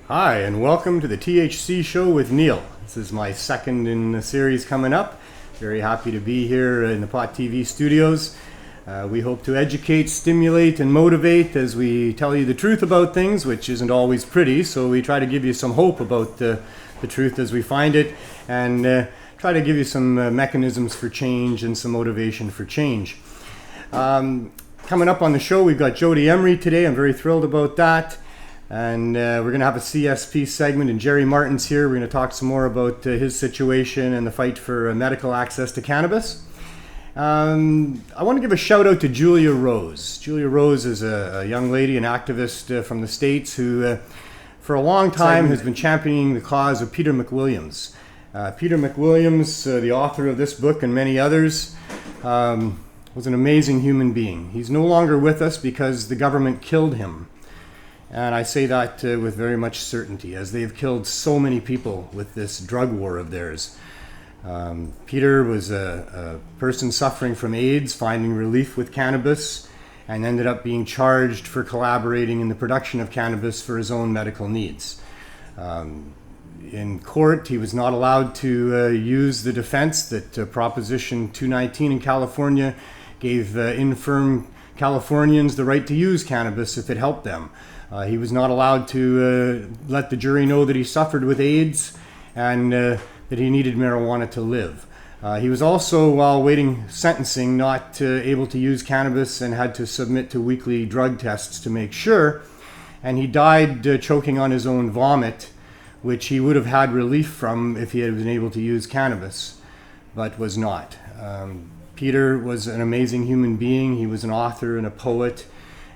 Hi, and welcome to the THC show with Neil. This is my second in the series coming up. Very happy to be here in the Pot TV studios. We hope to educate, stimulate, and motivate as we tell you the truth about things, which isn't always pretty, so we try to give you some hope about the truth as we find it, and try to give you some mechanisms for change and some motivation for change. Coming up on the show, we've got Jodie Emery today. I'm very thrilled about that. And we're going to have a CSP segment, and Jerry Martin's here. We're going to talk some more about his situation and the fight for medical access to cannabis. I want to give a shout out to Julia Rose. Julia Rose is a young lady, an activist from the States who for a long time has been championing the cause of Peter McWilliams. Peter McWilliams, the author of this book and many others, was an amazing human being. He's no longer with us because the government killed him. And I say that with very much certainty, as they've killed so many people with this drug war of theirs. Peter was a person suffering from AIDS, finding relief with cannabis, and ended up being charged for collaborating in the production of cannabis for his own medical needs. In court, he was not allowed to use the defense that Proposition 219 in California gave infirm Californians the right to use cannabis if it helped them. He was not allowed to let the jury know that he suffered with AIDS and that he needed marijuana to live. He was also, while waiting sentencing, not able to use cannabis and had to submit to weekly drug tests to make sure. And he died choking on his own vomit, which he would have had relief from if he had been able to use cannabis, but was not. Peter was an amazing human being. He was an author and a poet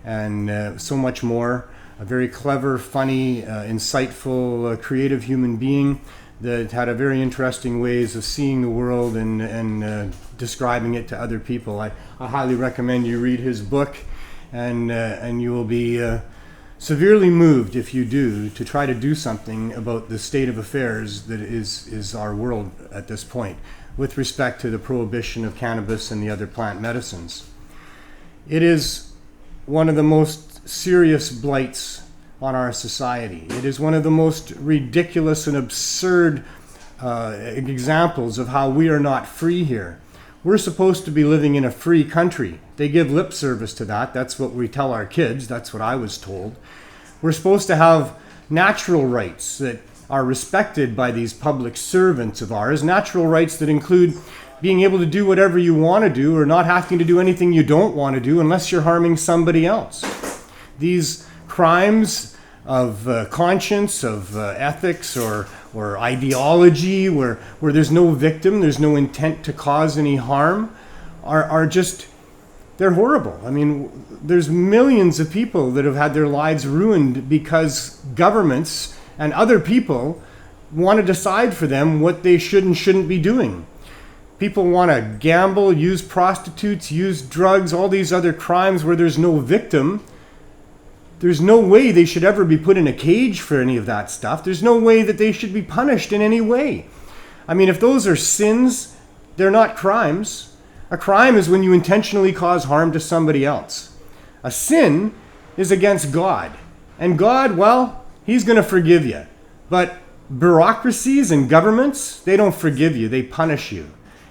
and so much more. A very clever, funny, insightful, creative human being that had a very interesting ways of seeing the world and describing it to other people. I highly recommend you read his book, and you will be severely moved if you do to try to do something about the state of affairs that is our world at this point with respect to the prohibition of cannabis and the other plant medicines. It is one of the most serious blights on our society. It is one of the most ridiculous and absurd examples of how we are not free here. We're supposed to be living in a free country. They give lip service to that. That's what we tell our kids. That's what I was told. We're supposed to have natural rights that are respected by these public servants of ours, natural rights that include being able to do whatever you want to do or not having to do anything you don't want to do unless you're harming somebody else. These crimes of conscience, of ethics or ideology where there's no victim, there's no intent to cause any harm, are just, they're horrible. I mean, there's millions of people that have had their lives ruined because governments and other people want to decide for them what they should and shouldn't be doing. People want to gamble, use prostitutes, use drugs, all these other crimes where there's no victim. There's no way they should ever be put in a cage for any of that stuff. There's no way that they should be punished in any way. I mean, if those are sins, they're not crimes. A crime is when you intentionally cause harm to somebody else. A sin is against God. And God, well, He's going to forgive you. But bureaucracies and governments, they don't forgive you. They punish you.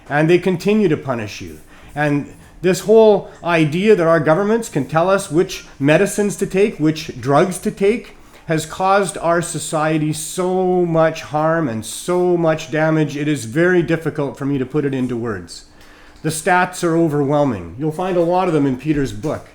And they continue to punish you. And this whole idea that our governments can tell us which medicines to take, which drugs to take, has caused our society so much harm and so much damage. It is very difficult for me to put it into words. The stats are overwhelming. You'll find a lot of them in Peter's book.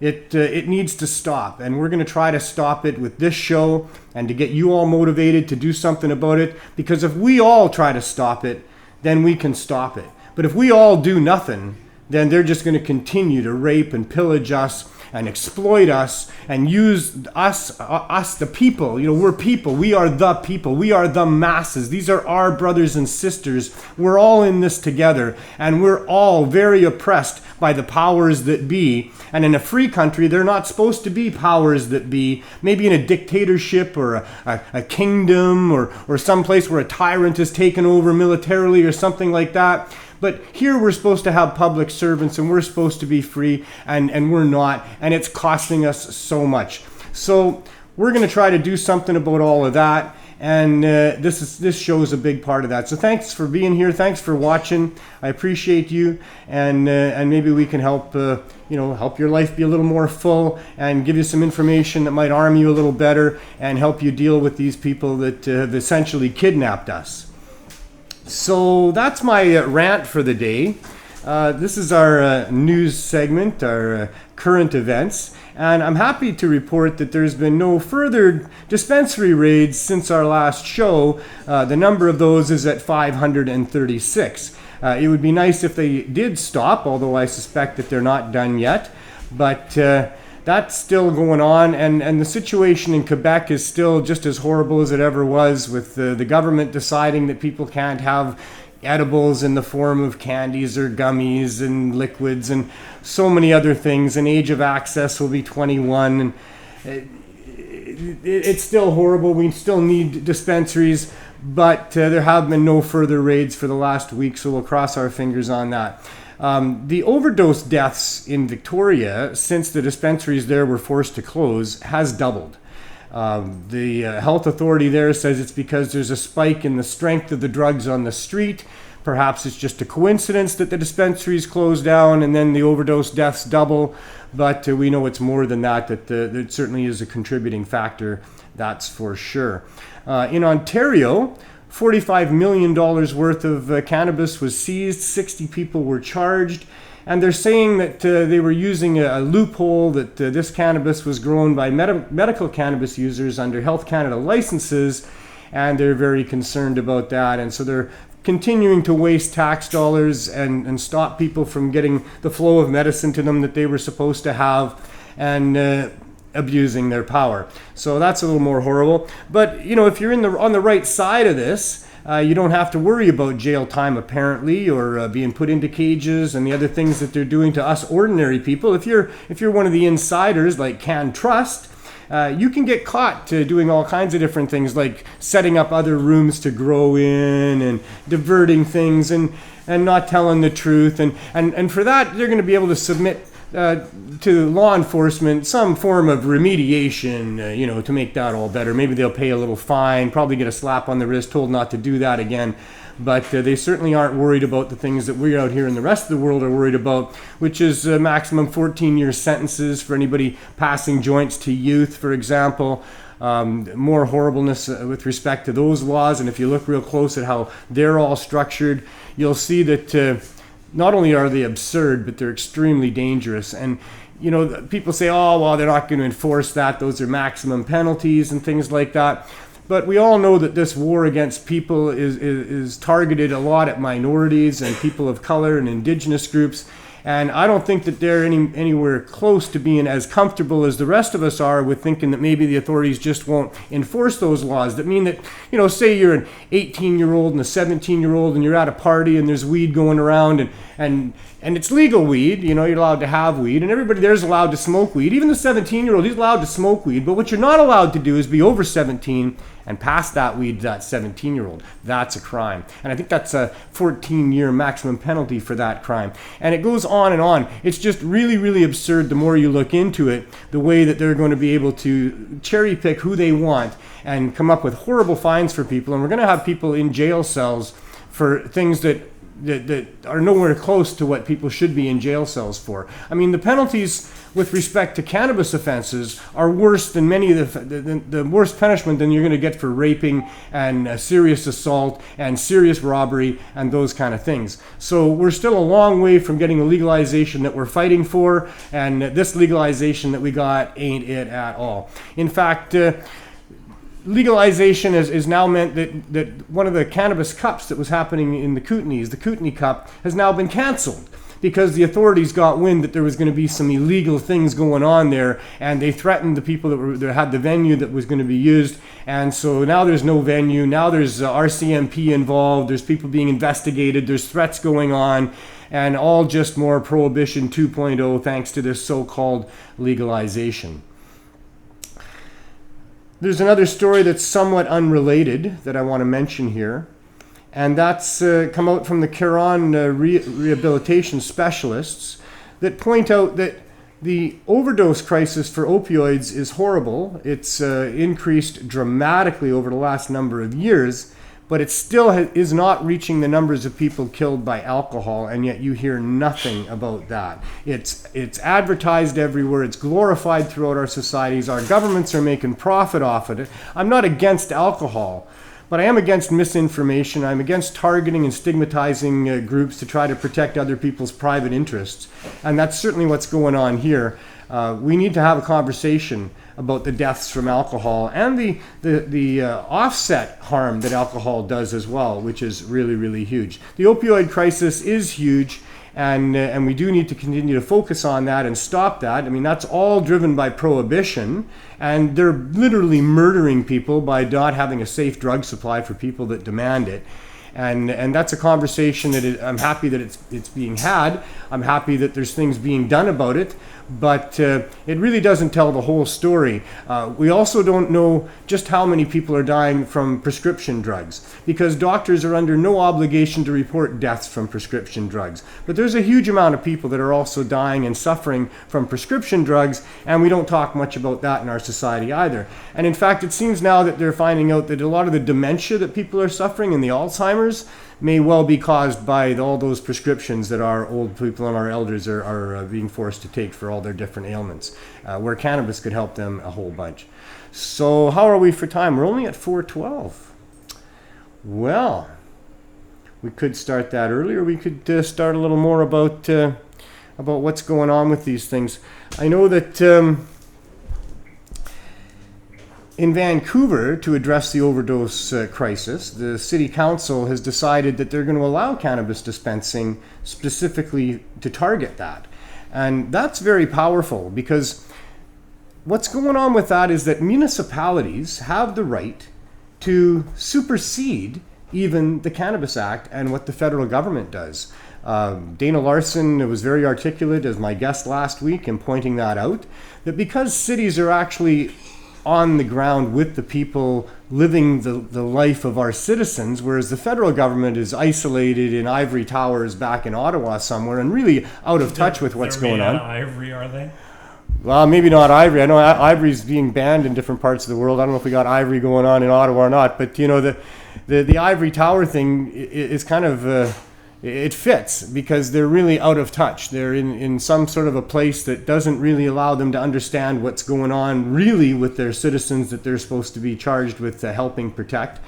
It needs to stop, and we're going to try to stop it with this show and to get you all motivated to do something about it, because if we all try to stop it, then we can stop it. But if we all do nothing, then they're just going to continue to rape and pillage us and exploit us and use us the people. You know, we're people. We are the people. We are the masses. These are our brothers and sisters. We're all in this together, and we're all very oppressed by the powers that be. And in a free country, they're not supposed to be powers that be. Maybe in a dictatorship or a kingdom or some place where a tyrant is taken over militarily or something like that. But here we're supposed to have public servants and we're supposed to be free, and we're not, and it's costing us so much. So we're going to try to do something about all of that. And this show is a big part of that. So thanks for being here. Thanks for watching. I appreciate you. And maybe we can help help your life be a little more full and give you some information that might arm you a little better and help you deal with these people that have essentially kidnapped us. So that's my rant for the day. This is our news segment, our current events. And I'm happy to report that there's been no further dispensary raids since our last show. The number of those is at 536. It would be nice if they did stop, although I suspect that they're not done yet. But that's still going on, and the situation in Quebec is still just as horrible as it ever was, with the government deciding that people can't have edibles in the form of candies or gummies and liquids and so many other things, and age of access will be 21, and it's still horrible. We still need dispensaries, but there have been no further raids for the last week, so we'll cross our fingers on that. The overdose deaths in Victoria since the dispensaries there were forced to close has doubled. The health authority there says it's because there's a spike in the strength of the drugs on the street. Perhaps it's just a coincidence that the dispensaries close down and then the overdose deaths double, but we know it's more than that, that it certainly is a contributing factor, that's for sure. In Ontario, $45 million worth of cannabis was seized, 60 people were charged, and they're saying that they were using a loophole that this cannabis was grown by medical cannabis users under Health Canada licenses, and they're very concerned about that, and so they're continuing to waste tax dollars and stop people from getting the flow of medicine to them that they were supposed to have, and abusing their power. So that's a little more horrible. But if you're on the right side of this, you don't have to worry about jail time apparently, or being put into cages and the other things that they're doing to us ordinary people. If you're one of the insiders like CanTrust, you can get caught doing all kinds of different things, like setting up other rooms to grow in and diverting things and not telling the truth. And for that, they're going to be able to submit to law enforcement some form of remediation, to make that all better. Maybe they'll pay a little fine, probably get a slap on the wrist, told not to do that again. But they certainly aren't worried about the things that we out here in the rest of the world are worried about, which is maximum 14-year sentences for anybody passing joints to youth, for example. More horribleness with respect to those laws. And if you look real close at how they're all structured, you'll see that not only are they absurd, but they're extremely dangerous. And people say, oh, well, they're not going to enforce that. Those are maximum penalties and things like that. But we all know that this war against people is targeted a lot at minorities and people of color and indigenous groups. And I don't think that they're anywhere close to being as comfortable as the rest of us are with thinking that maybe the authorities just won't enforce those laws. That mean that, say you're an 18-year-old and a 17-year-old and you're at a party and there's weed going around and it's legal weed, you're allowed to have weed, and everybody there's allowed to smoke weed. Even the 17-year-old, he's allowed to smoke weed, but what you're not allowed to do is be over 17 and pass that weed to that 17-year-old. That's a crime. And I think that's a 14-year maximum penalty for that crime. And it goes on and on. It's just really, really absurd the more you look into it, the way that they're going to be able to cherry pick who they want and come up with horrible fines for people. And we're going to have people in jail cells for things that are nowhere close to what people should be in jail cells for. I mean, the penalties with respect to cannabis offenses are worse than many of the worst punishment than you're going to get for raping and serious assault and serious robbery and those kind of things. So we're still a long way from getting the legalization that we're fighting for, and this legalization that we got ain't it at all. In fact, legalization is now meant that one of the cannabis cups that was happening in the Kootenays, the Kootenay Cup, has now been canceled because the authorities got wind that there was going to be some illegal things going on there, and they threatened the people that had the venue that was going to be used. And so now there's no venue. Now there's RCMP involved. There's people being investigated. There's threats going on, and all just more Prohibition 2.0 thanks to this so-called legalization. There's another story that's somewhat unrelated that I want to mention here, and that's come out from the Caron rehabilitation specialists that point out that The overdose crisis for opioids is horrible. It's increased dramatically over the last number of years, but it still is not reaching the numbers of people killed by alcohol, and yet you hear nothing about that. It's advertised everywhere. It's glorified throughout our societies. Our governments are making profit off of it. I'm not against alcohol, but I am against misinformation. I'm against targeting and stigmatizing groups to try to protect other people's private interests. And that's certainly what's going on here. We need to have a conversation about the deaths from alcohol and the offset harm that alcohol does as well, which is really, really huge. The opioid crisis is huge, and we do need to continue to focus on that and stop that. I mean, that's all driven by prohibition, and they're literally murdering people by not having a safe drug supply for people that demand it. And that's a conversation that I'm happy that it's being had. I'm happy that there's things being done about it, but it really doesn't tell the whole story. We also don't know just how many people are dying from prescription drugs, because doctors are under no obligation to report deaths from prescription drugs. But there's a huge amount of people that are also dying and suffering from prescription drugs, and we don't talk much about that in our society either. And in fact, it seems now that they're finding out that a lot of the dementia that people are suffering and the Alzheimer's may well be caused by all those prescriptions that our old people and our elders are being forced to take for all their different ailments, where cannabis could help them a whole bunch. So how are we for time? We're only at 4:12. Well, we could start that earlier. We could start a little more about what's going on with these things. I know that in Vancouver, to address the overdose crisis, the City Council has decided that they're going to allow cannabis dispensing specifically to target that. And that's very powerful, because what's going on with that is that municipalities have the right to supersede even the Cannabis Act and what the federal government does. Dana Larson was very articulate as my guest last week in pointing that out, that because cities are actually on the ground with the people living the life of our citizens, whereas the federal government is isolated in ivory towers back in Ottawa somewhere and really out of touch with what's going on. Ivory, are they? Well, maybe not ivory. I know ivory's being banned in different parts of the world. I don't know if we got ivory going on in Ottawa or not, but you know, the ivory tower thing is kind of it fits, because they're really out of touch. They're in some sort of a place that doesn't really allow them to understand what's going on really with their citizens that they're supposed to be charged with helping protect.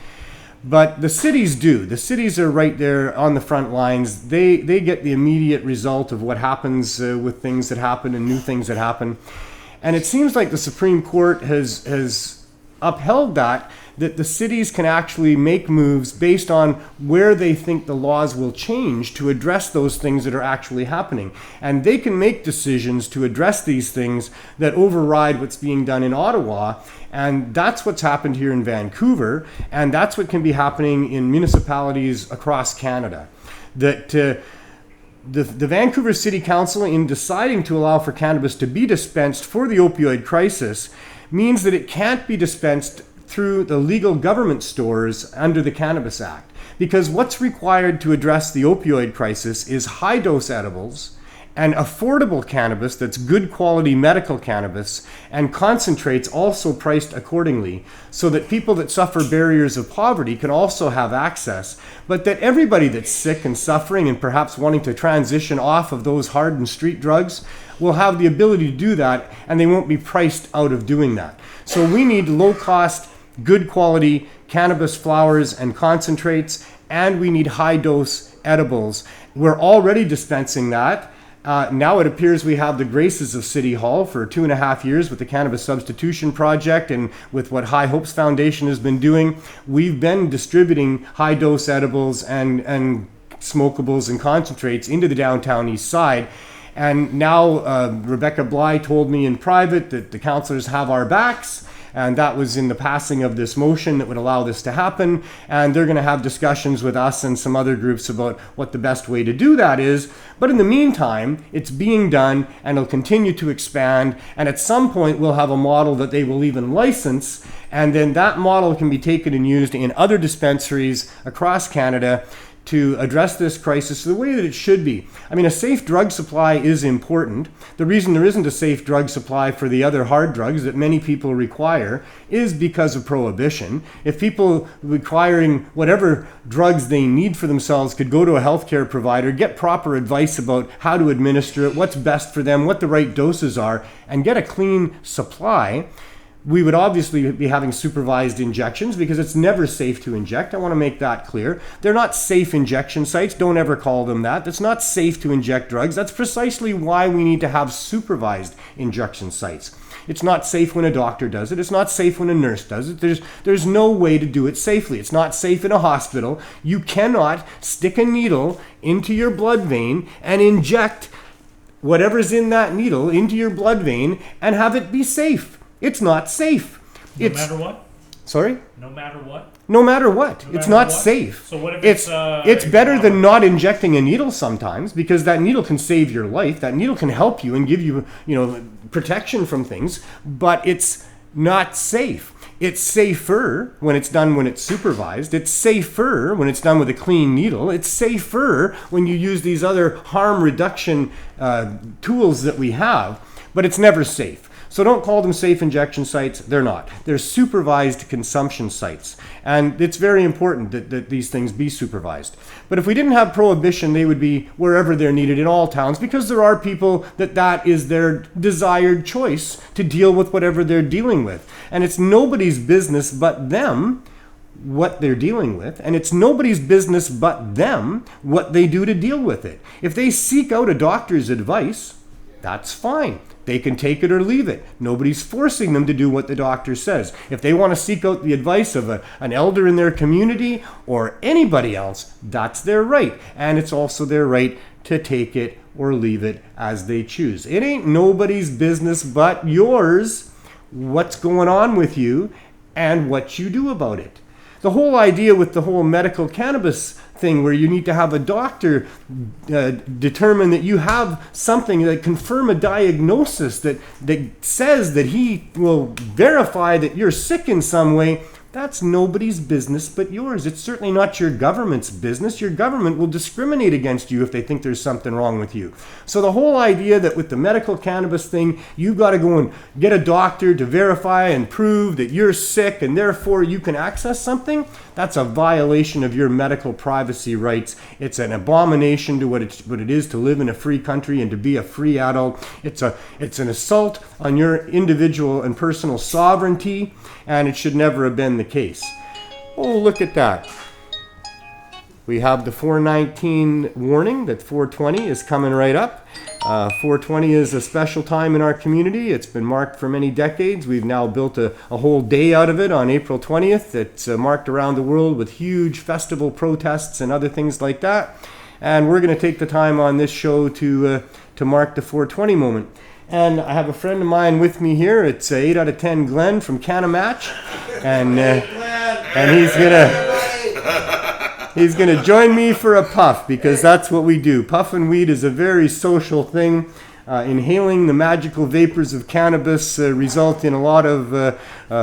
But the cities do. The cities are right there on the front lines. They get the immediate result of what happens with things that happen and new things that happen. And it seems like the Supreme Court has upheld that the cities can actually make moves based on where they think the laws will change to address those things that are actually happening. And they can make decisions to address these things that override what's being done in Ottawa. And that's what's happened here in Vancouver. And that's what can be happening in municipalities across Canada. That the Vancouver City Council, in deciding to allow for cannabis to be dispensed for the opioid crisis, means that it can't be dispensed through the legal government stores under the Cannabis Act. Because what's required to address the opioid crisis is high-dose edibles and affordable cannabis that's good quality medical cannabis, and concentrates also priced accordingly, so that people that suffer barriers of poverty can also have access, but that everybody that's sick and suffering and perhaps wanting to transition off of those hardened street drugs will have the ability to do that, and they won't be priced out of doing that. So we need low-cost, good quality cannabis flowers and concentrates, and we need high-dose edibles. We're already dispensing that. Now it appears we have the graces of City Hall for 2.5 years with the Cannabis Substitution Project, and with what High Hopes Foundation has been doing. We've been distributing high-dose edibles and smokables and concentrates into the downtown east side. And now Rebecca Bly told me in private that the councillors have our backs, and that was in the passing of this motion that would allow this to happen. And they're going to have discussions with us and some other groups about what the best way to do that is. But in the meantime, it's being done, and it'll continue to expand. And at some point, we'll have a model that they will even license. And then that model can be taken and used in other dispensaries across Canada to address this crisis the way that it should be. I mean, a safe drug supply is important. The reason there isn't a safe drug supply for the other hard drugs that many people require is because of prohibition. If people requiring whatever drugs they need for themselves could go to a healthcare provider, get proper advice about how to administer it, what's best for them, what the right doses are, and get a clean supply, we would obviously be having supervised injections because it's never safe to inject. I want to make that clear. They're not safe injection sites. Don't ever call them that. It's not safe to inject drugs. That's precisely why we need to have supervised injection sites. It's not safe when a doctor does it. It's not safe when a nurse does it. There's no way to do it safely. It's not safe in a hospital. You cannot stick a needle into your blood vein and inject whatever's in that needle into your blood vein and have it be safe. It's not safe. No matter what? Sorry? No matter what? No matter what. It's not safe. So what if it's better than not injecting a needle sometimes, because that needle can save your life. That needle can help you and give you, protection from things, but it's not safe. It's safer when it's done when it's supervised. It's safer when it's done with a clean needle. It's safer when you use these other harm reduction tools that we have, but it's never safe. So don't call them safe injection sites. They're not. They're supervised consumption sites. And it's very important that these things be supervised. But if we didn't have prohibition, they would be wherever they're needed in all towns, because there are people that is their desired choice to deal with whatever they're dealing with. And it's nobody's business but them what they're dealing with, and it's nobody's business but them what they do to deal with it. If they seek out a doctor's advice, that's fine. They can take it or leave it. Nobody's forcing them to do what the doctor says. If they want to seek out the advice of an elder in their community or anybody else, that's their right. And it's also their right to take it or leave it as they choose. It ain't nobody's business but yours what's going on with you and what you do about it. The whole idea with the whole medical cannabis thing where you need to have a doctor determine that you have something, that confirm a diagnosis that says that he will verify that you're sick in some way, that's nobody's business but yours. It's certainly not your government's business. Your government will discriminate against you if they think there's something wrong with you. So the whole idea that with the medical cannabis thing, you've got to go and get a doctor to verify and prove that you're sick and therefore you can access something, that's a violation of your medical privacy rights. It's an abomination to what it is to live in a free country and to be a free adult. It's an assault on your individual and personal sovereignty, and it should never have been the case. Oh, look at that. We have the 419 warning that 420 is coming right up. 420 is a special time in our community. It's been marked for many decades. We've now built a whole day out of it on April 20th. It's marked around the world with huge festival protests and other things like that. And we're going to take the time on this show to mark the 420 moment. And I have a friend of mine with me here. It's 8 out of 10 Glenn from Cannamac. And he's gonna join me for a puff, because that's what we do. Puffing weed is a very social thing. Inhaling the magical vapors of cannabis result in a lot of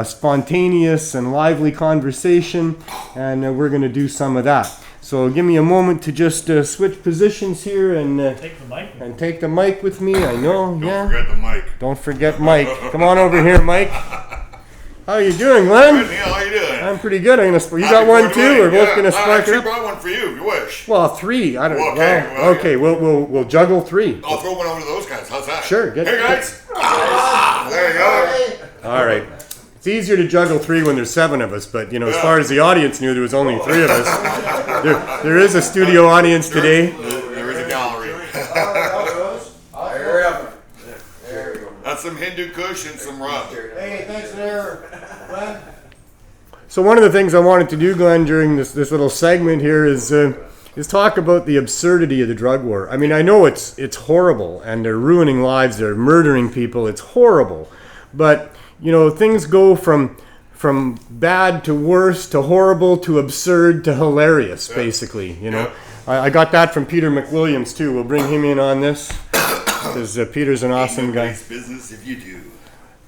spontaneous and lively conversation, and we're gonna do some of that. So give me a moment to just switch positions here and take the mic with me. I know, Don't forget the mic. Don't forget Mike. Come on over here, Mike. How are you doing, Glenn? Good, Neil. How you doing? I'm pretty good. You got one too? We're both gonna spark it up. I brought one for you, if you wish. Well, 3. I don't know. Okay. We'll juggle 3. I'll throw one over to those guys. How's that? Sure. Hey guys. There you go. All right. It's easier to juggle 3 when there's 7 of us, but as far as the audience knew, there was only 3 of us. There is a studio audience today. There is a gallery. There we go. That's some Hindu Kush and some rum. Hey, thanks there, Glenn. So one of the things I wanted to do, Glenn, during this little segment here is talk about the absurdity of the drug war. I mean, I know it's horrible, and they're ruining lives, they're murdering people. It's horrible, but things go from bad to worse to horrible to absurd to hilarious, basically. I got that from Peter McWilliams too. We'll bring him in on this because Peter's an awesome guy. Business if you do.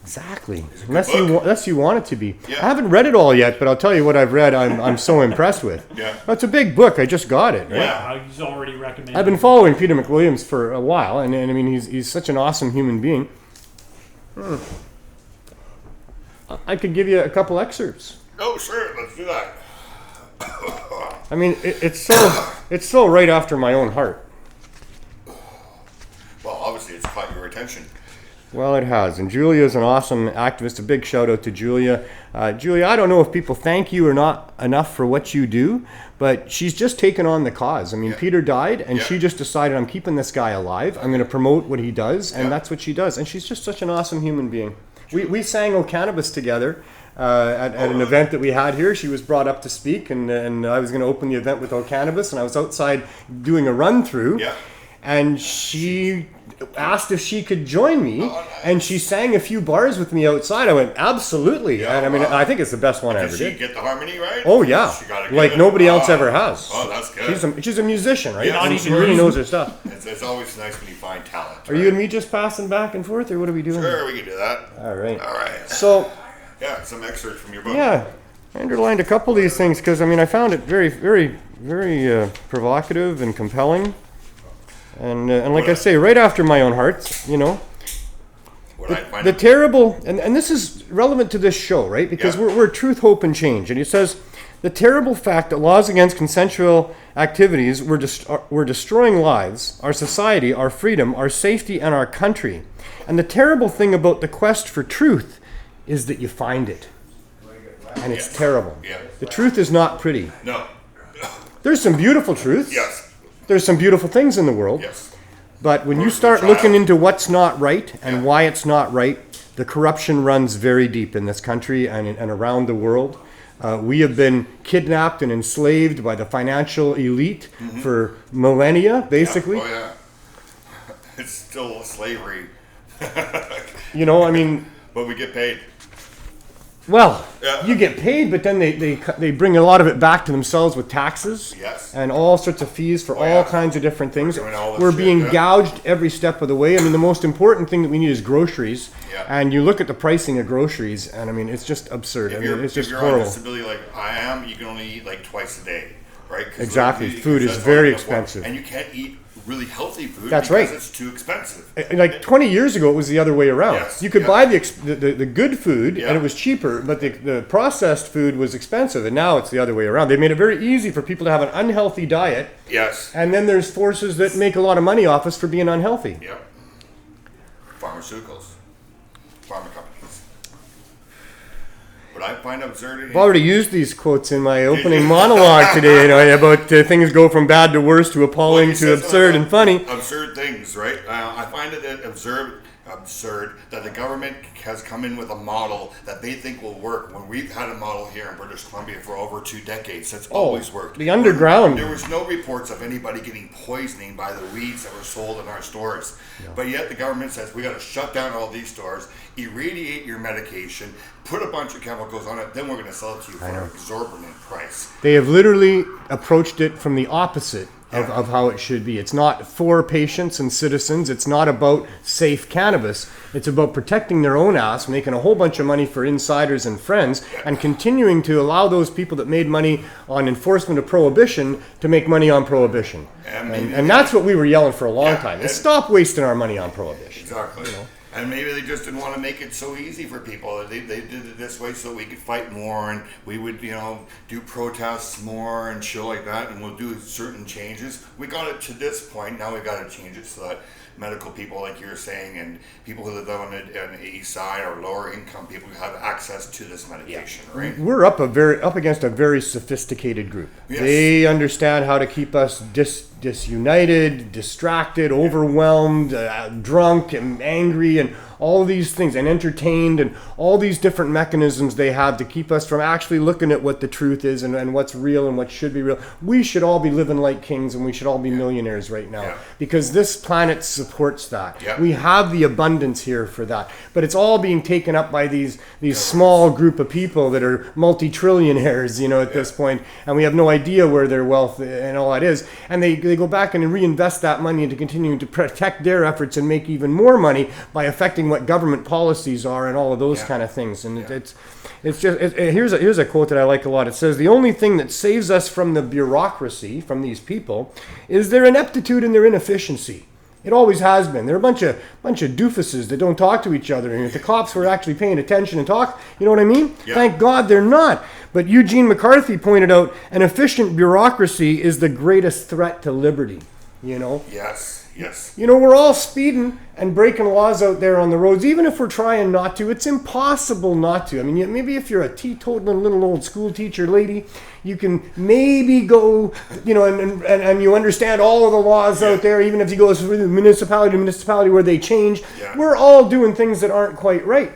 Exactly. It's a good Unless book. unless you want it to be. Yeah. I haven't read it all yet, but I'll tell you what I've read. I'm so impressed with. Yeah. It's a big book. I just got it. Right? Yeah. He's already recommended. I've been following Peter McWilliams for a while, and I mean he's such an awesome human being. I could give you a couple excerpts. Oh, sure. Let's do that. I mean it's so right after my own heart. Well, obviously, it's caught your attention. Well, it has. And Julia's an awesome activist. A big shout out to Julia. Julia, I don't know if people thank you or not enough for what you do, but she's just taken on the cause. I mean, Yeah. Peter died, and Yeah. she just decided, I'm keeping this guy alive. I'm going to promote what he does, and Yeah. that's what she does. And she's just such an awesome human being. We sang "O Cannabis" together at an event that we had here. She was brought up to speak, and I was going to open the event with "O Cannabis," and I was outside doing a run-through. Yeah. And she asked if she could join me, Oh, nice. and she sang a few bars with me outside. I went, absolutely. Yeah, and I mean, wow. I think it's the best one I Did ever she did. get the harmony right? Oh, yeah. She got it Like good? nobody else Wow. ever has. Oh, that's good. She's a musician, right? Not And she even really you. knows her stuff. It's always nice when you find talent. Are you and me just passing back and forth, or what are we doing? Sure, we can do that. All right. All right. So, Yeah, some excerpts from your book. yeah, I underlined a couple of these things because, I mean, I found it very, very, very provocative and compelling. And like I say, right after my own heart, you know. What I find The terrible, and this is relevant to this show, right? Because Yeah. we're truth, hope, and change. And it says, the terrible fact that laws against consensual activities were destroying lives, our society, our freedom, our safety, and our country. And the terrible thing about the quest for truth is that you find it. And it's Yes. terrible. Yeah. The truth is not pretty. No. There's some beautiful truths. Yes. There's some beautiful things in the world. Yes. But when you Where's the start trial? looking into what's not right and Yeah. why it's not right, the corruption runs very deep in this country and around the world. We have been kidnapped and enslaved by the financial elite for millennia, basically. Oh, yeah. It's still slavery, You know, I mean, but we get paid. well, Yeah. you get paid, but then they bring a lot of it back to themselves with taxes Yes. and all sorts of fees for all yeah. kinds of different things. doing all this We're shit, being yeah. gouged every step of the way. I mean, the most important thing that we need is groceries. Yeah. And you look at the pricing of groceries, and I mean, it's just absurd. I If mean, you're, it's just if you're on horrible. disability like I am, you can only eat like twice a day, right? 'Cause Exactly. because Food is that's all very you can afford. expensive. And you can't eat really healthy food That's because right. it's too expensive. Like 20 years ago, it was the other way around. Yes, You could yeah. buy the good food, Yeah. and it was cheaper, but the processed food was expensive, and now it's the other way around. They made it very easy for people to have an unhealthy diet, Yes. and then there's forces that make a lot of money off us for being unhealthy. Yep. Pharmaceuticals. Pharma companies. What I find absurd. I've already used these quotes in my opening monologue today, you know, about things go from bad to worse to appalling to absurd and funny. Absurd things, right? I find it absurd that the government has come in with a model that they think will work when we've had a model here in British Columbia for over 2 decades that's always worked. the underground. There was no reports of anybody getting poisoning by the weeds that were sold in our stores. But yet the government says we got to shut down all these stores, irradiate your medication, put a bunch of chemicals on it, then we're going to sell it to you for an exorbitant price. They have literally approached it from the opposite of how it should be. It's not for patients and citizens. It's not about safe cannabis. It's about protecting their own ass, making a whole bunch of money for insiders and friends, and continuing to allow those people that made money on enforcement of prohibition to make money on prohibition. And that's what we were yelling for a long Yeah, time. and- Stop wasting our money on prohibition. Exactly. And maybe they just didn't want to make it so easy for people. They did it this way so we could fight more, and we would, do protests more and shit like that, and we'll do certain changes. We got it to this point. Now we got to change it so that medical people, like you were saying, and people who live on the east side or lower income people have access to this medication, right? We're up against a very sophisticated group. Yes. They understand how to keep us disunited, distracted, overwhelmed, drunk, and angry, and all these things, and entertained, and all these different mechanisms they have to keep us from actually looking at what the truth is and what's real and what should be real. We should all be living like kings, and we should all be millionaires right now, Yeah. because this planet supports that. Yeah. We have the abundance here for that, but it's all being taken up by these small group of people that are multi-trillionaires, at this point, and we have no idea where their wealth and all that is, and they go back and reinvest that money into continuing to protect their efforts and make even more money by affecting understanding what government policies are and all of those kind of things. And here's a quote that I like a lot. It says, "The only thing that saves us from the bureaucracy, from these people, is their ineptitude and their inefficiency." It always has been. They're a bunch of doofuses that don't talk to each other. And if the cops were actually paying attention and talk, you know what I mean? Yeah. Thank God they're not. But Eugene McCarthy pointed out, an efficient bureaucracy is the greatest threat to liberty. You know? Yes. You know, we're all speeding and breaking laws out there on the roads, even if we're trying not to. It's impossible not to. I mean, maybe if you're a teetotaling little old school teacher lady, you can maybe go, you know, and you understand all of the laws out there, even if you go from municipality to municipality where they change. Yeah. We're all doing things that aren't quite right,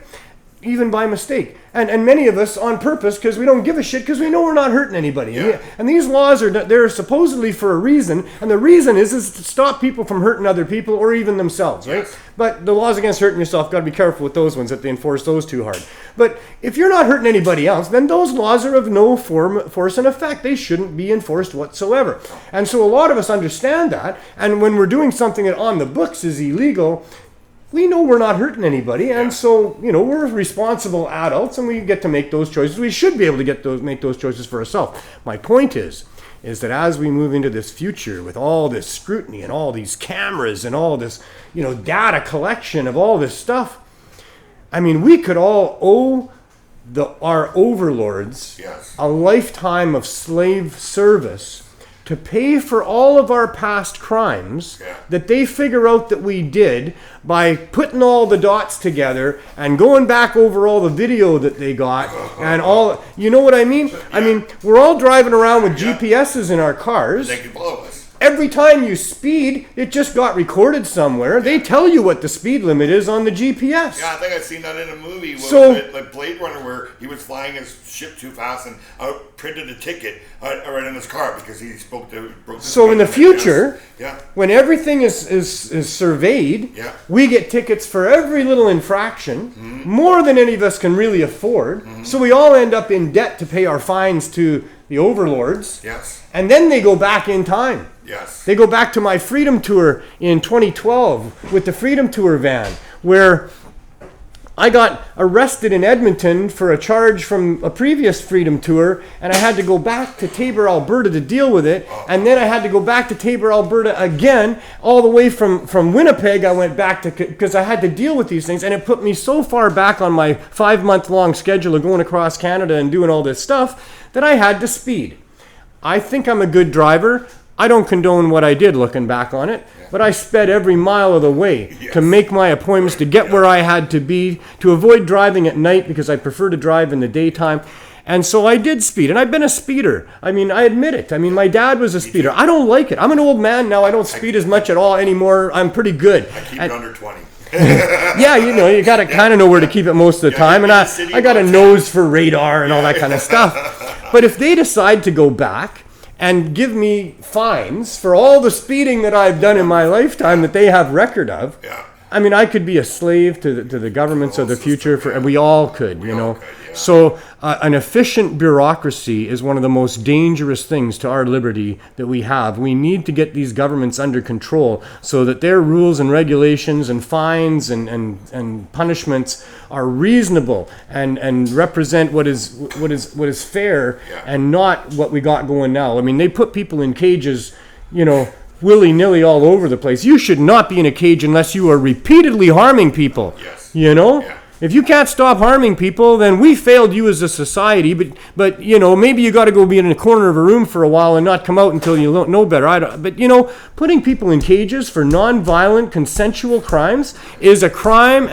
even by mistake. And many of us on purpose, because we don't give a shit, because we know we're not hurting anybody. Yeah. And these laws they're supposedly for a reason, and the reason is to stop people from hurting other people or even themselves, right? Yes. But the laws against hurting yourself, got to be careful with those ones, that they enforce those too hard. But if you're not hurting anybody else, then those laws are of no force and effect. They shouldn't be enforced whatsoever. And so a lot of us understand that, and when we're doing something that on the books is illegal, we know we're not hurting anybody, and so, you know, we're responsible adults, and we get to make those choices. We should be able to make those choices for ourselves. My point is that as we move into this future with all this scrutiny and all these cameras and all this, you know, data collection of all this stuff, I mean, we could all owe our overlords a lifetime of slave service to pay for all of our past crimes that they figure out that we did by putting all the dots together and going back over all the video that they got and all, you know what I mean? I mean, we're all driving around with GPSs in our cars. They can follow us. Every time you speed, it just got recorded somewhere. They tell you what the speed limit is on the GPS. Yeah, I think I've seen that in a movie. Like Blade Runner, where he was flying his ship too fast and printed a ticket right in his car because he broke the So in the future, when everything is surveyed, we get tickets for every little infraction, more than any of us can really afford. So we all end up in debt to pay our fines to the overlords. Yes. And then they go back in time. Yes. They go back to my Freedom Tour in 2012 with the Freedom Tour van, where I got arrested in Edmonton for a charge from a previous Freedom Tour, and I had to go back to Tabor, Alberta to deal with it, and then I had to go back to Tabor, Alberta again, all the way from Winnipeg. I went back to, because I had to deal with these things, and it put me so far back on my 5-month-long schedule of going across Canada and doing all this stuff that I had to speed. I think I'm a good driver. I don't condone what I did looking back on it, but I sped every mile of the way to make my appointments, to get where I had to be, to avoid driving at night because I prefer to drive in the daytime. And so I did speed, and I've been a speeder. I mean, I admit it. I mean, my dad was a speeder. I don't like it. I'm an old man now. I don't speed as much at all anymore. I'm pretty good. I keep it under 20. Yeah, you know, you got to kind of know where to keep it most of the time. And I got a nose for radar and all that kind of stuff. But if they decide to go back and give me fines for all the speeding that I've done in my lifetime that they have record of, I mean, I could be a slave to the governments of the future, and we all could, you know. So an efficient bureaucracy is one of the most dangerous things to our liberty that we have. We need to get these governments under control so that their rules and regulations and fines and punishments are reasonable and represent what is fair and not what we got going now. I mean, they put people in cages, you know, willy-nilly all over the place. You should not be in a cage unless you are repeatedly harming people. You know? If you can't stop harming people, then we failed you as a society. But you know, maybe you got to go be in a corner of a room for a while and not come out until you know better. But you know, putting people in cages for non-violent, consensual crimes is a crime.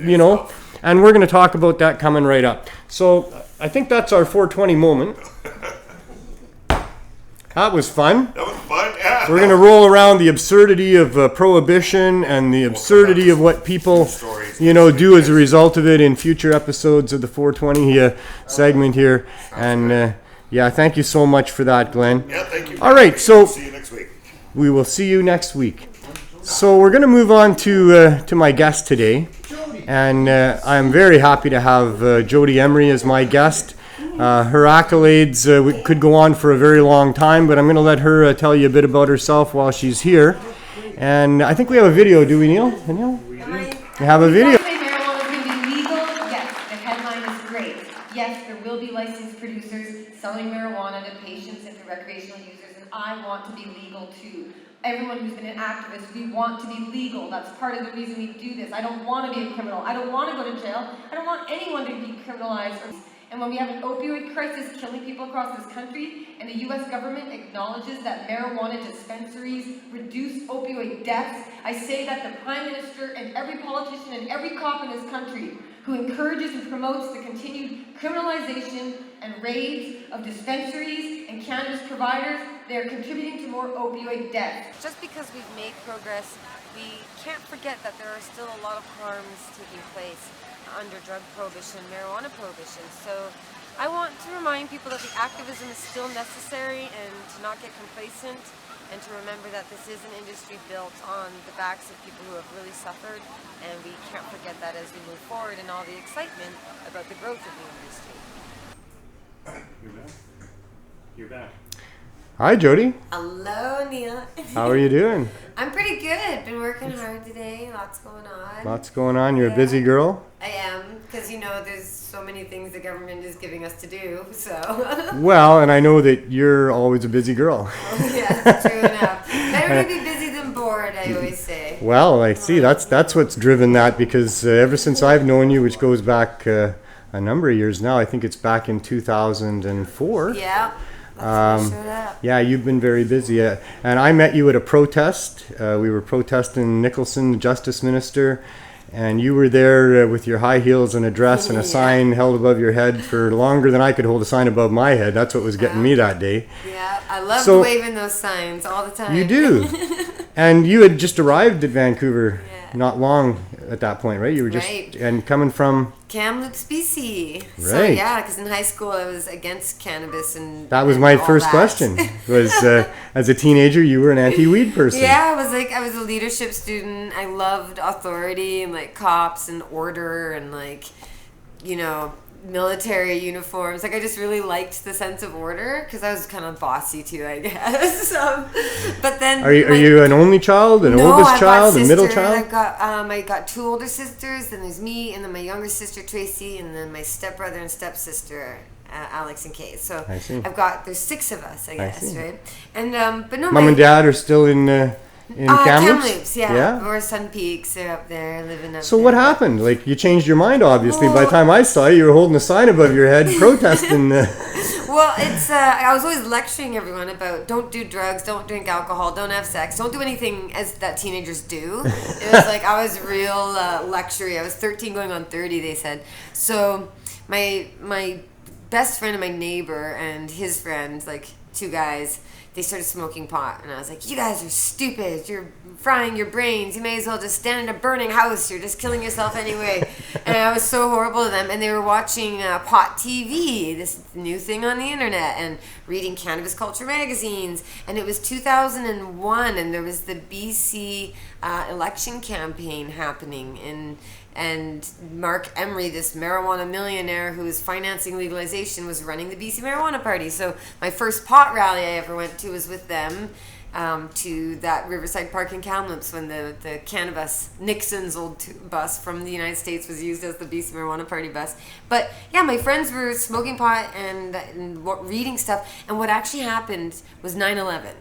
You know, and we're going to talk about that coming right up. So I think that's our 420 moment. That was fun. That was fun, yeah. We're going to roll around the absurdity of prohibition and the absurdity of what people, you know, do as a result of it in future episodes of the 420 segment here. And yeah, thank you so much for that, Glenn. Yeah, thank you. All right, so see you next week. We will see you next week. So we're going to move on to my guest today. And I'm very happy to have Jodie Emery as my guest. Her accolades could go on for a very long time, but I'm going to let her tell you a bit about herself while she's here. And I think we have a video, do we, Neil? We have a video. producers selling marijuana to patients and to recreational users, and I want to be legal too. Everyone who's been an activist, we want to be legal. That's part of the reason we do this. I don't want to be a criminal. I don't want to go to jail. I don't want anyone to be criminalized. And when we have an opioid crisis killing people across this country, and the US government acknowledges that marijuana dispensaries reduce opioid deaths, I say that the Prime Minister and every politician and every cop in this country who encourages and promotes the continued criminalization and raids of dispensaries and cannabis providers, they are contributing to more opioid deaths. Just because we've made progress, we can't forget that there are still a lot of harms taking place under drug prohibition, marijuana prohibition. So I want to remind people that the activism is still necessary and to not get complacent, and to remember that this is an industry built on the backs of people who have really suffered, and we can't forget that as we move forward in all the excitement about the growth of the industry. You're back. Hi, Jodie. Hello, Neil. How are you doing? I'm pretty good. Been working hard today. Lots going on. Lots going on. You're a busy girl? I am, because, there's so many things the government is giving us to do, so. Well, and I know that you're always a busy girl. Yes, true enough. Better to be busy than bored, I always say. Well, I see. That's what's driven that, because ever since I've known you, which goes back a number of years now, I think it's back in 2004. Yeah. That's when I showed up. Yeah, you've been very busy. And I met you at a protest. We were protesting Nicholson, the Justice Minister, and you were there with your high heels and a dress and a sign held above your head for longer than I could hold a sign above my head. That's what was getting me that day. Yeah, I love waving those signs all the time. You do. And you had just arrived at Vancouver not long at that point, right? You were just and coming from Kamloops, BC. Right. So yeah, because in high school I was against cannabis and that was my first question. Was as a teenager you were an anti-weed person? Yeah, I was a leadership student. I loved authority and cops and order and military uniforms. I just really liked the sense of order because I was kind of bossy too, I guess. But then, are you an only child, an oldest child, a middle child? I got two older sisters. Then there's me, and then my younger sister Tracy, and then my stepbrother and stepsister Alex and Kate. So there's six of us, I guess, right? And but no, Mom and Dad are still in Kamloops? Kamloops, yeah. Or Sun Peaks, they're up there living up So there. what happened? You changed your mind, obviously. By the time I saw you, you were holding a sign above your head protesting. Well, it's I was always lecturing everyone about don't do drugs, don't drink alcohol, don't have sex, don't do anything that teenagers do. It was I was real lectury. I was 13 going on 30, they said. So my best friend and my neighbor and his friend, two guys, they started smoking pot, and I was like, you guys are stupid, you're frying your brains, you may as well just stand in a burning house, you're just killing yourself anyway. And I was so horrible to them, and they were watching Pot TV, this new thing on the internet, and reading cannabis culture magazines, and it was 2001, and there was the BC election campaign happening, and Mark Emery, this marijuana millionaire who was financing legalization, was running the BC Marijuana Party. So my first pot rally I ever went to was with them to that Riverside Park in Kamloops when the Cannabis, Nixon's old bus from the United States, was used as the BC Marijuana Party bus. But yeah, my friends were smoking pot and reading stuff. And what actually happened was 9/11.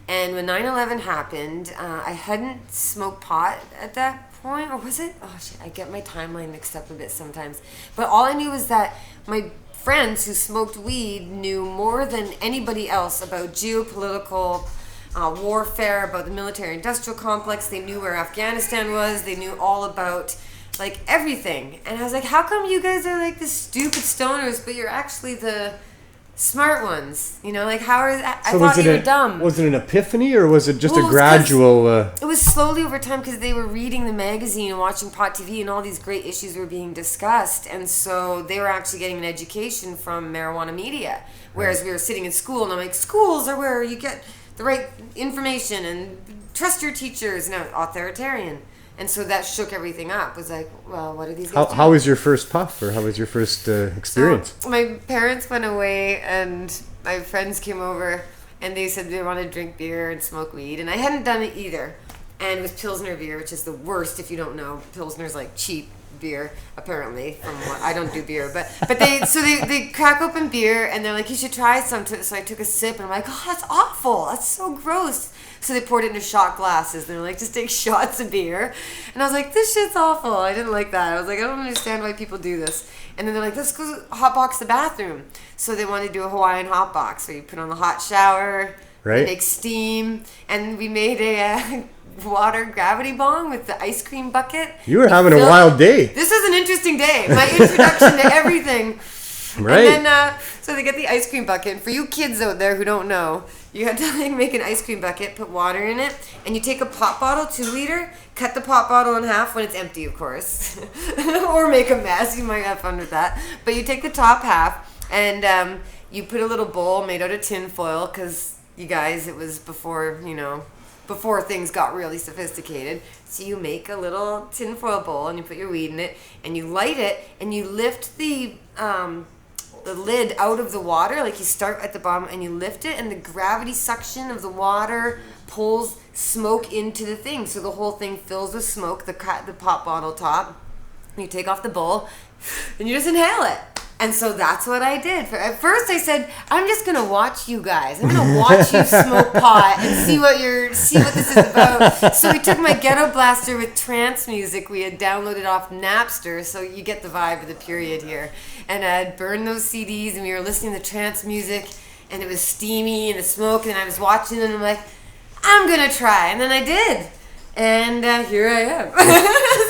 And when 9/11 happened, I hadn't smoked pot at that point, or was it? Oh shit, I get my timeline mixed up a bit sometimes. But all I knew was that my friends who smoked weed knew more than anybody else about geopolitical warfare, about the military-industrial complex. They knew where Afghanistan was. They knew all about everything. And I was like, how come you guys are the stupid stoners, but you're actually the smart ones? How are I thought you were dumb. Was it an epiphany, or was it just a gradual It was slowly over time, because they were reading the magazine and watching Pot TV, and all these great issues were being discussed, and so they were actually getting an education from marijuana media, whereas we were sitting in school, and I'm like, schools are where you get the right information and trust your teachers. No, authoritarian. And so that shook everything up. It was well, what are these guys doing? How was your first puff, or how was your first experience? So my parents went away, and my friends came over, and they said they wanted to drink beer and smoke weed, and I hadn't done it either. And it was Pilsner beer, which is the worst if you don't know. Pilsner's cheap beer, apparently. From what I don't do beer, but they crack open beer and they're like, you should try some. So I took a sip and I'm like, oh, that's awful. That's so gross. So they poured it into shot glasses. They're like, just take shots of beer. And I was like, this shit's awful. I didn't like that. I was like, I don't understand why people do this. And then they're like, let's go hotbox the bathroom. So they wanted to do a Hawaiian hotbox. So you put on the hot shower, Right. you make steam, and we made a water gravity bong with the ice cream bucket. You were having a wild day. This was an interesting day. My introduction to everything. Right. And then, so they get the ice cream bucket. And for you kids out there who don't know, you have to like make an ice cream bucket, put water in it, and you take a pop bottle, 2 liter, cut the pop bottle in half when it's empty, of course. Or make a mess. You might have fun with that. But you take the top half, and you put a little bowl made out of tin foil, because you guys, it was before, before things got really sophisticated. So you make a little tinfoil bowl and you put your weed in it and you light it and you lift the lid out of the water. Like you start at the bottom and you lift it, and the gravity suction of the water pulls smoke into the thing. So the whole thing fills with smoke, the pop bottle top. You take off the bowl and you just inhale it. And so that's what I did. At first I said, I'm just going to watch you guys. I'm going to watch you smoke pot and see what this is about. So we took my ghetto blaster with trance music we had downloaded off Napster, so you get the vibe of the period here. And I'd burned those CDs and we were listening to trance music, and it was steamy and the smoke, and I was watching it and I'm like, I'm going to try. And then I did. And here I am.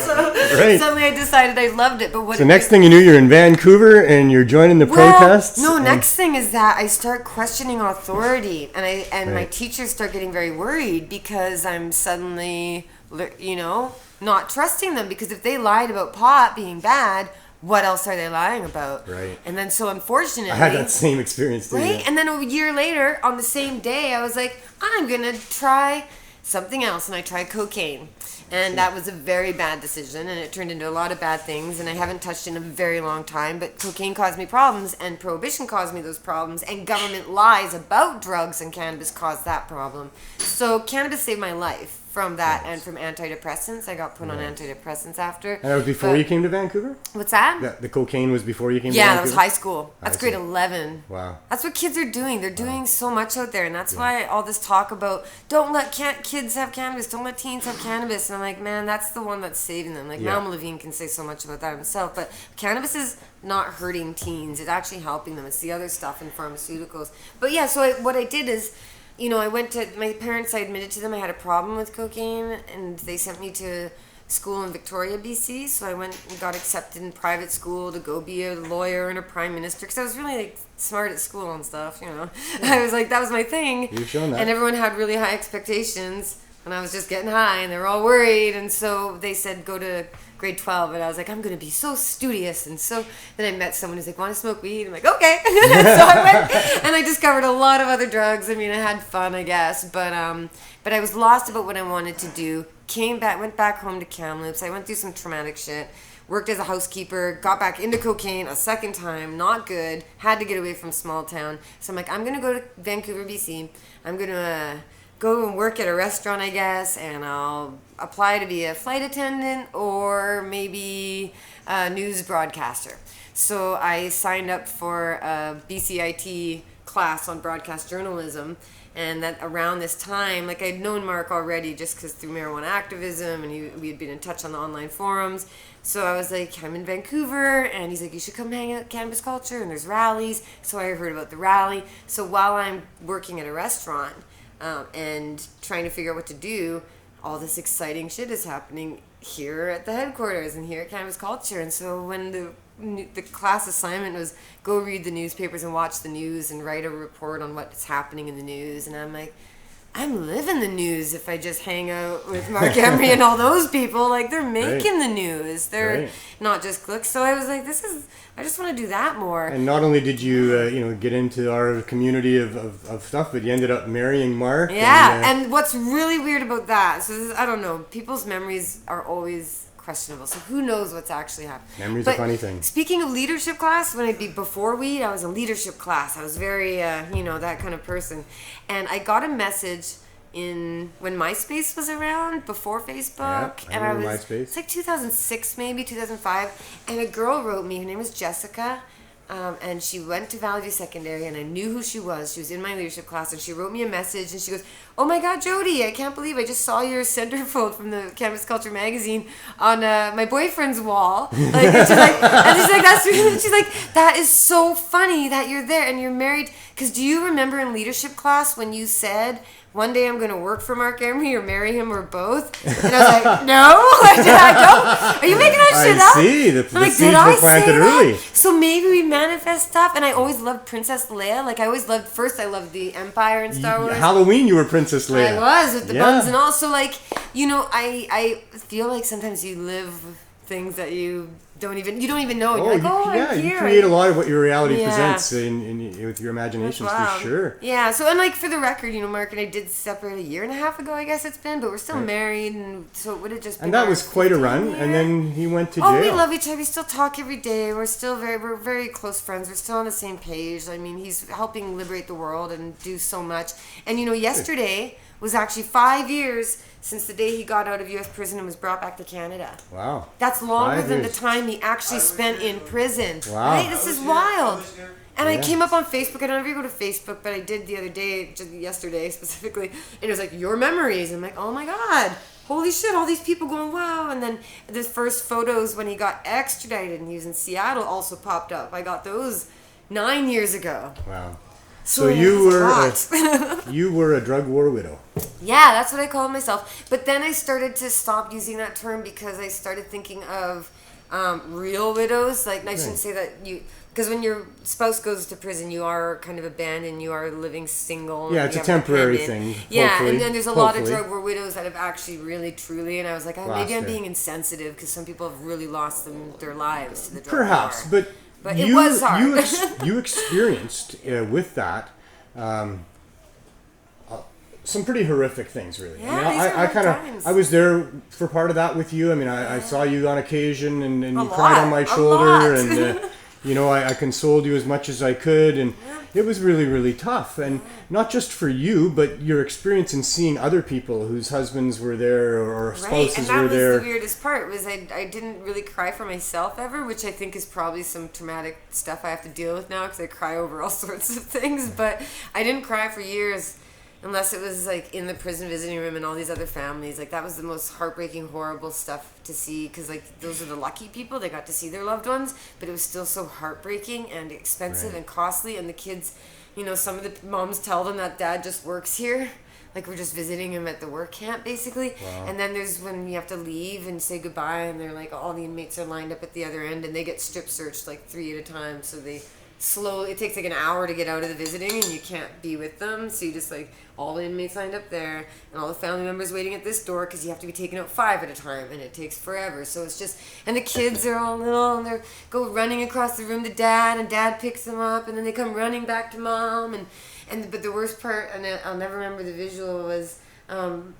So Right. suddenly I decided I loved it. But So next thing you knew, you're in Vancouver and you're joining the protests. No, and- next thing is that I start questioning authority, and my Right. teachers start getting very worried because I'm suddenly, not trusting them, because if they lied about pot being bad, what else are they lying about? Right. And then so unfortunately, I had that same experience too. right? yeah. And then a year later, on the same day, I was like, I'm gonna try something else, and I tried cocaine. And that was a very bad decision, and it turned into a lot of bad things, and I haven't touched in a very long time, but cocaine caused me problems, and prohibition caused me those problems, and government lies about drugs and cannabis caused that problem. So cannabis saved my life from that, and from antidepressants. I got put on antidepressants after. And that was before But- you came to Vancouver? What's that? The cocaine was before you came to Yeah, Vancouver? that was high school. That's I grade see. 11. Wow. That's what kids are doing. They're doing so much out there, and that's why all this talk about don't let kids have cannabis, don't let teens have cannabis. And I'm like, man, that's the one that's saving them. Like Yeah. Malcolm Levine can say so much about that himself, but cannabis is not hurting teens. It's actually helping them. It's the other stuff in pharmaceuticals. But yeah, so what I did is, I went to my parents. I admitted to them I had a problem with cocaine, and they sent me to school in Victoria, BC. So I went and got accepted in private school to go be a lawyer and a prime minister, because I was really smart at school and stuff. I was like, that was my thing. You've shown that. And everyone had really high expectations, and I was just getting high, and they were all worried. And so they said go to grade 12, and I was like, I'm going to be so studious. And so then I met someone who's like, want to smoke weed? I'm like, okay. So I went, and I discovered a lot of other drugs. I mean, I had fun, I guess, but I was lost about what I wanted to do. Went back home to Kamloops. I went through some traumatic shit. Worked as a housekeeper, got back into cocaine a second time, not good, had to get away from small town. So I'm like, I'm going to go to Vancouver, BC. I'm going to go and work at a restaurant, I guess, and I'll apply to be a flight attendant or maybe a news broadcaster. So I signed up for a BCIT class on broadcast journalism, and that around this time, I'd known Mark already just because through marijuana activism, and we had been in touch on the online forums. So I was like, I'm in Vancouver, and he's like, you should come hang out at Cannabis Culture, and there's rallies. So I heard about the rally. So while I'm working at a restaurant, and trying to figure out what to do, all this exciting shit is happening here at the headquarters and here at Cannabis Culture. And so when the class assignment was go read the newspapers and watch the news and write a report on what's happening in the news, and I'm like, I'm living the news if I just hang out with Mark Emery and all those people. They're making the news. They're not just clicks. So I was like, I just want to do that more. And not only did you, get into our community of stuff, but you ended up marrying Mark. Yeah, and what's really weird about that, so I don't know, people's memories are always questionable, so who knows what's actually happening. Memory's a funny thing. Speaking of leadership class, when I'd be before weed, I was in leadership class. I was very, that kind of person. And I got a message when MySpace was around, before Facebook. Yeah, I remember MySpace. It's like 2006, maybe 2005. And a girl wrote me. Her name was Jessica. And she went to Valley View Secondary, and I knew who she was. She was in my leadership class, and she wrote me a message, and she goes, "Oh my God, Jodie, I can't believe I just saw your centerfold from the Cannabis Culture magazine on my boyfriend's wall." Like, and she's like, "That's really," she's like, "That is so funny that you're there and you're married." Because do you remember in leadership class when you said, "One day I'm going to work for Mark Emery or marry him or both"? And I was like, "No, did I go? Are you making that shit up?" I see. The I'm like, seeds did I were planted say early. that? So maybe we manifest stuff. And I always loved Princess Leia. Like I always loved, first I loved the Empire and Star Wars. Halloween, you were Princess Leia. I was with the Yeah. buns and all. So like, you know, I feel like sometimes you live things that you don't even know. And you're like, I'm here. You create a lot of what your reality Yeah. presents with your imaginations, Wow. for sure. Yeah, so and like for the record, you know, Mark and I did separate a year and a half ago, I guess it's been, but we're still married, and so it would have just been. And that our was quite a 15th run, year. and then he went to jail. Oh, we love each other. We still talk every day. We're very close friends. We're still on the same page. I mean, he's helping liberate the world and do so much. And you know, yesterday was actually 5 years since the day he got out of U.S. prison and was brought back to Canada. Wow. That's longer 5 than the years. time he actually spent in prison. Wow. Right? This is wild. And I Yeah. came up on Facebook. I don't ever go to Facebook, but I did the other day, just yesterday specifically. And it was like, your memories. I'm like, oh my God. Holy shit, all these people going, wow. And then the first photos when he got extradited and he was in Seattle also popped up. I got those 9 years ago. Wow. So you that's were a lot. you were a drug war widow. Yeah, that's what I called myself. But then I started to stop using that term because I started thinking of real widows. Like, I shouldn't say that because when your spouse goes to prison, you are kind of abandoned. You are living single. Yeah, it's a temporary thing. Yeah, hopefully. and then there's a lot of Hopefully. drug war widows that have actually really, truly, and I was like, oh, maybe I'm Lost it. being insensitive because some people have really lost their lives to the drug Perhaps, war. but it was hard. you experienced with that some pretty horrific things, really. Yeah, I mean, these are hard times. I was there for part of that with you. I mean, I saw you on occasion, and you lot, cried on my a shoulder, lot. and you know, I consoled you as much as I could, and it was really, really tough, and not just for you, but your experience in seeing other people whose husbands were there or spouses and that were was there. the weirdest part was I didn't really cry for myself ever, which I think is probably some traumatic stuff I have to deal with now because I cry over all sorts of things. But I didn't cry for years unless it was like in the prison visiting room and all these other families. Like that was the most heartbreaking, horrible stuff to see because like those are the lucky people. They got to see their loved ones, but it was still so heartbreaking and expensive and costly. And the kids, you know, some of the moms tell them that dad just works here. Like we're just visiting him at the work camp basically. Wow. And then there's when you have to leave and say goodbye and they're like all the inmates are lined up at the other end and they get strip searched like 3 at a time. So they slowly, it takes like an hour to get out of the visiting and you can't be with them. So you just like all the inmates lined up there and all the family members waiting at this door because you have to be taken out 5 at a time and it takes forever. So it's just, and the kids are all little and they go running across the room to dad and dad picks them up and then they come running back to mom but the worst part, and I'll never remember the visual, was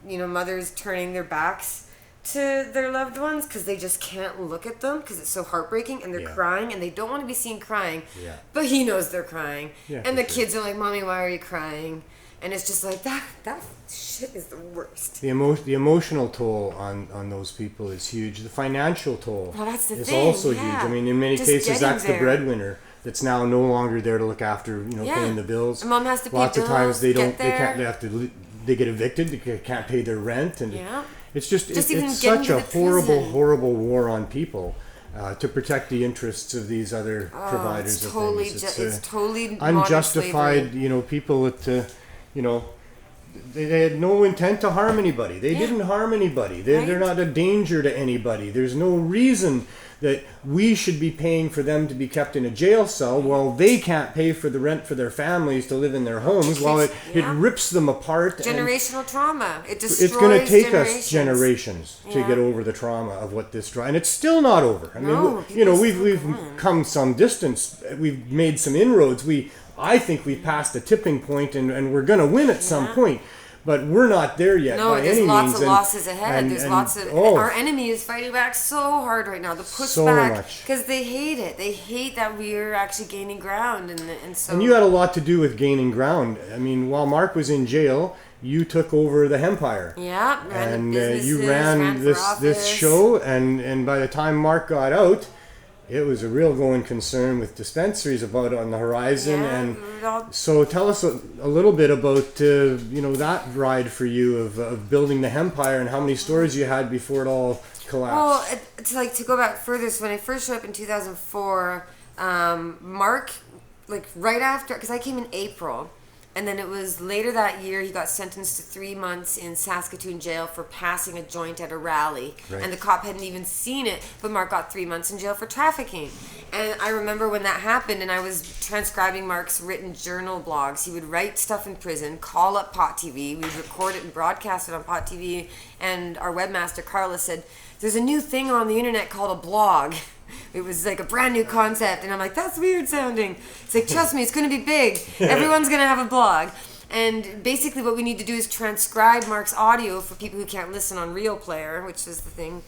you know, mothers turning their backs to their loved ones because they just can't look at them because it's so heartbreaking and they're crying and they don't want to be seen crying. Yeah. But he knows they're crying. Yeah, and the for sure. kids are like, Mommy, why are you crying? And it's just like, that shit is the worst. The emotional toll on those people is huge. The financial toll Well, that's the is thing, also yeah. huge. I mean, in many Just cases, getting that's there. the breadwinner that's now no longer there to look after, you know, Yeah. paying the bills. And mom has to pay Lots of times bills, they get don't, they get evicted, they can't pay their rent, and Yeah. it's just even it's getting such to a the horrible, prison. horrible war on people. To protect the interests of these other providers It's of totally, things. it's totally modern Unjustified, slavery. you know, people that, you know, they had no intent to harm anybody. They didn't harm anybody. They're not a danger to anybody. There's no reason that we should be paying for them to be kept in a jail cell while they can't pay for the rent for their families to live in their homes, while it rips them apart. Generational trauma. It destroys It's going to take generations. us generations to Yeah. get over the trauma of what this and it's still not over. I No, mean, you know, people we've still going. come some distance. We've made some inroads. I think we've passed a tipping point, and we're going to win at some point. But we're not there yet No, by there's any lots means. of losses ahead. There's lots of our enemy is fighting back so hard right now. The So pushback much. because they hate it. They hate that we're actually gaining ground, and so. And you had a lot to do with gaining ground. I mean, while Mark was in jail, you took over the Empire. Yeah, And businesses, you ran for this office. show, and by the time Mark got out, it was a real going concern with dispensaries about on the horizon. Yeah, And well, so tell us a little bit about that ride for you of building the Empire and how many stores you had before it all collapsed. Well, to go back further, so when I first showed up in 2004, Mark, like right after, because I came in April, and then it was later that year he got sentenced to 3 months in Saskatoon jail for passing a joint at a rally. Right. And the cop hadn't even seen it, but Mark got 3 months in jail for trafficking. And I remember when that happened, and I was transcribing Mark's written journal blogs. He would write stuff in prison, call up Pot TV, we'd record it and broadcast it on Pot TV, and our webmaster Carla said, "There's a new thing on the internet called a blog." It was like a brand new concept, and I'm like, that's weird sounding. It's like, trust me, it's going to be big. Everyone's going to have a blog. And basically what we need to do is transcribe Mark's audio for people who can't listen on Real Player, which is the thing,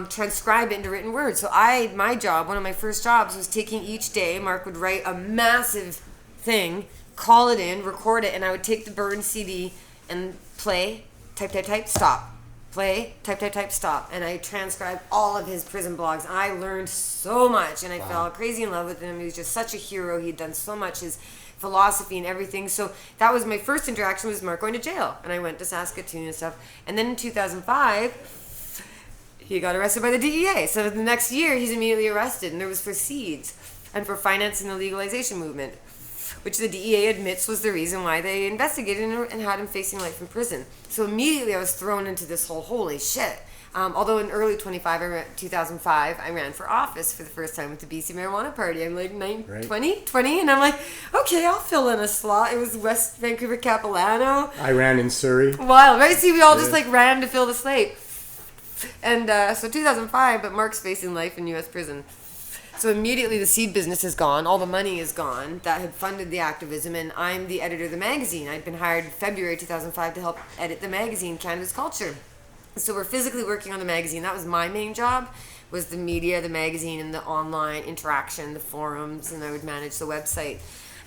transcribe it into written words. So my job, one of my first jobs, was taking each day, Mark would write a massive thing, call it in, record it, and I would take the burned CD and play, type, stop. Play, type, stop. And I transcribed all of his prison blogs. I learned so much, and I fell crazy in love with him. He was just such a hero. He'd done so much, his philosophy and everything. So that was my first interaction with Mark going to jail. And I went to Saskatoon and stuff. And then in 2005, he got arrested by the DEA. So the next year, he's immediately arrested. And there was for seeds and for financing the legalization movement, which the DEA admits was the reason why they investigated and had him facing life in prison. So immediately I was thrown into this whole, holy shit. Although in early 2005, I ran for office for the first time with the BC Marijuana Party. I'm like 20, and I'm like, okay, I'll fill in a slot. It was West Vancouver Capilano. I ran in Surrey. Wild, right? See, we all just like ran to fill the slate. And so 2005, but Mark's facing life in U.S. prison. So immediately the seed business is gone. All the money is gone that had funded the activism, and I'm the editor of the magazine. I'd been hired in February 2005 to help edit the magazine, Cannabis Culture. So we're physically working on the magazine. That was my main job, was the media, the magazine, and the online interaction, the forums, and I would manage the website.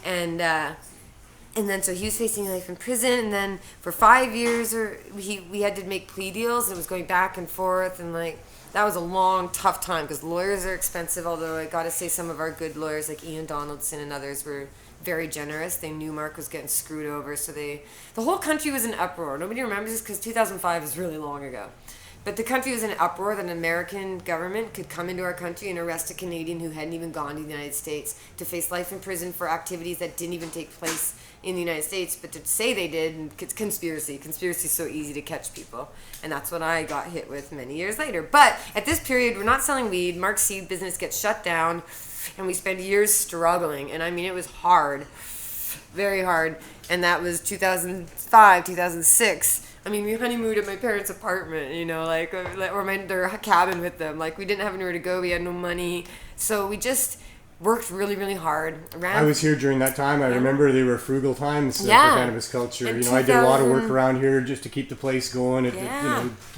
And then so he was facing life in prison, and then for 5 years we had to make plea deals, and it was going back and forth, and like that was a long, tough time because lawyers are expensive, although I got to say some of our good lawyers like Ian Donaldson and others were very generous. They knew Mark was getting screwed over, so the whole country was in uproar. Nobody remembers this because 2005 is really long ago. But the country was in uproar that an American government could come into our country and arrest a Canadian who hadn't even gone to the United States to face life in prison for activities that didn't even take place in the United States, but to say they did, and it's conspiracy. Conspiracy is so easy to catch people. And that's what I got hit with many years later. But at this period, we're not selling weed. Mark's seed business gets shut down, and we spend years struggling. And I mean, it was hard, very hard. And that was 2005, 2006. I mean, we honeymooned at my parents' apartment, you know, like, or their cabin with them. Like, we didn't have anywhere to go. We had no money. So we just worked really, really hard. I was here during that time. I remember they were frugal times for cannabis culture. In I did a lot of work around here just to keep the place going at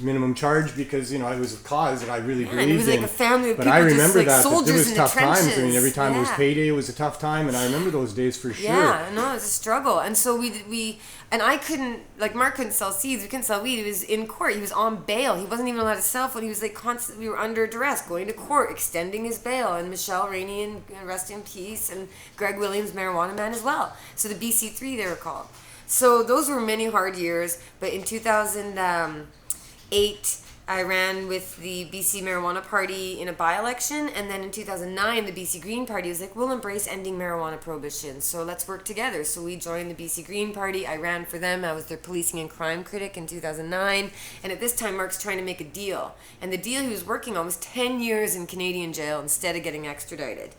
minimum charge because, it was a cause that I really believed in. It was like a family of but people, I remember just, like, that there was soldiers tough in the times. trenches. I mean, every time it was payday, it was a tough time, and I remember those days for sure. Yeah, no, it was a struggle. And so we and I couldn't, like, Mark couldn't sell seeds, we couldn't sell weed. He was in court. He was on bail. He wasn't even allowed to sell food. He was like constantly, we were under duress, going to court, extending his bail. And Michelle Rainey, and rest in peace, and Greg Williams, Marijuana Man as well. So the BC3 they were called. So those were many hard years. But in 2008, I ran with the BC Marijuana Party in a by-election, and then in 2009, the BC Green Party was like, we'll embrace ending marijuana prohibition, so let's work together. So we joined the BC Green Party. I ran for them. I was their policing and crime critic in 2009, and at this time, Mark's trying to make a deal, and the deal he was working on was 10 years in Canadian jail instead of getting extradited,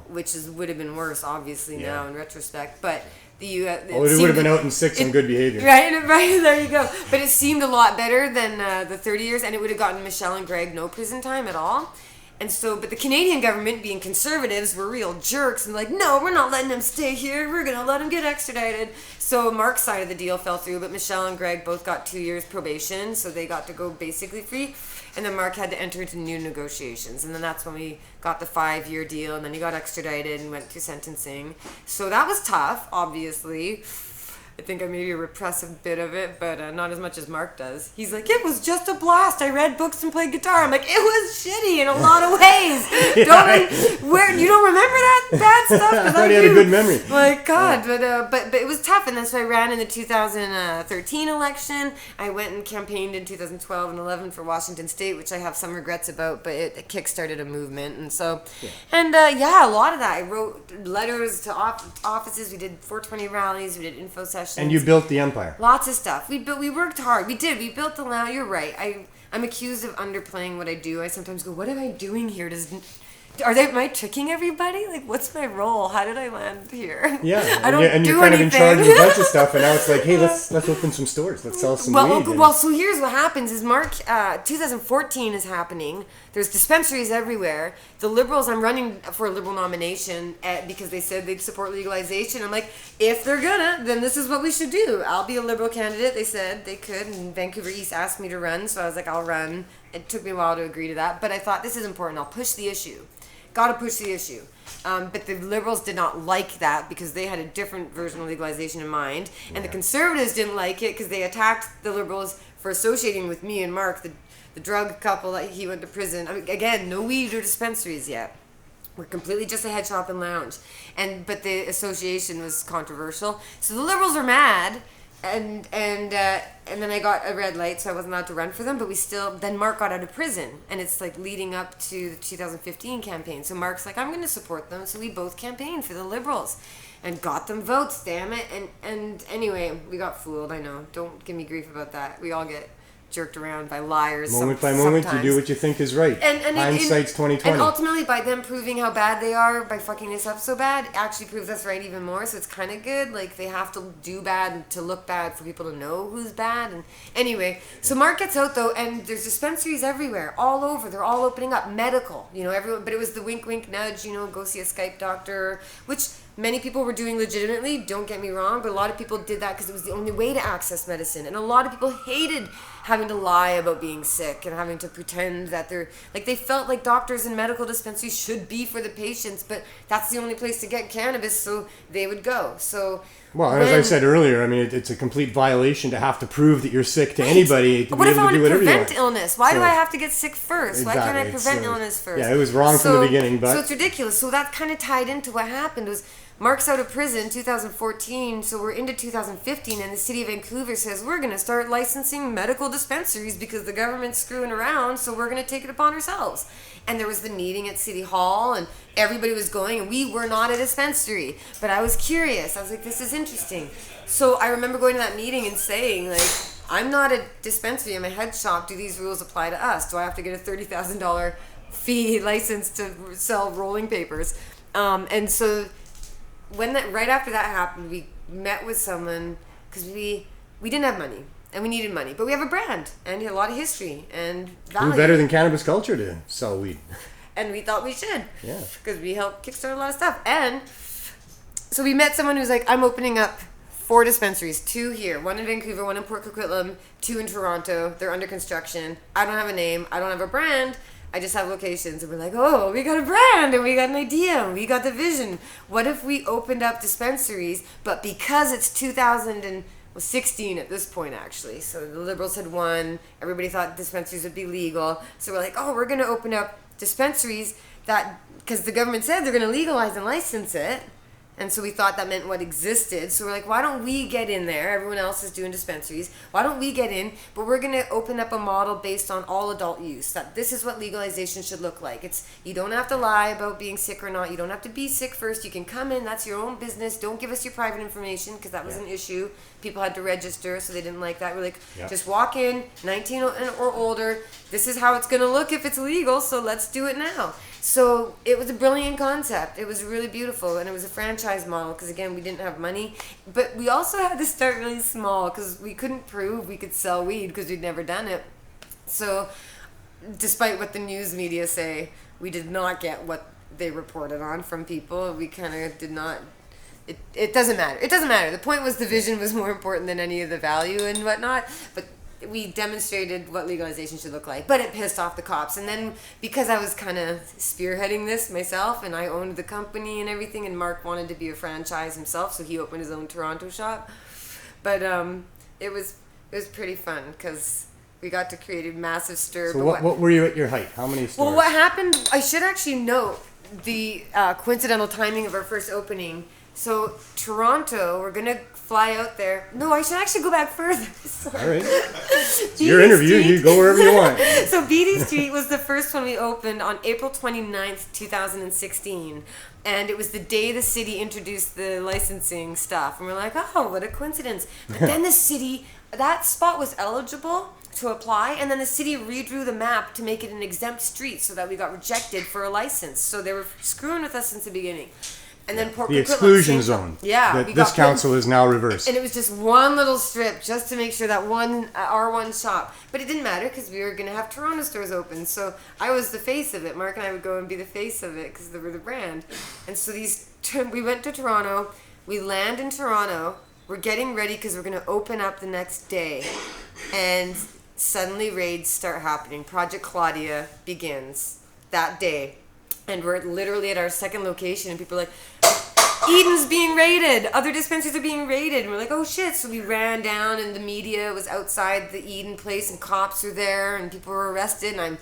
which would have been worse, obviously, now in retrospect, but it would have been out in 6 on good behavior. Right, there you go. But it seemed a lot better than the 30 years, and it would have gotten Michelle and Greg no prison time at all. And so, but the Canadian government, being conservatives, were real jerks and like, no, we're not letting him stay here. We're going to let him get extradited. So Mark's side of the deal fell through, but Michelle and Greg both got 2 years probation, so they got to go basically free. And then Mark had to enter into new negotiations. And then that's when we got the 5-year deal. And then he got extradited and went to sentencing. So that was tough, obviously. I think I maybe repress a bit of it, but not as much as Mark does. He's like, it was just a blast. I read books and played guitar. I'm like, it was shitty in a lot of ways. You don't remember that bad stuff? I thought you had a good memory. My God, but it was tough, and that's why I ran in the 2013 election. I went and campaigned in 2012 and 11 for Washington State, which I have some regrets about, but it kickstarted a movement, and so, a lot of that. I wrote letters to offices. We did 420 rallies. We did info sessions. And you built the empire. Lots of stuff. We worked hard. We did. We built the lounge. You're right. I'm accused of underplaying what I do. I sometimes go, what am I doing here? Am I tricking everybody? Like, what's my role? How did I land here? Yeah, I don't and do you're kind anything. of in charge of a bunch of stuff, and now it's like, hey, let's open some stores. Let's sell some weed. Well, so here's what happens is 2014 is happening. There's dispensaries everywhere. The Liberals, I'm running for a Liberal nomination because they said they'd support legalization. I'm like, if they're gonna, then this is what we should do. I'll be a Liberal candidate. They said they could, and Vancouver East asked me to run, so I was like, I'll run. It took me a while to agree to that, but I thought this is important. I'll push the issue. Got to push the issue. But the Liberals did not like that because they had a different version of legalization in mind. And the Conservatives didn't like it because they attacked the Liberals for associating with me and Mark, the drug couple that he went to prison. I mean, again, no weed or dispensaries yet. We're completely just a head shop and lounge. But the association was controversial. So the Liberals are mad. And then I got a red light, so I wasn't allowed to run for them. But then Mark got out of prison, and it's like leading up to the 2015 campaign. So Mark's like, I'm going to support them. So we both campaigned for the Liberals, and got them votes. Damn it! And anyway, we got fooled. I know. Don't give me grief about that. We all get jerked around by liars. Moment by moment, sometimes. you do what you think is right. And Hindsight's 20/20. And ultimately, by them proving how bad they are, by fucking this up so bad, actually proves us right even more. So it's kind of good. Like, they have to do bad to look bad for people to know who's bad. And anyway, so Mark gets out though, and there's dispensaries everywhere, all over. They're all opening up. Medical, everyone. But it was the wink, wink, nudge. Go see a Skype doctor, which many people were doing legitimately. Don't get me wrong, but a lot of people did that because it was the only way to access medicine, and a lot of people hated having to lie about being sick and having to pretend that they felt like doctors and medical dispensaries should be for the patients, but that's the only place to get cannabis, so they would go. So well, as I said earlier, I mean, it's a complete violation to have to prove that you're sick to anybody to what be if able I to do want to whatever you want. prevent illness? Why do I have to get sick first? Why can't I prevent illness first? Yeah, it was wrong from the beginning, but so it's ridiculous. So that kind of tied into what happened was Mark's out of prison 2014, so we're into 2015, and the city of Vancouver says we're going to start licensing medical dispensaries because the government's screwing around, so we're going to take it upon ourselves. And there was the meeting at City Hall, and everybody was going, and we were not a dispensary. But I was curious. I was like, this is interesting. So I remember going to that meeting and saying, like, I'm not a dispensary, I'm a head shop. Do these rules apply to us? Do I have to get a $30,000 fee license to sell rolling papers? And so right after that happened, we met with someone because we didn't have money and we needed money, but we have a brand and a lot of history and value. Who better than cannabis culture to sell weed? And we thought we should, yeah, because we helped kickstart a lot of stuff. And so we met someone who's like, I'm opening up 4 dispensaries, 2 here, 1 in Vancouver, 1 in Port Coquitlam, 2 in Toronto. They're under construction. I don't have a name. I don't have a brand. I just have locations. And we're like, oh, we got a brand and we got an idea and we got the vision. What if we opened up dispensaries, but because it's 2016 at this point, actually. So the Liberals had won. Everybody thought dispensaries would be legal. So we're like, oh, we're going to open up dispensaries because the government said they're going to legalize and license it. And so we thought that meant what existed. So we're like, why don't we get in there? Everyone else is doing dispensaries. Why don't we get in? But we're going to open up a model based on all adult use. That this is what legalization should look like. You don't have to lie about being sick or not. You don't have to be sick first. You can come in. That's your own business. Don't give us your private information because that was an issue. People had to register, so they didn't like that. We're like, just walk in, 19 or older. This is how it's going to look if it's legal, so let's do it now. So it was a brilliant concept. It was really beautiful, and it was a franchise model because, again, we didn't have money. But we also had to start really small because we couldn't prove we could sell weed because we'd never done it. So despite what the news media say, we did not get what they reported on from people. We kind of did not... It doesn't matter. It doesn't matter. The point was the vision was more important than any of the value and whatnot. But we demonstrated what legalization should look like. But it pissed off the cops. And then because I was kind of spearheading this myself and I owned the company and everything, and Mark wanted to be a franchise himself, so he opened his own Toronto shop. But it was pretty fun because we got to create a massive stir. So what were you at your height? How many stores? Well, what happened, I should actually note the coincidental timing of our first opening. So Toronto, we're going to fly out there. No, I should actually go back further. Sorry. All right. It's your interview. You go wherever you want. So Beatty Street was the first one we opened on April 29th, 2016. And it was the day the city introduced the licensing stuff. And we're like, oh, what a coincidence. But then the city, that spot was eligible to apply, and then the city redrew the map to make it an exempt street so that we got rejected for a license. So they were screwing with us since the beginning. And then Port The Coquitlam exclusion zone. Yeah. That we this got council is now reversed. and it was just one little strip just to make sure that one R1 shop. But it didn't matter because we were going to have Toronto stores open. So I was the face of it. Mark and I would go and be the face of it because they were the brand. And so we went to Toronto. We land in Toronto. We're getting ready because we're going to open up the next day. And suddenly raids start happening. Project Claudia begins that day. And we're literally at our second location and people are like, Eden's being raided. Other dispensaries are being raided. And we're like, oh shit. So we ran down and the media was outside the Eden place and cops were there and people were arrested. And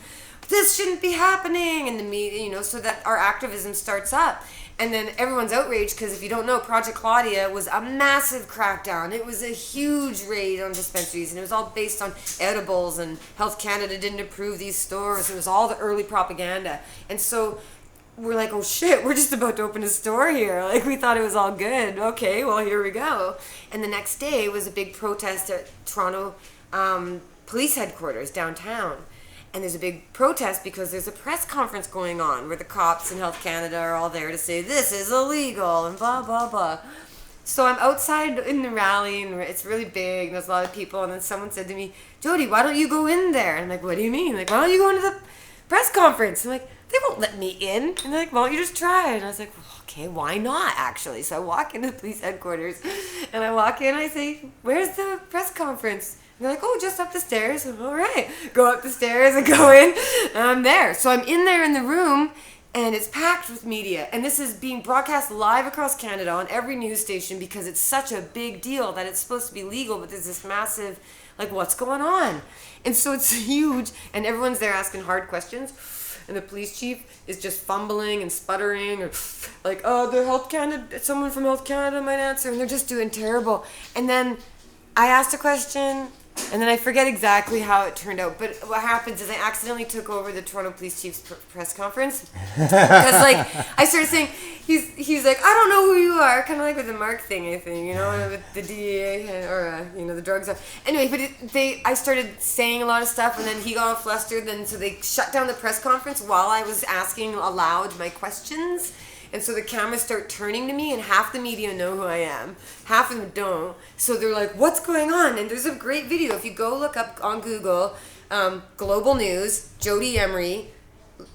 this shouldn't be happening. And the media, so that our activism starts up. And then everyone's outraged because if you don't know, Project Claudia was a massive crackdown. It was a huge raid on dispensaries and it was all based on edibles and Health Canada didn't approve these stores. It was all the early propaganda. And so we're like, oh shit, we're just about to open a store here. Like, we thought it was all good. Okay, well, here we go. And the next day was a big protest at Toronto police headquarters downtown. And there's a big protest because there's a press conference going on where the cops and Health Canada are all there to say, this is illegal and blah, blah, blah. So I'm outside in the rally and it's really big and there's a lot of people. And then someone said to me, Jodie, why don't you go in there? And I'm like, what do you mean? Like, why don't you go into the press conference? I'm like, they won't let me in. And they're like, why don't you just try? And I was like, well, okay, why not, actually? So I walk into the police headquarters, and I walk in, and I say, where's the press conference? And they're like, oh, just up the stairs. I'm, all right. Go up the stairs and go in, and I'm there. So I'm in there in the room, and it's packed with media. And this is being broadcast live across Canada on every news station because it's such a big deal that it's supposed to be legal, but there's this massive, like, what's going on? And so it's huge, and everyone's there asking hard questions. And the police chief is just fumbling and sputtering, or like, oh, the Health Canada, someone from Health Canada might answer, and they're just doing terrible. And then I asked a question, and then I forget exactly how it turned out. But what happens is I accidentally took over the Toronto Police Chief's press conference. Because, like, I started saying, he's like, I don't know who you are. Kind of like with the Mark thing, I think, with the DEA or, the drugs. Anyway, but I started saying a lot of stuff, and then he got all flustered. And so they shut down the press conference while I was asking aloud my questions. And so the cameras start turning to me, and half the media know who I am. Half of them don't. So they're like, what's going on? And there's a great video. If you go look up on Google, Global News, Jodie Emery,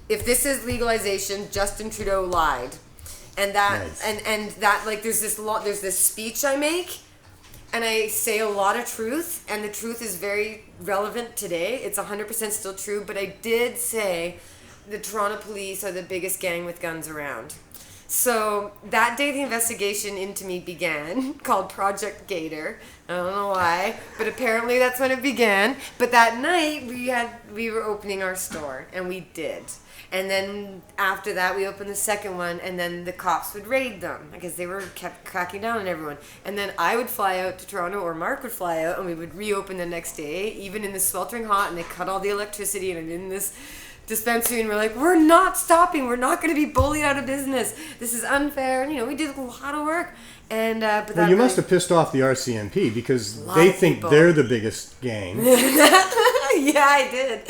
if this is legalization, Justin Trudeau lied. And that, nice. and that, like, there's this speech I make, and I say a lot of truth, and the truth is very relevant today. It's 100% still true, but I did say the Toronto police are the biggest gang with guns around. So that day the investigation into me began, called Project Gator. I don't know why, but apparently that's when it began. But that night we were opening our store, and we did. And then after that we opened the second one, and then the cops would raid them because they kept cracking down on everyone. And then I would fly out to Toronto, or Mark would fly out, and we would reopen the next day, even in the sweltering hot, and they cut all the electricity, and I'm in this dispensary, and we're like, we're not stopping. We're not going to be bullied out of business. This is unfair. And, we did a lot of work. And but well, you must have pissed off the RCMP because they think they're the biggest gang. Yeah, I did.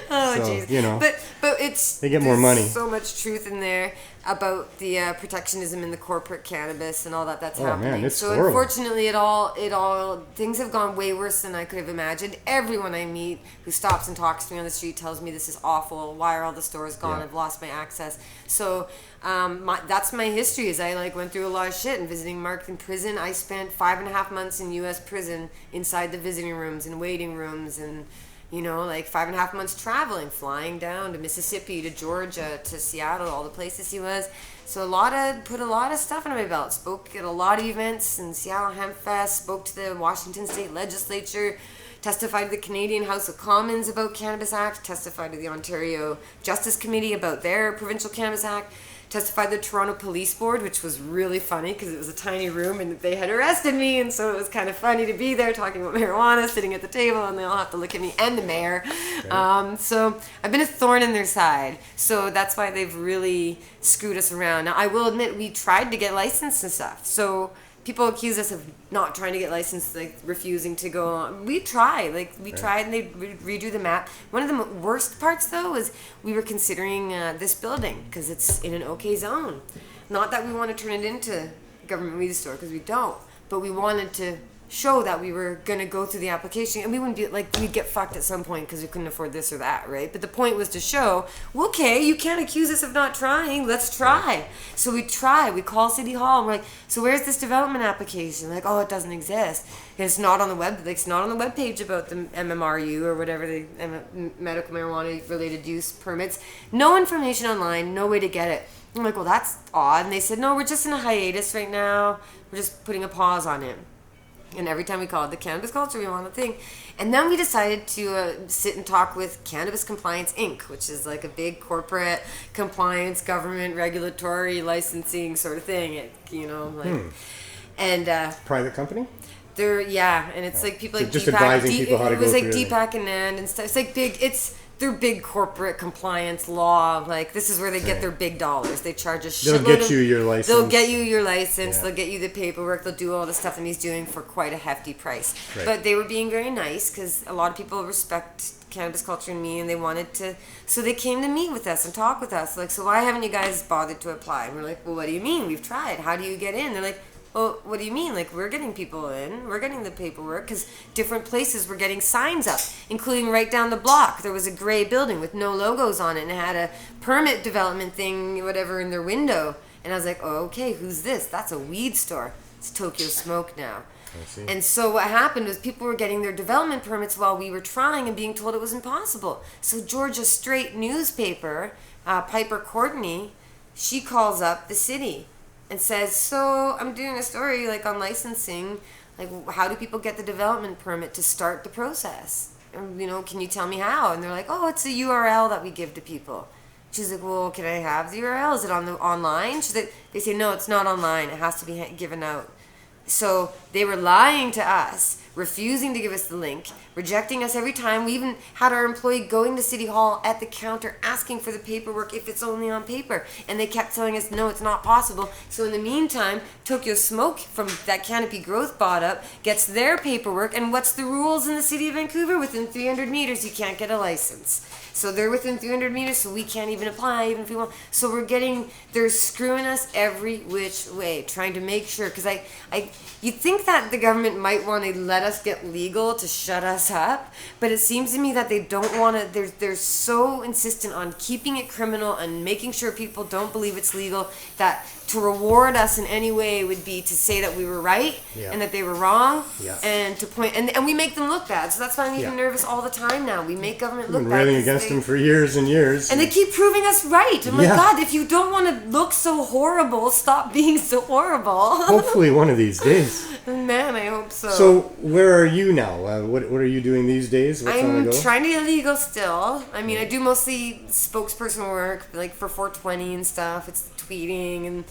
Oh, jeez. So, but they get more money. So much truth in there about the protectionism in the corporate cannabis and all that's happening. Man, it's so horrible. Unfortunately, it all things have gone way worse than I could have imagined. Everyone I meet who stops and talks to me on the street tells me this is awful. Why are all the stores gone? Yeah. I've lost my access. So that's my history. Is I went through a lot of shit and visiting Mark in prison. I spent 5.5 months in U.S. prison inside the visiting rooms and waiting rooms and. 5.5 months traveling, flying down to Mississippi, to Georgia, to Seattle, all the places he was. So put a lot of stuff under my belt. Spoke at a lot of events in Seattle Hemp Fest, spoke to the Washington State Legislature, testified to the Canadian House of Commons about Cannabis Act, testified to the Ontario Justice Committee about their Provincial Cannabis Act, testified to the Toronto Police Board, which was really funny because it was a tiny room and they had arrested me, and so it was kind of funny to be there talking about marijuana, sitting at the table, and they all have to look at me and the mayor. Right. So I've been a thorn in their side. So that's why they've really screwed us around. Now, I will admit we tried to get licensed and stuff. So people accuse us of not trying to get licensed, like refusing to go on. We tried, and they redo the map. One of the worst parts, though, was we were considering this building because it's in an okay zone. Not that we want to turn it into a government weed store, because we don't, but we wanted to show that we were going to go through the application, and we wouldn't be like, we'd get fucked at some point because we couldn't afford this or that, right? But the point was to show, well, okay, you can't accuse us of not trying, let's try. So we call City Hall, and we're like, so where's this development application? Like, oh, it doesn't exist. And it's not on the web, it's not on the web page about the MMRU or whatever, the medical marijuana related use permits. No information online, no way to get it. I'm like, well, that's odd. And they said, no, we're just in a hiatus right now, we're just putting a pause on it. And every time we called the cannabis culture, we want a thing. And then we decided to sit and talk with Cannabis Compliance Inc., which is like a big corporate compliance, government, regulatory, licensing sort of thing. And private company? And it's like people like just Deepak. Advising people how to it was go like through Deepak and stuff. It's like big. They're big corporate compliance law. Like, this is where they get their big dollars. They charge a shitload. They'll get you your license. They'll get you your license. Yeah. They'll get you the paperwork. They'll do all the stuff, and he's doing for quite a hefty price. Right. But they were being very nice because a lot of people respect cannabis culture and me, and they wanted to. So they came to meet with us and talk with us. Like, so why haven't you guys bothered to apply? And we're like, well, what do you mean? We've tried. How do you get in? They're like, well, what do you mean? Like, we're getting people in. We're getting the paperwork because different places were getting signs up, including right down the block. There was a gray building with no logos on it, and it had a permit development thing, whatever, in their window. And I was like, oh, okay, who's this? That's a weed store. It's Tokyo Smoke now. I see. And so what happened was people were getting their development permits while we were trying and being told it was impossible. So Georgia Straight newspaper, Piper Courtney, she calls up the city and says, so I'm doing a story like on licensing, like how do people get the development permit to start the process? And, can you tell me how? And they're like, oh, it's a URL that we give to people. She's like, well, can I have the URL? Is it online? She's like, they say, no, it's not online. It has to be given out. So they were lying to us, refusing to give us the link, rejecting us every time. We even had our employee going to City Hall at the counter asking for the paperwork if it's only on paper. And they kept telling us, no, it's not possible. So in the meantime, Tokyo Smoke from that Canopy Growth bought up gets their paperwork. And what's the rules in the city of Vancouver? Within 300 meters, you can't get a license. So they're within 300 meters, so we can't even apply, even if we want. So they're screwing us every which way, trying to make sure, because you'd think that the government might want to let us get legal to shut us up, but it seems to me that they don't want to, they're so insistent on keeping it criminal and making sure people don't believe it's legal, that to reward us in any way would be to say that we were right and that they were wrong, and to point, and we make them look bad. So that's why I'm even nervous all the time now. We make government look bad. We've been railing against them for years and years. And they keep proving us right. I'm like, God, if you don't want to look so horrible, stop being so horrible. Hopefully one of these days. Man, I hope so. So where are you now? What are you doing these days? What's on I'm the go? trying to get legal still. I mean, I do mostly spokesperson work, like for 420 and stuff. It's tweeting and,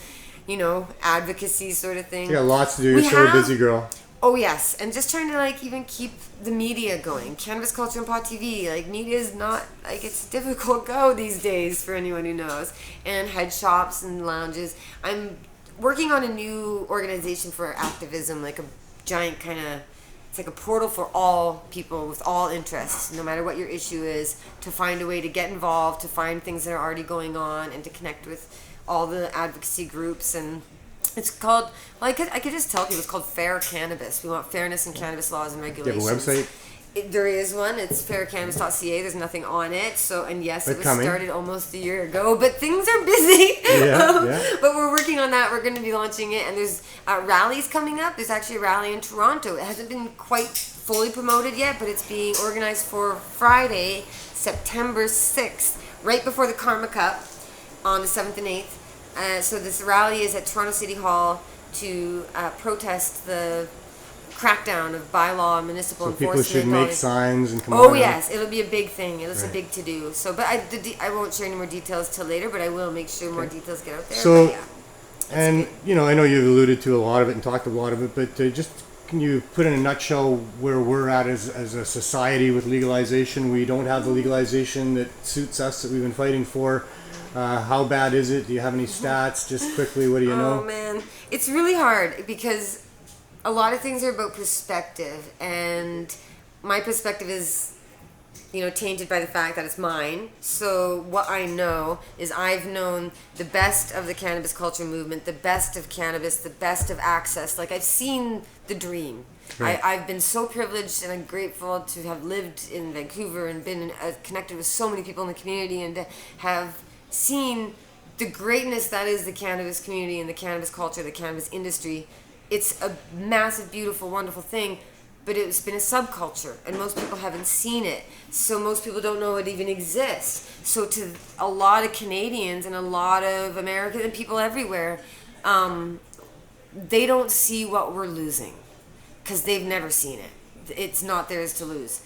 advocacy sort of thing. You got lots to do. You're so a busy girl. Oh, yes. And just trying to, even keep the media going. Cannabis Culture and Pot TV. Media is not, it's a difficult go these days for anyone who knows. And head shops and lounges. I'm working on a new organization for activism, like a giant kind of, it's like a portal for all people with all interests, no matter what your issue is, to find a way to get involved, to find things that are already going on, and to connect with all the advocacy groups. And it's called, I could just tell people, it's called Fair Cannabis. We want fairness in cannabis laws and regulations. Do you have a website? There is one. It's faircannabis.ca. There's nothing on it. So, and yes, it was coming. started almost a year ago, but things are busy. But we're working on that. We're going to be launching it, and there's rallies coming up. There's actually a rally in Toronto. It hasn't been quite fully promoted yet, but it's being organized for Friday, September 6th, right before the Karma Cup on the 7th and 8th. So this rally is at Toronto City Hall to protest the crackdown of bylaw and municipal So people enforcement. should make signs and come Oh on yes, it'll be a big thing. It's a Right. big to do. So, but I won't share any more details till later. But I will make sure more details get out there. So- But yeah. And, you know, I know you've alluded to a lot of it and talked a lot of it, but just can you put in a nutshell where we're at as a society with legalization? We don't have the legalization that suits us that we've been fighting for. How bad is it? Do you have any stats? Just quickly, what do you know? Oh man, it's really hard because a lot of things are about perspective, and my perspective is, tainted by the fact that it's mine. So what I know is I've known the best of the cannabis culture movement, the best of cannabis, the best of access. Like I've seen the dream. Right. I've been so privileged and I'm grateful to have lived in Vancouver and been connected with so many people in the community and to have seen the greatness that is the cannabis community and the cannabis culture, the cannabis industry. It's a massive, beautiful, wonderful thing. But it's been a subculture, and most people haven't seen it. So most people don't know it even exists. So to a lot of Canadians and a lot of Americans and people everywhere, they don't see what we're losing because they've never seen it. It's not theirs to lose.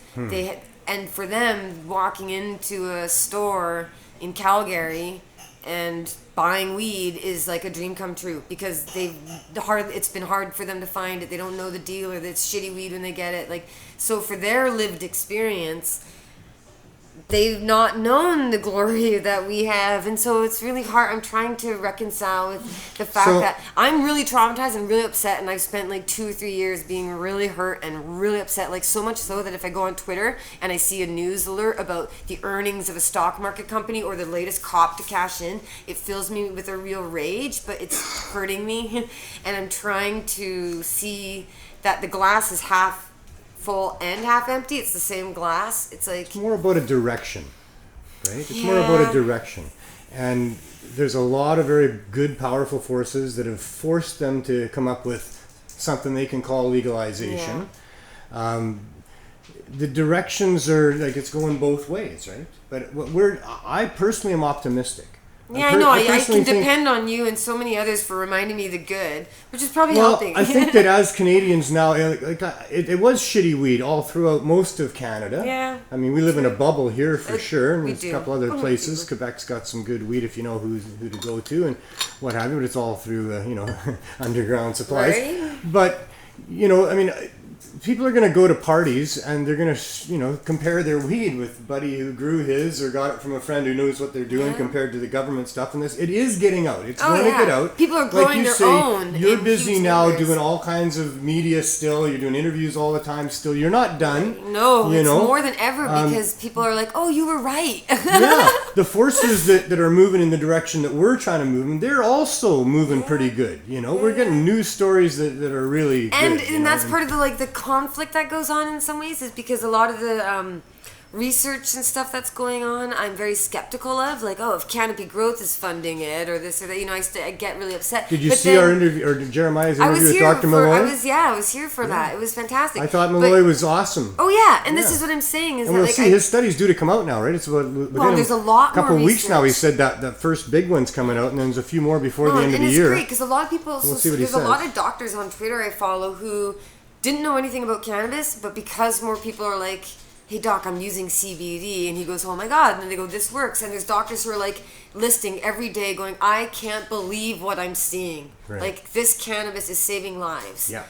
And for them, walking into a store in Calgary and buying weed is like a dream come true because it's been hard for them to find it. They don't know the deal, or it's shitty weed when they get it. Like, so for their lived experience, they've not known the glory that we have, and so it's really hard. I'm trying to reconcile with the fact that I'm really traumatized and really upset, and I've spent like 2 or 3 years being really hurt and really upset, like so much so that if I go on Twitter and I see a news alert about the earnings of a stock market company or the latest cop to cash in, it fills me with a real rage, but it's hurting me, and I'm trying to see that the glass is half full and half empty. It's the same glass. It's like It's more about a direction, right? It's more about a direction. And there's a lot of very good, powerful forces that have forced them to come up with something they can call legalization. The directions are like it's going both ways, right? But I personally am optimistic. yeah, I know. I personally can think- depend on you and so many others for reminding me the good, which is probably Well, helping. I think that as Canadians now, it was shitty weed all throughout most of Canada. Yeah. I mean, we live in a bubble here for sure, and we there's do. a couple other Oh, places. people. Quebec's got some good weed if you know who to go to and what have you, but it's all through, underground supplies. Right. But, I mean, people are going to go to parties and they're going to, compare their weed with buddy who grew his or got it from a friend who knows what they're doing compared to the government stuff. And it is getting out. It's going to get out. People are Like growing you their say, own. You're in busy huge now numbers. doing all kinds of media still. You're doing interviews all the time still. You're not done. No, you it's know? more than ever because people are like, "Oh, you were right." Yeah, the forces that are moving in the direction that we're trying to move in, they're also moving pretty good. We're getting news stories that are really and good. and that's part of the conflict that goes on in some ways is because a lot of the research and stuff that's going on, I'm very skeptical of. Like, oh, if Canopy Growth is funding it or this or that, I get really upset. Did you But see then our interview or Jeremiah's I was interview with here Dr. Malloy? I was here for that. It was fantastic. I thought But- Malloy was awesome. Oh yeah, and this Yeah. is what I'm saying is And that we'll like see, his study's due to come out now, right? It's within there's a lot more couple of weeks now. He research. said that the first big one's coming out, and then there's a few more before the No, end of and the it's year. great because a lot of people. We'll see what he there's a lot says. of doctors on Twitter I follow who didn't know anything about cannabis, but because more people are like, "Hey doc, I'm using CBD," and he goes, "Oh my god," and then they go, "This works," and there's doctors who are like listing every day, going, "I can't believe what I'm seeing. Right. Like this cannabis is saving lives. Yeah.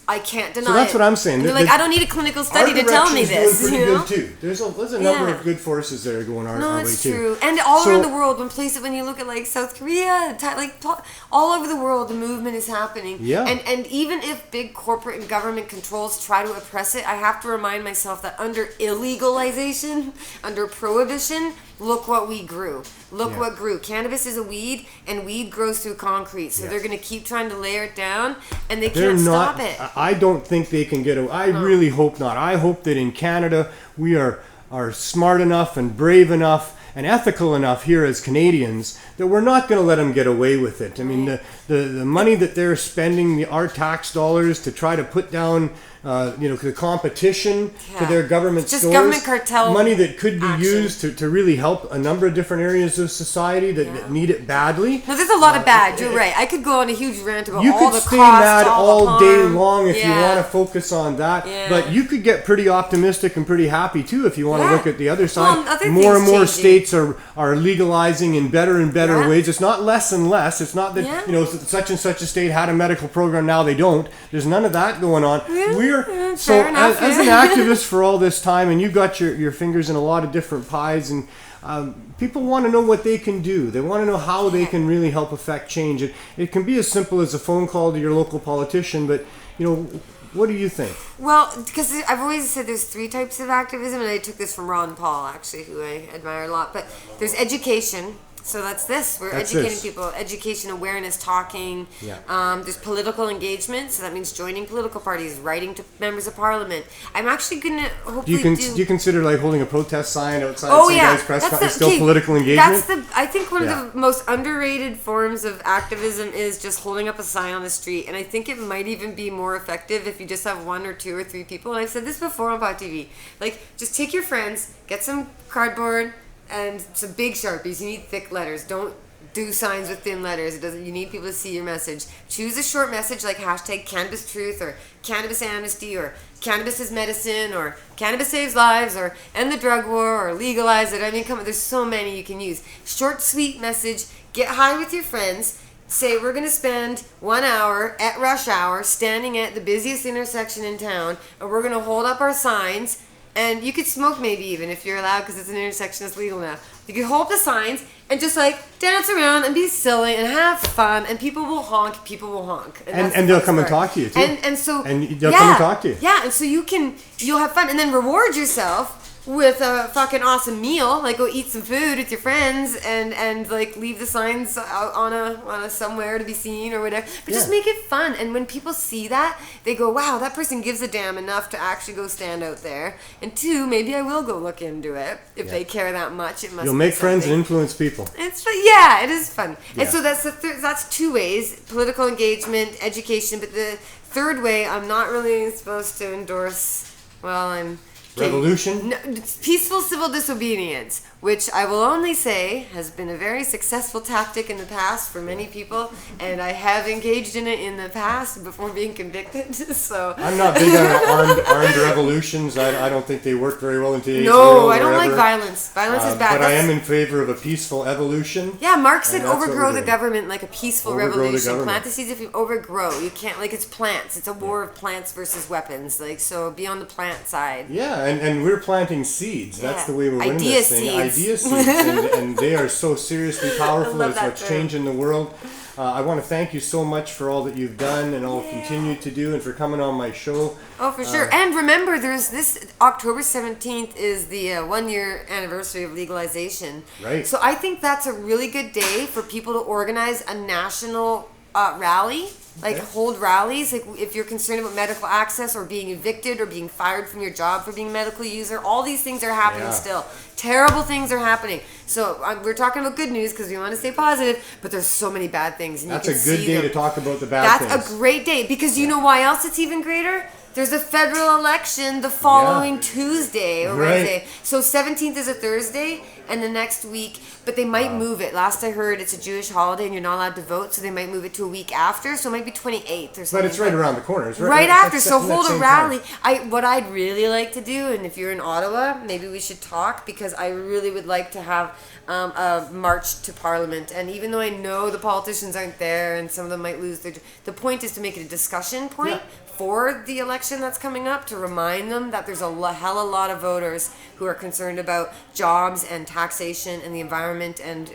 I can't deny." So that's it." what I'm saying. And they're The- like, "I don't need a clinical study Our to tell me direction's this." doing You pretty know? good too. There's a number Yeah. of good forces that are going our No, way it's too. true. And all So- around the world, when you look at like South Korea, all over the world, the movement is happening. Yeah. And even if big corporate and government controls try to oppress it, I have to remind myself that under illegalization, under prohibition, look what we grew. Look Yeah. what grew. Cannabis is a weed, and weed grows through concrete. So Yes. they're going to keep trying to layer it down, and they They're can't not. stop it. I don't think they can get away. I really hope not. I hope that in Canada we are smart enough and brave enough and ethical enough here as Canadians that we're not going to let them get away with it. I mean, the money that they're spending, our tax dollars to try to put down the competition to their government Just stores. government cartel money that could be action. used to really help a number of different areas of society that need it badly. No, there's a lot of bad. You're right. I could go on a huge rant about You all could the stay costs, mad all the all day harm. long if you Yeah. want to focus on that. Yeah. But you could get pretty optimistic and pretty happy too if you want to Yeah. look at the other side. Well, other More and things more changing. states are legalizing in better and better Yeah. ways. It's not less and less. It's not that Yeah. such and such a state had a medical program, now they don't. There's none of that going on. Yeah, We're so fair enough, as an yeah. activist for all this time, and you've got your fingers in a lot of different pies, and people want to know what they can do. They want to know how they can really help affect change. It can be as simple as a phone call to your local politician, but what do you think? Well, because I've always said there's 3 types of activism, and I took this from Ron Paul, actually, who I admire a lot. But there's education. So that's this. We're educating people. Education, awareness, talking. Yeah. There's political engagement. So that means joining political parties, writing to members of parliament. I'm actually going to hopefully Do you consider like holding a protest sign outside Oh some yeah, guy's press that's conference still political engagement? I think one Yeah. of the most underrated forms of activism is just holding up a sign on the street, and I think it might even be more effective if you just have 1 or 2 or 3 people. And I've said this before on Pod TV. Like, just take your friends, get some cardboard and some big Sharpies. You need thick letters. Don't do signs with thin letters. You need people to see your message. Choose a short message like hashtag Cannabis Truth or Cannabis Amnesty or Cannabis is Medicine or Cannabis Saves Lives or End the Drug War or Legalize it. I mean, there's so many you can use. Short, sweet message. Get high with your friends. Say we're going to spend 1 hour at rush hour standing at the busiest intersection in town, and we're going to hold up our signs. And you could smoke maybe even if you're allowed, because it's an intersection that's legal now. You could hold the signs and just like dance around and be silly and have fun, and people will honk. that's And the they'll best come and part. talk to you too. And so they'll come and talk to you. Yeah, and so you'll have fun and then reward yourself with a fucking awesome meal. Like go eat some food with your friends and like leave the signs out on a somewhere to be seen or whatever. But just make it fun. And when people see that, they go, wow, that person gives a damn enough to actually go stand out there. And 2, maybe I will go look into it if they care that much. It must. You'll be make friends and something. influence people. It's fun. Yeah, it is fun. Yeah. And so that's 2 ways: political engagement, education. But the 3rd way, I'm not really supposed to endorse. Well, I'm. Revolution? No, it's peaceful civil disobedience, which I will only say has been a very successful tactic in the past for many people, and I have engaged in it in the past before being convicted. So I'm not big on armed revolutions. I don't think they work very well in today's no, world. I don't like wherever. violence. Violence is bad. But I That's- am in favor of a peaceful evolution. Yeah, Marx said And that's what overgrow we're the doing. government like a peaceful Overgrow the revolution. government. Plant the seeds if you overgrow. You can't, like, it's plants. It's a war of plants versus weapons. Like, so be on the plant side. Yeah, and we're planting seeds. That's Yeah. the way we're winning Idea this thing. seeds. Idea seeds. and they are so seriously powerful. love It's that what's term. changing the world. I want to thank you so much for all that you've done and all continue to do, and for coming on my show. Oh, for sure. And remember, there's this October 17th is the 1-year anniversary of legalization. Right. So I think that's a really good day for people to organize a national rally. Like hold rallies, like if you're concerned about medical access or being evicted or being fired from your job for being a medical user, all these things are happening Yeah. still. Terrible things are happening. So we're talking about good news because we want to stay positive, but there's so many bad things. And That's you a can good see day them. to talk about the bad That's things. a great day because you know why else it's even greater? There's a federal election the following Tuesday or Right. Wednesday. So 17th is a Thursday and the next week, but they might move it. Last I heard it's a Jewish holiday and you're not allowed to vote, so they might move it to a week after. So it might be 28th or something. But it's right around the corner. It's Right that's after, that- so in that hold a same rally. time. What I'd really like to do, and if you're in Ottawa, maybe we should talk because I really would like to have a march to Parliament. And even though I know the politicians aren't there and some of them might lose their, the point is to make it a discussion point. Yeah. For the election that's coming up, to remind them that there's a hell of a lot of voters who are concerned about jobs and taxation and the environment and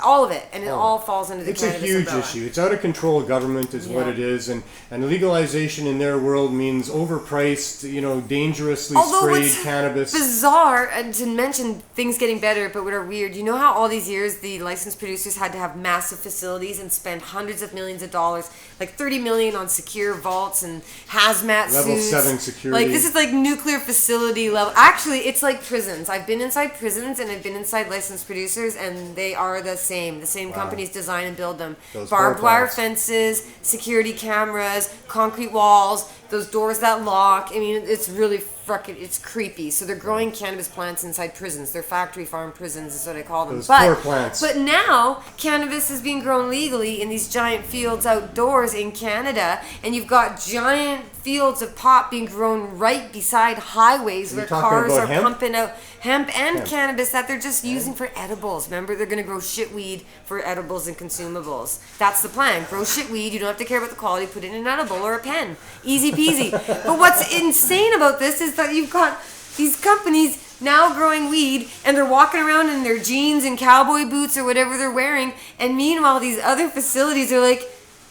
all of it, and it all falls under the It's a cannabis huge umbrella. issue. It's out of control. Government is what Yeah. it is, and legalization in their world means overpriced, dangerously Although sprayed what's cannabis. bizarre, and to mention things getting better, but what are weird, you know how all these years the licensed producers had to have massive facilities and spend hundreds of millions of dollars, like $30 million on secure vaults and hazmat Level suits. 7 security. Like, this is like nuclear facility level. Actually, it's like prisons. I've been inside prisons and I've been inside licensed producers, and they are the same. The same companies design and build them. Those Barbed power wire plants. fences, security cameras, concrete walls, those doors that lock. I mean, it's really it's creepy. So they're growing cannabis plants inside prisons. They're factory farm prisons is what I call them. Those poor plants. But now cannabis is being grown legally in these giant fields outdoors in Canada, and you've got giant fields of pot being grown right beside highways Are you where talking cars about are hemp? pumping out hemp and cannabis that they're just using for edibles. Remember, they're going to grow shitweed for edibles and consumables. That's the plan. Grow shitweed. You don't have to care about the quality. Put it in an edible or a pen. Easy peasy. But what's insane about this is that you've got these companies now growing weed, and they're walking around in their jeans and cowboy boots or whatever they're wearing, and meanwhile these other facilities are like,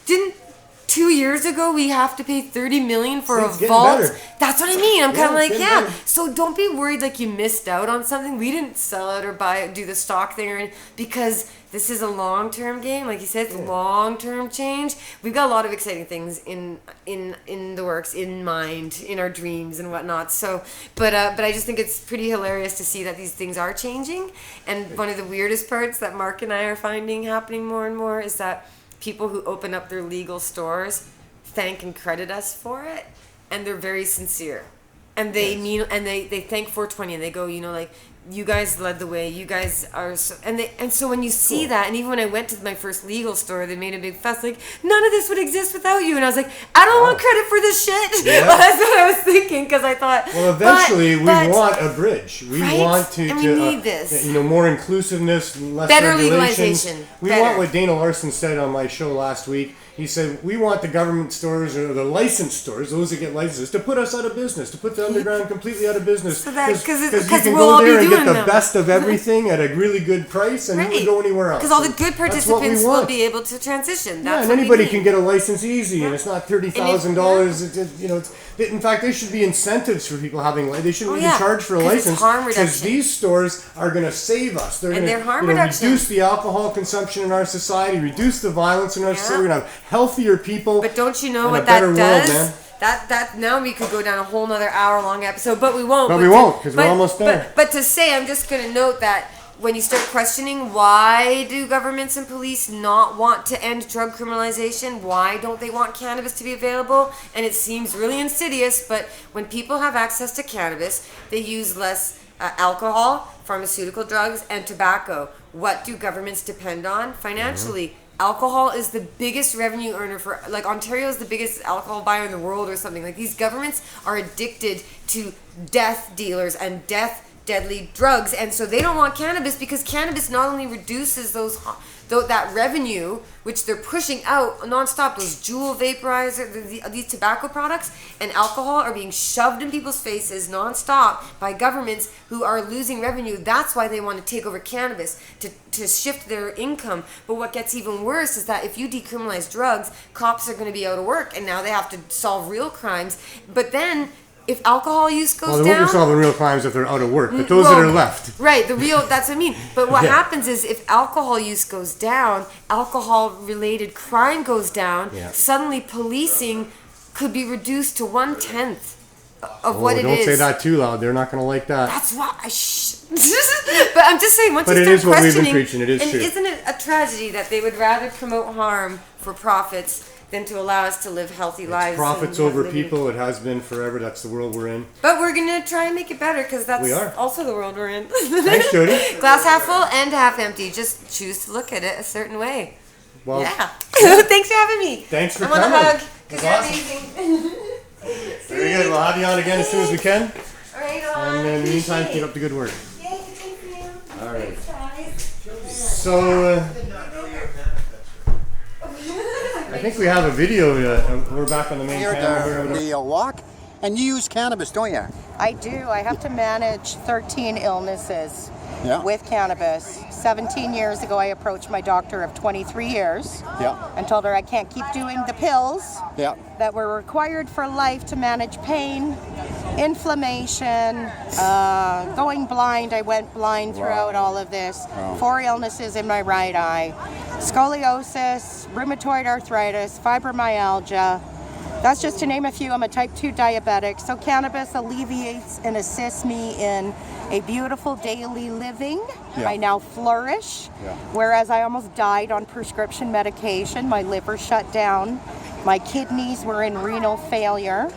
didn't 2 years ago we have to pay $30 million for It's a getting vault? better. That's what I mean. I'm kind of it's like, getting yeah. better. So don't be worried like you missed out on something. We didn't sell it or buy it, do the stock thing or anything, because this is a long-term game. Like you said, it's long-term change. We've got a lot of exciting things in the works, in mind, in our dreams and whatnot. So, but I just think it's pretty hilarious to see that these things are changing. And one of the weirdest parts that Mark and I are finding happening more and more is that people who open up their legal stores thank and credit us for it, and they're very sincere, and they mean, and they thank 420, and they go, you know, like, you guys led the way, you guys are so, and so when you see that, and even when I went to my first legal store, they made a big fuss like, none of this would exist without you, and I was like, I don't want credit for this shit. Yeah. That's what I was thinking, because I thought, Well, eventually we but- want a bridge. We Right? want to, And we need this. more inclusiveness, less Better regulations. legalization. We Better. want what Dana Larson said on my show last week. He said, we want the government stores or the licensed stores, those that get licenses, to put us out of business, to put the underground completely out of business. So that- 'cause you can we'll go all be there and get doing the them. best of everything at a really good price, and you would go anywhere else. Because all the good That's what we participants will want. be able to transition. That's Yeah, and what we anybody need. can get a license easy, and it's not $30,000. In fact, there should be incentives for people having. They shouldn't even charge for a 'Cause it's license harm because reduction. these stores are going to save us. They're going they're to harm reduction. reduce the alcohol consumption in our society, reduce the violence in our Yeah. society. We're going to have healthier people. But don't you know and what a that better does? world, man. That now we could go down a whole nother hour-long episode, but we won't. But we won't, 'cause we're almost there. But to say, I'm just going to note that when you start questioning why do governments and police not want to end drug criminalization, why don't they want cannabis to be available? And it seems really insidious, but when people have access to cannabis, they use less alcohol, pharmaceutical drugs, and tobacco. What do governments depend on financially? Alcohol is the biggest revenue earner for, like, Ontario is the biggest alcohol buyer in the world or something. Like, these governments are addicted to death dealers and deadly drugs, and so they don't want cannabis because cannabis not only reduces that revenue, which they're pushing out nonstop, those Juul vaporizer, these tobacco products and alcohol are being shoved in people's faces nonstop by governments who are losing revenue. That's why they want to take over cannabis, to shift their income. But what gets even worse is that if you decriminalize drugs, cops are going to be out of work, and now they have to solve real crimes. But then if alcohol use goes Well, they down, won't be solving real crimes if they're out of work, but those that are left. Right, that's what I mean. But what Yeah. happens is if alcohol use goes down, alcohol-related crime goes down, suddenly policing could be reduced to 1/10 of what it is. Don't say that too loud. They're not going to like that. That's why But I'm just saying, once But you it start is what we've been questioning, preaching. It is and true. isn't it a tragedy that they would rather promote harm for profits than to allow us to live healthy lives? Profits and over live- people. It has been forever. That's the world we're in. But we're going to try and make it better because that's We are. also the world we're in. Thanks, Jodie. Glass half full and half empty. Just choose to look at it a certain way. Well, Yeah. Thanks for having me. Thanks for I want a coming. hug. That's 'cause you're awesome. amazing. Very good. We'll have you on again as soon as we can. Right on. And in the meantime, keep up the good work. Yay, thank you. All right. Thanks, guys. So, I think we have a video. We're back on the main camera. The walk, and you use cannabis, don't you? I do. I have to manage 13 illnesses with cannabis. 17 years ago, I approached my doctor of 23 years and told her I can't keep doing the pills that were required for life to manage pain, inflammation, going blind. I went blind throughout all of this. 4 illnesses in my right eye. Scoliosis, rheumatoid arthritis, fibromyalgia, That's just to name a few. I'm a type 2 diabetic. So cannabis alleviates and assists me in a beautiful daily living. Yeah. I now flourish, Yeah. whereas I almost died on prescription medication. My liver shut down. My kidneys were in renal failure.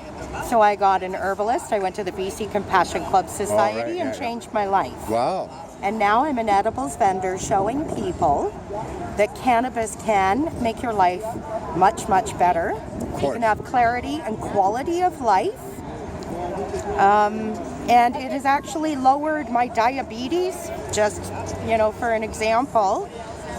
So I got an herbalist. I went to the BC Compassion Club Society and changed my life. Wow. And now I'm an edibles vendor showing people that cannabis can make your life much, much better. You can have clarity and quality of life. And it has actually lowered my diabetes. Just, for an example,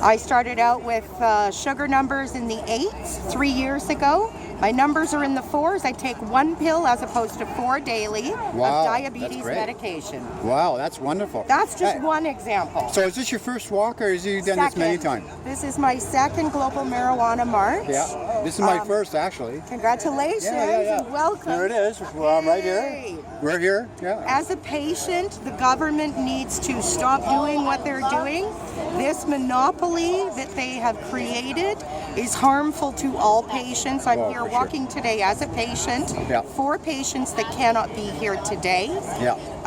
I started out with sugar numbers in the 8s 3 years ago. My numbers are in the 4s. I take 1 pill as opposed to 4 daily of diabetes medication. Wow, that's wonderful. That's just one example. So is this your first walk, or have you done this many times? This is my second Global Marijuana March. Yeah, this is my first, actually. Congratulations and welcome. There it is. Well, I'm right here. We're here. Yeah. As a patient, the government needs to stop doing what they're doing. This monopoly that they have created is harmful to all patients. I'm here walking today as a patient for patients that cannot be here today.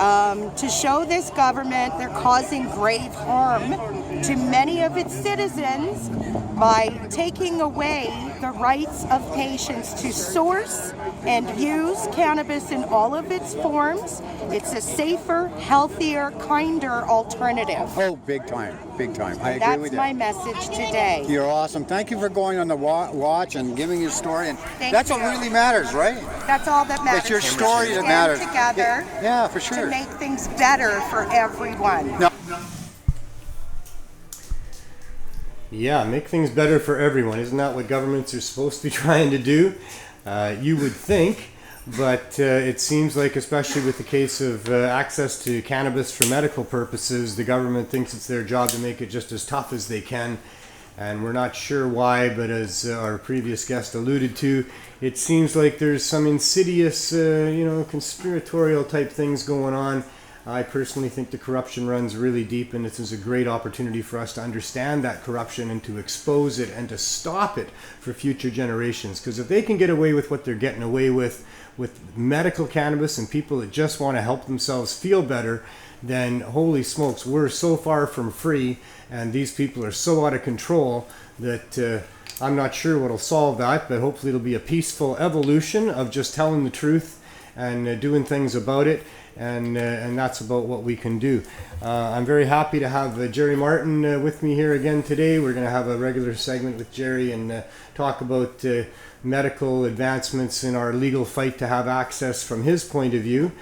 To show this government they're causing grave harm to many of its citizens by taking away the rights of patients to source and use cannabis in all of its forms. It's a safer, healthier, kinder alternative. Oh, big time. Big time. I agree with That's you. my message today. You're awesome. Thank you for going on the watch and giving your story. And that's what really matters, right? That's all that matters. It's your story that matters. Together Yeah, for sure. to make things better for everyone. No. Yeah, make things better for everyone. Isn't that what governments are supposed to be trying to do? You would think, but it seems like, especially with the case of access to cannabis for medical purposes, the government thinks it's their job to make it just as tough as they can. And we're not sure why, but as our previous guest alluded to, it seems like there's some insidious, conspiratorial type things going on. I personally think the corruption runs really deep, and this is a great opportunity for us to understand that corruption and to expose it and to stop it for future generations. Because if they can get away with what they're getting away with medical cannabis and people that just want to help themselves feel better, then holy smokes, we're so far from free, and these people are so out of control that I'm not sure what'll solve that, but hopefully it'll be a peaceful evolution of just telling the truth and doing things about it. And that's about what we can do. I'm very happy to have Jerry Martin with me here again today. We're going to have a regular segment with Jerry and talk about medical advancements in our legal fight to have access from his point of view.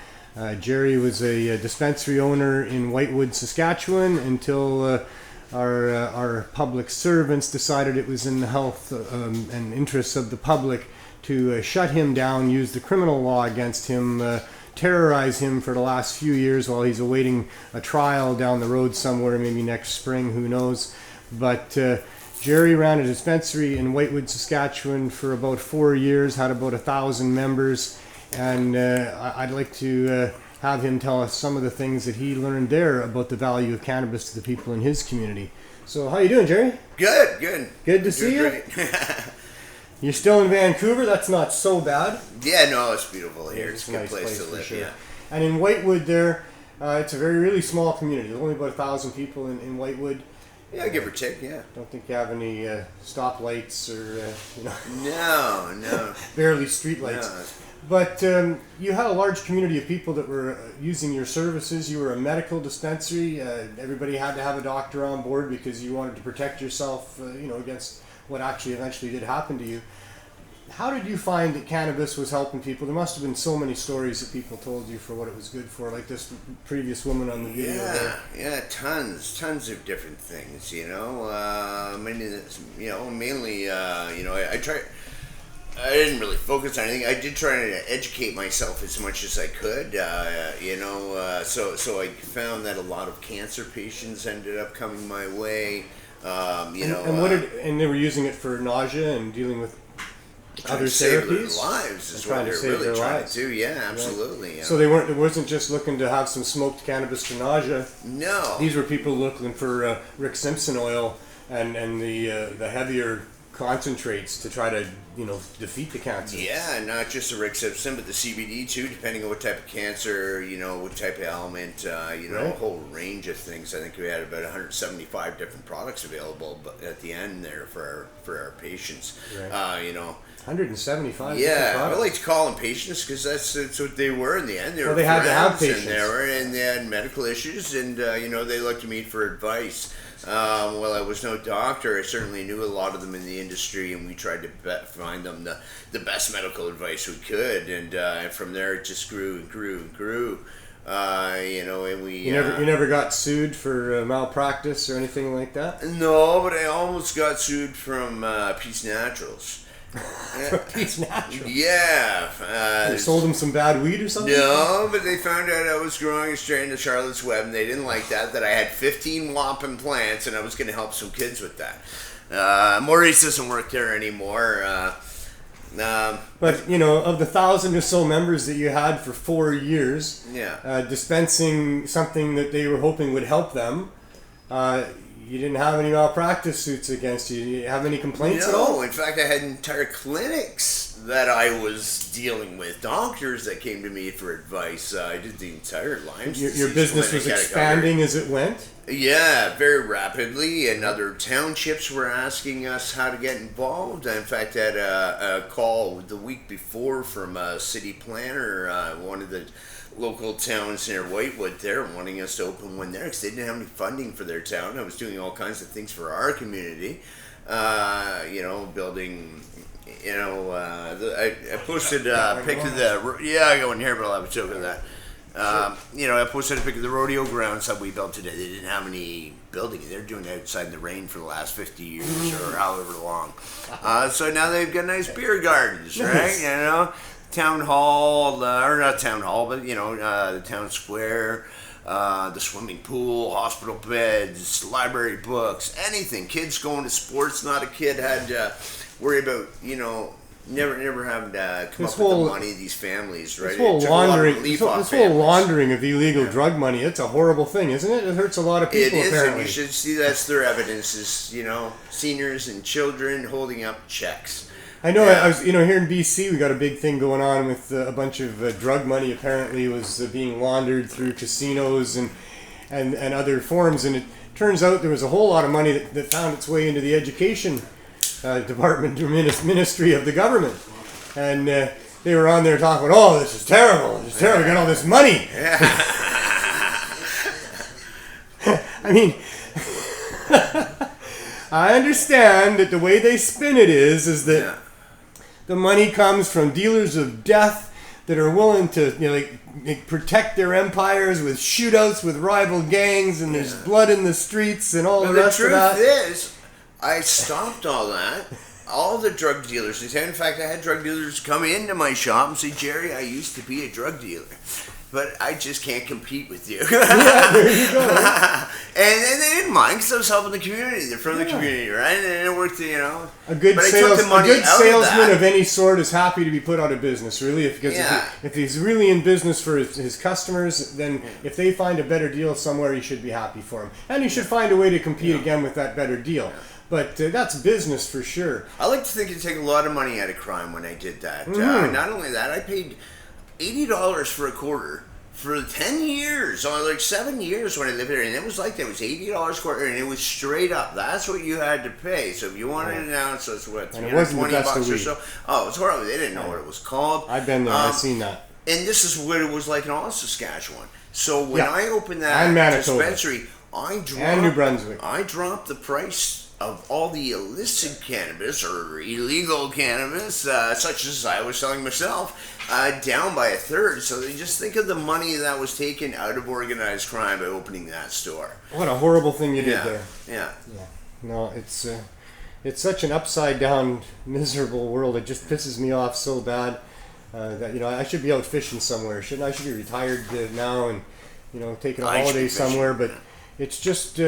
Jerry was a dispensary owner in Whitewood, Saskatchewan until our public servants decided it was in the health and interests of the public to shut him down, use the criminal law against him, terrorize him for the last few years while he's awaiting a trial down the road somewhere, maybe next spring, who knows. But Jerry ran a dispensary in Whitewood, Saskatchewan for about 4 years, had about 1,000 members, and I'd like to have him tell us some of the things that he learned there about the value of cannabis to the people in his community. So how you doing, Jerry? Good. Good to see you. You're still in Vancouver? That's not so bad. Yeah, no, it's beautiful here. It's a good place to live, sure. yeah. And in Whitewood there, it's a really small community. There's only about 1,000 people in Whitewood. Yeah, give or take, yeah. Don't think you have any stoplights or, No. barely streetlights. No. But you had a large community of people that were using your services. You were a medical dispensary. Everybody had to have a doctor on board because you wanted to protect yourself, against what actually eventually did happen to you. How did you find that cannabis was helping people? There must have been so many stories that people told you for what it was good for, like this previous woman on the video. Yeah, tons of different things, mainly, I didn't really focus on anything. I did try to educate myself as much as I could, so I found that a lot of cancer patients ended up coming my way. And they were using it for nausea and dealing with other therapies. Save their lives is what they're really trying to do. Yeah, absolutely. Yeah. So it wasn't just looking to have some smoked cannabis for nausea. No. These were people looking for Rick Simpson oil and the heavier concentrates to try to, defeat the cancer. Yeah, and not just the rixipsin, but the CBD too, depending on what type of cancer, what type of ailment, a whole range of things. I think we had about 175 different products available at the end there for our patients. Right. 175. Yeah, I like to call them patients because that's what they were in the end. They had to have patients, and they had medical issues, and they looked to me for advice. Well, I was no doctor. I certainly knew a lot of them in the industry, and we tried to find them the best medical advice we could, and from there it just grew and grew and grew. And we. You never got sued for malpractice or anything like that? No, but I almost got sued from Peace Naturals. Peace Naturals? Yeah. They sold them some bad weed or something? No, but they found out I was growing a strain of Charlotte's Web, and they didn't like that I had 15 whopping plants, and I was going to help some kids with that. Maurice doesn't work there anymore. But, of the 1,000 or so members that you had for 4 years, dispensing something that they were hoping would help them, you didn't have any malpractice suits against you. Did you have any complaints at all? No, in fact, I had entire clinics that I was dealing with, doctors that came to me for advice. I did the entire Lyme's disease. Your business was expanding as it went? Yeah, very rapidly, and other townships were asking us how to get involved. In fact, I had a call the week before from a city planner, one of the local towns near Whitewood there, wanting us to open one there because they didn't have any funding for their town. I was doing all kinds of things for our community, building, I posted a pic of I go in here, but I'll have a joke of that. I posted a pic of the rodeo grounds that we built today. They didn't have any building. They're doing it outside in the rain for the last 50 years or however long. So now they've got nice beer gardens, right? Town hall, or not town hall, but the town square, the swimming pool, hospital beds, library books, anything. Kids going to sports. Not a kid had to worry about never having to come up with the money. These families, right? This whole laundering of illegal drug money. It's a horrible thing, isn't it? It hurts a lot of people. It is, apparently. And you should see that's their evidence. Is seniors and children holding up checks. I know. I was, here in BC, we got a big thing going on with a bunch of drug money. Apparently, was being laundered through casinos and other forms. And it turns out there was a whole lot of money that found its way into the education department or ministry of the government. And they were on there talking, "Oh, this is terrible! This is terrible! We got all this money." I mean. I understand that the way they spin it is that the money comes from dealers of death that are willing to protect their empires with shootouts with rival gangs, and there's blood in the streets and all the rest of that. The truth is, I stopped all that. All the drug dealers. In fact, I had drug dealers come into my shop and say, "Jerry, I used to be a drug dealer, but I just can't compete with you." Yeah, there you go. And they didn't mind because I was helping the community. They're from the community, right? And it worked, A good salesman of any sort is happy to be put out of business, really. Because if he's really in business for his customers, then if they find a better deal somewhere, he should be happy for him. And he should find a way to compete again with that better deal. Yeah. But that's business for sure. I like to think you take a lot of money out of crime when I did that. Not only that, I paid $80 for a quarter for 10 years, or like 7 years when I lived there, and it was like that. It was $80 a quarter, and it was straight up. That's what you had to pay. So if you wanted an ounce, that's what, $320 or so. Oh, it was horrible. They didn't know what it was called. I've been there. I've seen that. And this is what it was like in all Saskatchewan. So when I opened that dispensary, and New Brunswick, I dropped the price of all the illicit cannabis or illegal cannabis, such as I was selling myself, down by a third. So they just think of the money that was taken out of organized crime by opening that store. What a horrible thing you did there. Yeah. No, it's such an upside down, miserable world. It just pisses me off so bad that I should be out fishing somewhere, shouldn't I? I should be retired now and taking a holiday somewhere. But it's just.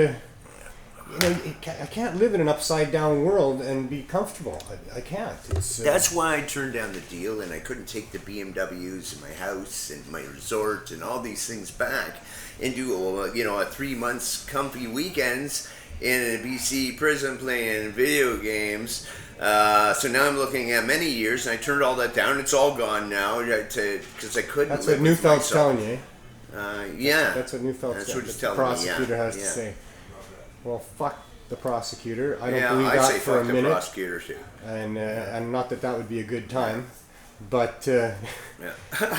I can't live in an upside-down world and be comfortable. I can't. That's why I turned down the deal, and I couldn't take the BMWs and my house and my resort and all these things back and do a 3 months comfy weekends in a BC prison playing video games So now I'm looking at many years, and I turned all that down. It's all gone now because I couldn't. That's live what with Neufeld's myself. telling you. Yeah. That's what Neufeld's That's saying. what he's The telling prosecutor me. has to say. Well, fuck the prosecutor. I don't Yeah, believe I'd that say for a fuck the minute. prosecutor too. And not that would be a good time, but Yeah.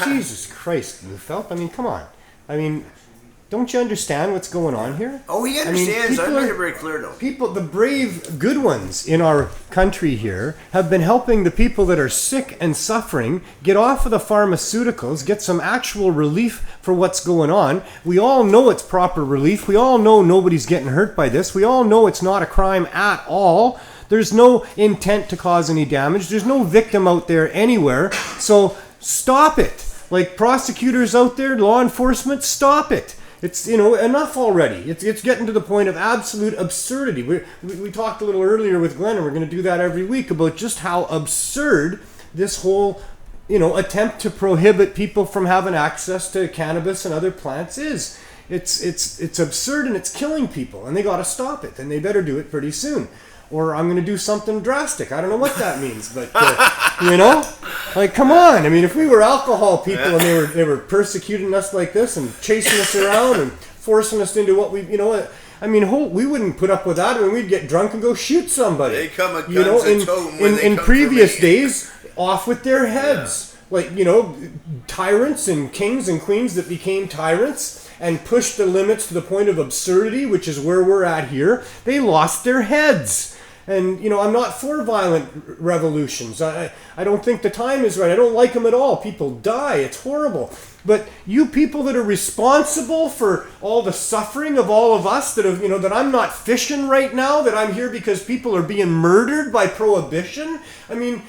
Jesus Christ, Neufeld. I mean, come on. I mean, don't you understand what's going on here? Oh, he understands. I people made are- it very clear to him. People, the brave, good ones in our country here have been helping the people that are sick and suffering get off of the pharmaceuticals, get some actual relief for what's going on. We all know it's proper relief. We all know nobody's getting hurt by this. We all know it's not a crime at all. There's no intent to cause any damage. There's no victim out there anywhere. So stop it. Like prosecutors out there, law enforcement, stop it. It's, enough already. It's getting to the point of absolute absurdity. We talked a little earlier with Glenn, and we're going to do that every week, about just how absurd this whole, attempt to prohibit people from having access to cannabis and other plants is. It's absurd, and it's killing people, and they got to stop it, and they better do it pretty soon. Or I'm going to do something drastic. I don't know what that means, but like, come on. I mean, if we were alcohol people and they were persecuting us like this and chasing us around and forcing us into what we, we wouldn't put up with that. I mean, we'd get drunk and go shoot somebody. They come with guns and tow when they in come previous for me. days, off with their heads. Yeah. Like, tyrants and kings and queens that became tyrants and pushed the limits to the point of absurdity, which is where we're at here. They lost their heads. And, I'm not for violent revolutions. I don't think the time is right. I don't like them at all. People die. It's horrible. But you people that are responsible for all the suffering of all of us, that have, that I'm not fishing right now, that I'm here because people are being murdered by prohibition. I mean,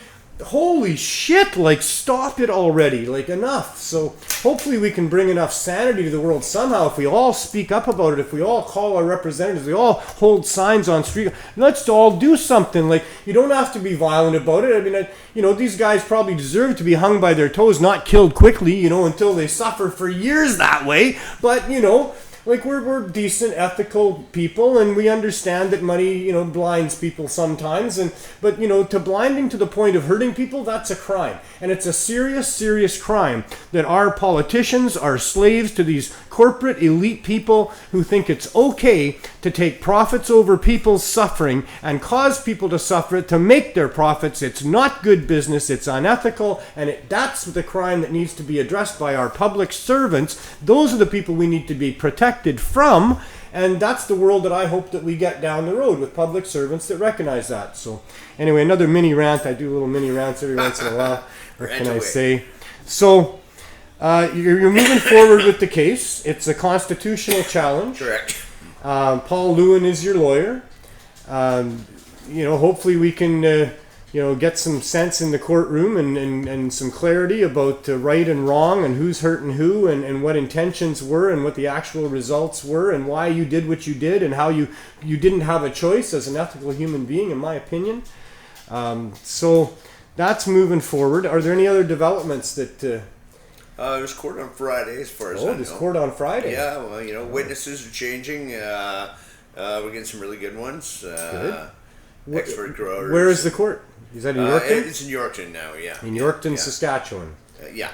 holy shit, like, stop it already, like, enough. So hopefully we can bring enough sanity to the world somehow if we all speak up about it, if we all call our representatives, we all hold signs on street. Let's all do something. Like, you don't have to be violent about it. I mean, these guys probably deserve to be hung by their toes, not killed quickly, until they suffer for years that way. But, like, we're decent, ethical people, and we understand that money, blinds people sometimes. But to blinding to the point of hurting people, that's a crime. And it's a serious, serious crime that our politicians are slaves to these corporate elite people who think it's okay to take profits over people's suffering and cause people to suffer to make their profits. It's not good business. It's unethical. And that's the crime that needs to be addressed by our public servants. Those are the people we need to be protected from, and that's the world that I hope that we get down the road with public servants that recognize that. So anyway, another mini rant. I do little mini rants every once in a while. What can I say? So you're moving forward with the case. It's a constitutional challenge. Correct. Paul Lewin is your lawyer. Hopefully we can get some sense in the courtroom and some clarity about right and wrong and who's hurting who and what intentions were and what the actual results were and why you did what you did and how you didn't have a choice as an ethical human being, in my opinion. So that's moving forward. Are there any other developments that... There's court on Friday, as far as I know. There's court on Friday. Yeah, well, witnesses are changing. We're getting some really good ones. Good. Expert growers. Where is the court? Is that in Yorkton? It's in Yorkton now, yeah. In Yorkton, Saskatchewan. Yeah.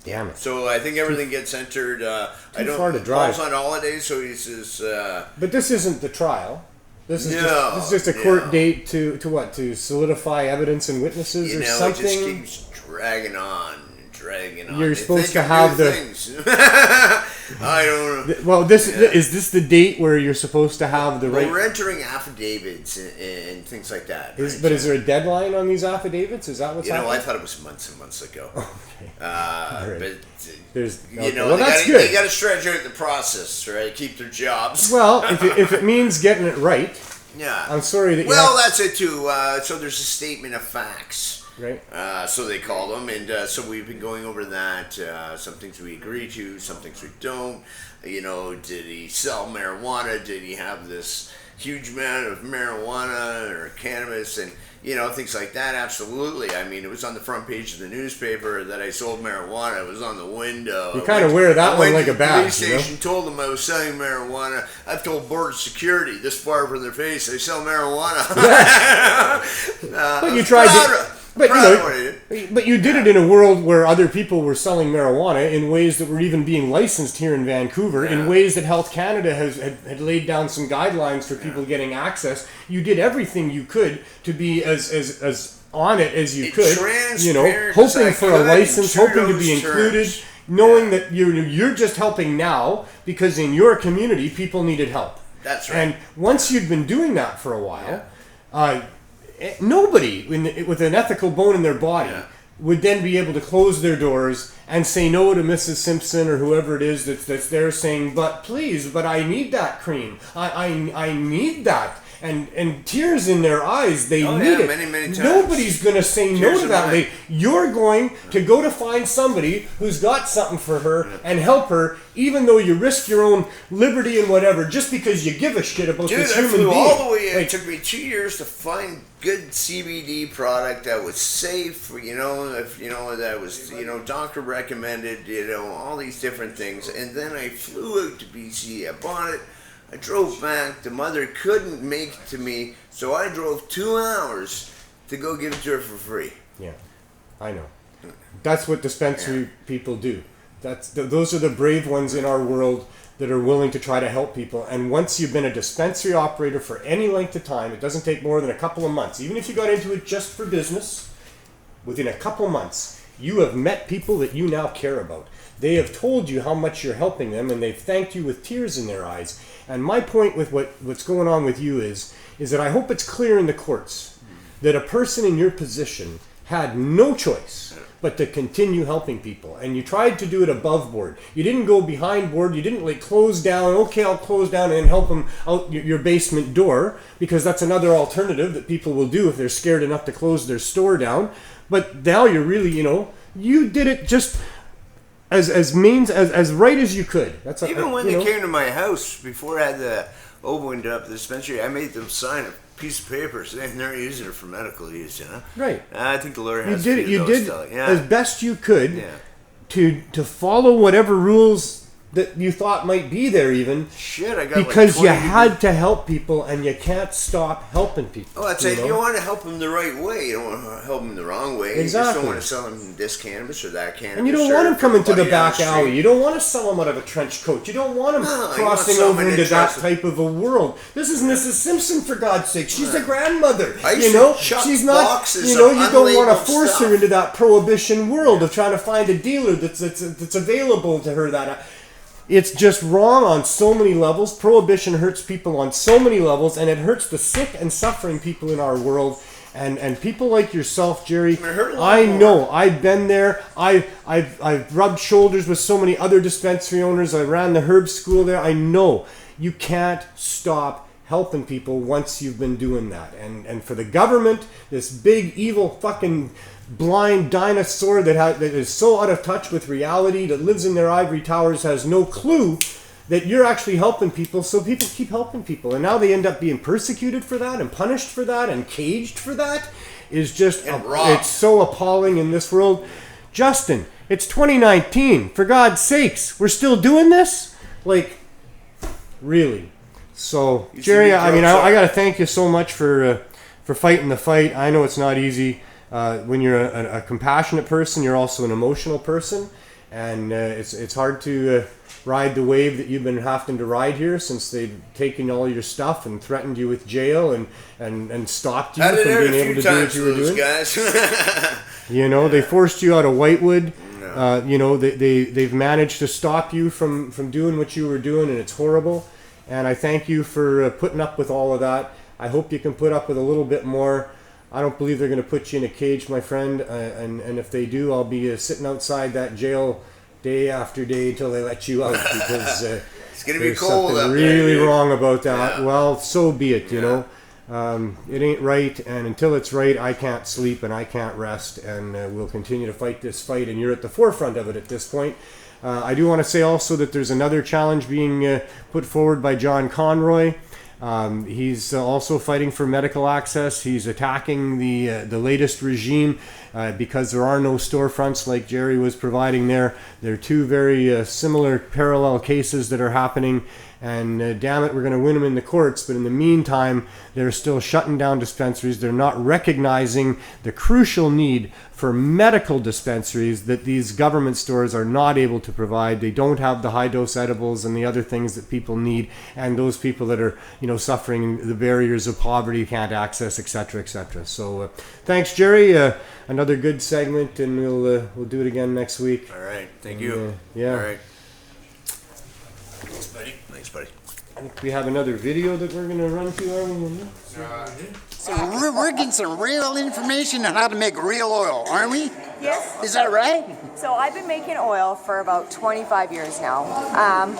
Damn it. So I think everything gets entered. Far to drive. Paul's on holidays, so he says... But this isn't the trial. This is just a court date to what? To solidify evidence and witnesses or something? It just keeps dragging on. You're supposed to have the... I don't know. Well, is this the date where you're supposed to have the right... We're entering affidavits and things like that. But is there a deadline on these affidavits? Is that what's happening? I thought it was months and months ago. Okay. But well, that's good. They got to stretch out the process, right? Keep their jobs. Well, if it means getting it right, yeah. I'm sorry that. Well, that's it too. So there's a statement of facts. Right. So they called him, and so we've been going over that. Some things we agree to, some things we don't. You know, did he sell marijuana? Did he have this huge amount of marijuana or cannabis? And, you know, things like that. Absolutely. I mean, it was on the front page of the newspaper that I sold marijuana. It was on the window. You kind of wear that one like a badge. The police station told them I was selling marijuana. I've told border security this far from their face, I sell marijuana. But you tried to. But you did it in a world where other people were selling marijuana in ways that were even being licensed here in Vancouver, in ways that Health Canada had laid down some guidelines for people getting access. You did everything you could to be as on it as you could. You know, hoping for a license, hoping to be included, knowing that you're just helping now because in your community people needed help. That's right. And once you'd been doing that for a while, nobody with an ethical bone in their body would then be able to close their doors and say no to Mrs. Simpson or whoever it is that's there saying, but please, but I need that cream. I need that. And tears in their eyes, they need it. Many times. Nobody's going to say no to that. You're going to go to find somebody who's got something for her and help her, even though you risk your own liberty and whatever, just because you give a shit about this human being. Dude, I flew all the way in. It took me 2 years to find good CBD product that was safe, that was, doctor recommended, all these different things. And then I flew out to BC. I bought it. I drove back. The mother couldn't make it to me, so I drove 2 hours to go give it to her for free. Yeah, I know. That's what dispensary people do. Those are the brave ones in our world that are willing to try to help people. And once you've been a dispensary operator for any length of time, it doesn't take more than a couple of months. Even if you got into it just for business, within a couple of months, you have met people that you now care about. They have told you how much you're helping them, and they've thanked you with tears in their eyes. And my point with what's going on with you is that I hope it's clear in the courts that a person in your position had no choice but to continue helping people. And you tried to do it above board. You didn't go behind board. You didn't close down. Okay, I'll close down and help them out your basement door, because that's another alternative that people will do if they're scared enough to close their store down. But now you're really, you did it just as right as you could. Even when they came to my house before I had opened up the dispensary, I made them sign a piece of paper saying they're using it for medical use. Right. I think the lawyer has you did still. as best you could to follow whatever rules that you thought might be there, even because you had to help people, and you can't stop helping people. Oh, that's it. You want to help them the right way. You don't want to help them the wrong way. Exactly. You just don't want to sell them this cannabis or that cannabis. And you don't want them coming to the back alley. You don't want to sell them out of a trench coat. You don't want them crossing over into that type of a world. This is Mrs. Simpson, for God's sake. She's a grandmother. She's not. You don't want to force her into that prohibition world of trying to find a dealer that's available to her. It's just wrong on so many levels. Prohibition hurts people on so many levels, and it hurts the sick and suffering people in our world. And people like yourself, Jerry, I know. I've been there. I've rubbed shoulders with so many other dispensary owners. I ran the herb school there. I know you can't stop helping people once you've been doing that. And for the government, this big evil fucking blind dinosaur that is so out of touch with reality, that lives in their ivory towers, has no clue that you're actually helping people, so people keep helping people. And now they end up being persecuted for that and punished for that and caged for that. Is just it's so appalling in this world. Justin, it's 2019. For God's sakes, we're still doing this? Really? So, Jerry, I got to thank you so much for fighting the fight. I know it's not easy. When you're a compassionate person, you're also an emotional person, and it's hard to ride the wave that you've been having to ride here since they've taken all your stuff and threatened you with jail and stopped you from being able to do what you were doing. Guys. They forced you out of Whitewood. No. They've managed to stop you from doing what you were doing, and it's horrible. And I thank you for putting up with all of that. I hope you can put up with a little bit more. I don't believe they're going to put you in a cage, my friend. And if they do, I'll be sitting outside that jail day after day until they let you out, because it's going to be cold something up really there, wrong about that. Yeah. Well, so be it, you know. It ain't right, and until it's right, I can't sleep and I can't rest, and we'll continue to fight this fight, and you're at the forefront of it at this point. I do want to say also that there's another challenge being put forward by John Conroy. He's also fighting for medical access. He's attacking the latest regime because there are no storefronts like Jerry was providing there. There are two very similar parallel cases that are happening. And damn it, we're going to win them in the courts. But in the meantime, they're still shutting down dispensaries. They're not recognizing the crucial need for medical dispensaries that these government stores are not able to provide. They don't have the high-dose edibles and the other things that people need. And those people that are, suffering the barriers of poverty, can't access, etc., etc. So thanks, Jerry. Another good segment, and we'll do it again next week. All right. Thank you. Yeah. All right. Thanks, buddy. Thanks, buddy. I think we have another video that we're going to run to, are we? So we're getting some real information on how to make real oil, aren't we? Yes. Is that right? So I've been making oil for about 25 years now.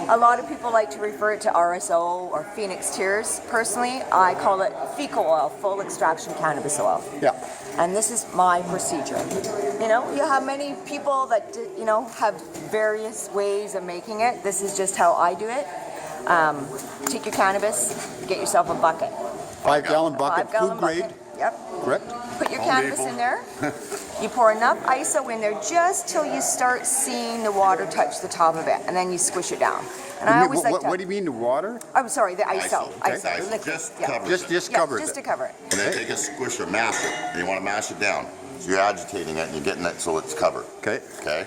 A lot of people like to refer it to RSO or Phoenix Tears. Personally, I call it fecal oil, full extraction cannabis oil. Yeah. And this is my procedure. You have many people that, have various ways of making it. This is just how I do it. Take your cannabis, get yourself a bucket. 5-gallon bucket, 5-gallon food grade. bucket. Yep. Correct. Put your Home cannabis Depot. in there. You pour enough ISO in there just till you start seeing the water touch the top of it, and then you squish it down. And I always like to. What do you mean, the water? I'm sorry, the ISO. Okay. ISO, the liquid. Just yeah. cover Just cover Just it. to cover it. And then take a squisher, mash it, and you want to mash it down. So you're agitating it and you're getting it so it's covered. Okay. Okay?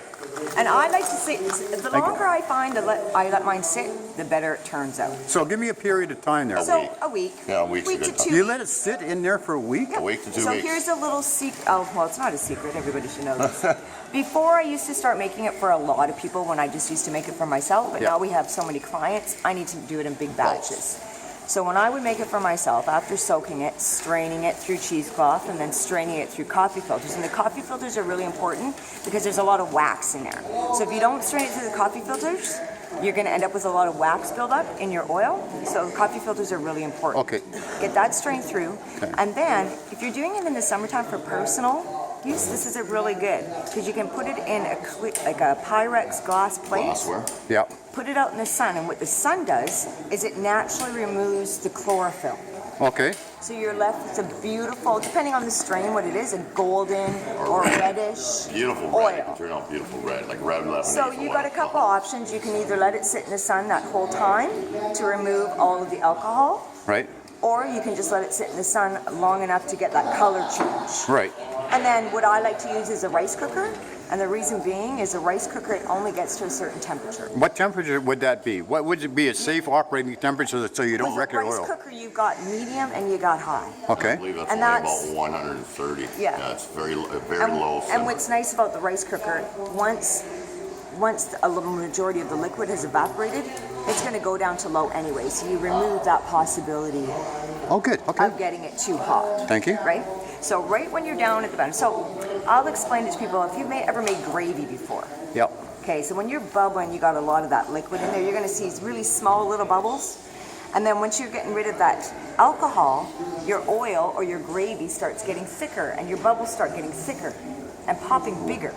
And I like to sit. The longer I find I let mine sit, the better it turns out. So give me a period of time there. So a week. Yeah, a week's a week good to time. 2 You let it sit in there for a week? Yep. A week to 2 So weeks. here's a little secret. Oh, well, it's not a secret. Everybody should know this. Before, I used to start making it for a lot of people when I just used to make it for myself. But Yeah. now we have so many clients, I need to do it in big batches. So when I would make it for myself, after soaking it, straining it through cheesecloth, and then straining it through coffee filters. And the coffee filters are really important because there's a lot of wax in there. So if you don't strain it through the coffee filters, you're going to end up with a lot of wax buildup in your oil. So coffee filters are really important. Okay. Get that strained through. Okay. And then, if you're doing it in the summertime for personal use, this is really good because you can put it in like a Pyrex glass plate. Glassware. Yeah. Put it out in the sun, and what the sun does is it naturally removes the chlorophyll. Okay. So you're left with a beautiful, depending on the strain, what it is, a golden or reddish Beautiful red. It can oil. turn out beautiful red, like red lemonade. So you got a couple options. You can either let it sit in the sun that whole time to remove all of the alcohol, Right. or you can just let it sit in the sun long enough to get that color change. Right. And then what I like to use is a rice cooker. And the reason being is a rice cooker, it only gets to a certain temperature. What temperature would that be? What would it be a safe operating temperature so you don't With wreck a your rice oil? cooker, you've got medium and you got high. I Okay. believe that's And only that's- about 130. Yeah. It's very low. And simmer. what's nice about the rice cooker, once a little majority of the liquid has evaporated, it's going to go down to low anyway. So you remove that possibility Oh, good. Okay. of getting it too hot. Thank you. Right? So right when you're down at the bottom. So I'll explain it to people. If you've ever made gravy before. Yep. Okay, so when you're bubbling, you got a lot of that liquid in there. You're going to see really small little bubbles. And then once you're getting rid of that alcohol, your oil or your gravy starts getting thicker and your bubbles start getting thicker and popping bigger.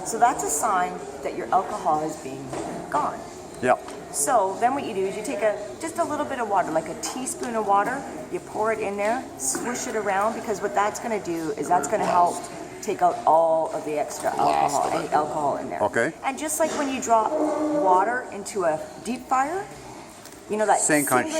So that's a sign that your alcohol is being gone. Yep. So then what you do is you take just a little bit of water, like a teaspoon of water, you pour it in there, swish it around, because what that's going to do is that's going to help take out all of the extra alcohol, any alcohol in there. Okay. And just like when you drop water into a deep fryer, you know that Same kind of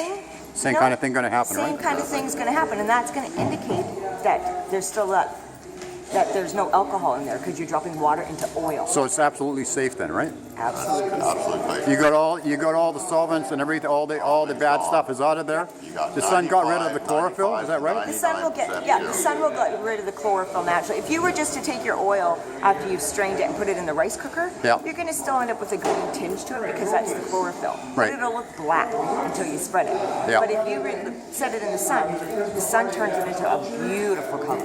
thing going to happen, right? Same kind of thing's going to happen, and that's going to indicate that there's still that there's no alcohol in there because you're dropping water into oil. So it's absolutely safe then, right? Absolutely. Absolutely. You got all the solvents and everything, all the bad stuff is out of there. The sun got rid of the chlorophyll, is that right? The sun will get rid of the chlorophyll naturally. If you were just to take your oil after you've strained it and put it in the rice cooker, Yeah. you're going to still end up with a green tinge to it because that's the chlorophyll. Right. But it'll look black until you spread it. Yeah. But if you set it in the sun turns it into a beautiful color.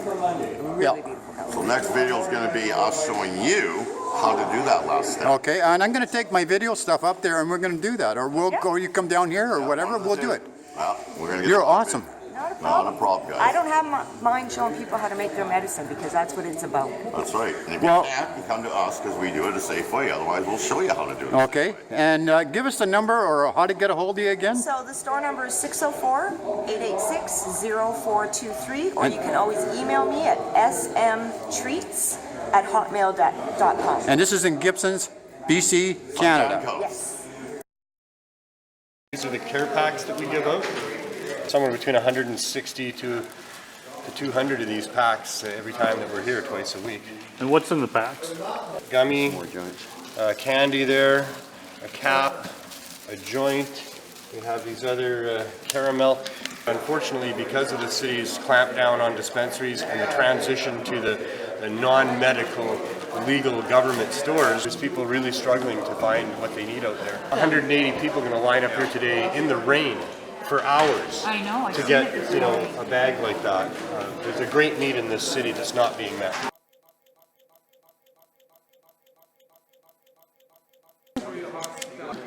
Really Yeah. beautiful color. So next video is going to be us showing you how to do that last step. Okay, and I'm going to take my video stuff up there and we're going to do that. Or we'll go, you come down here or whatever, we'll do it. Well, we're going to get You're the awesome. Not a problem. Not a problem, guys. I don't have mind showing people how to make their medicine because that's what it's about. That's right. And if Well- you can't, you come to us because we do it a safe way. Otherwise, we'll show you how to do it. Okay, and give us the number or how to get a hold of you again. So the store number is 604-886-0423, or you can always email me at smtreats@hotmail.com. And this is in Gibson's, BC, Canada. Yes. These are the care packs that we give out. Somewhere between 160 to 200 of these packs every time that we're here, twice a week. And what's in the packs? Gummy, candy there, a cap, a joint. We have these other caramel. Unfortunately, because of the city's clampdown on dispensaries and the transition to the non-medical legal government stores, there's people really struggling to find what they need out there. 180 people are going to line up here today in the rain for hours to get a bag like that. There's a great need in this city that's not being met.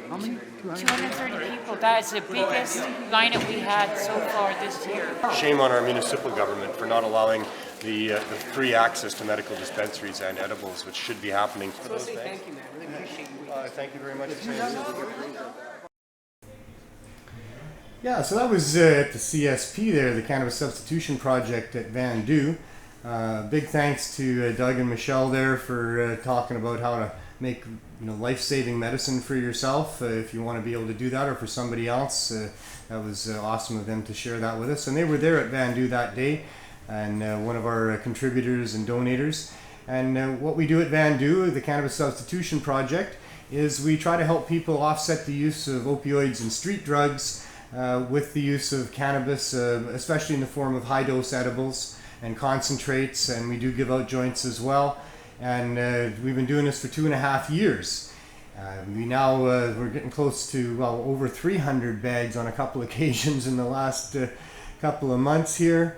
How many? 230 people. That is the biggest lineup we had so far this year. Shame on our municipal government for not allowing the free access to medical dispensaries and edibles, which should be happening. So say thank you, man. I really appreciate you. Thank you very much. Yeah, so that was at the CSP there, the Cannabis Substitution Project at Van Du. Big thanks to Doug and Michelle there for talking about how to make life-saving medicine for yourself if you want to be able to do that, or for somebody else. That was awesome of them to share that with us. And they were there at Van Du that day, and one of our contributors and donators. And what we do at Van Du, the Cannabis Substitution Project, is we try to help people offset the use of opioids and street drugs with the use of cannabis, especially in the form of high-dose edibles and concentrates, and we do give out joints as well. And we've been doing this for 2.5 years. We're getting close to over 300 bags on a couple occasions in the last couple of months here.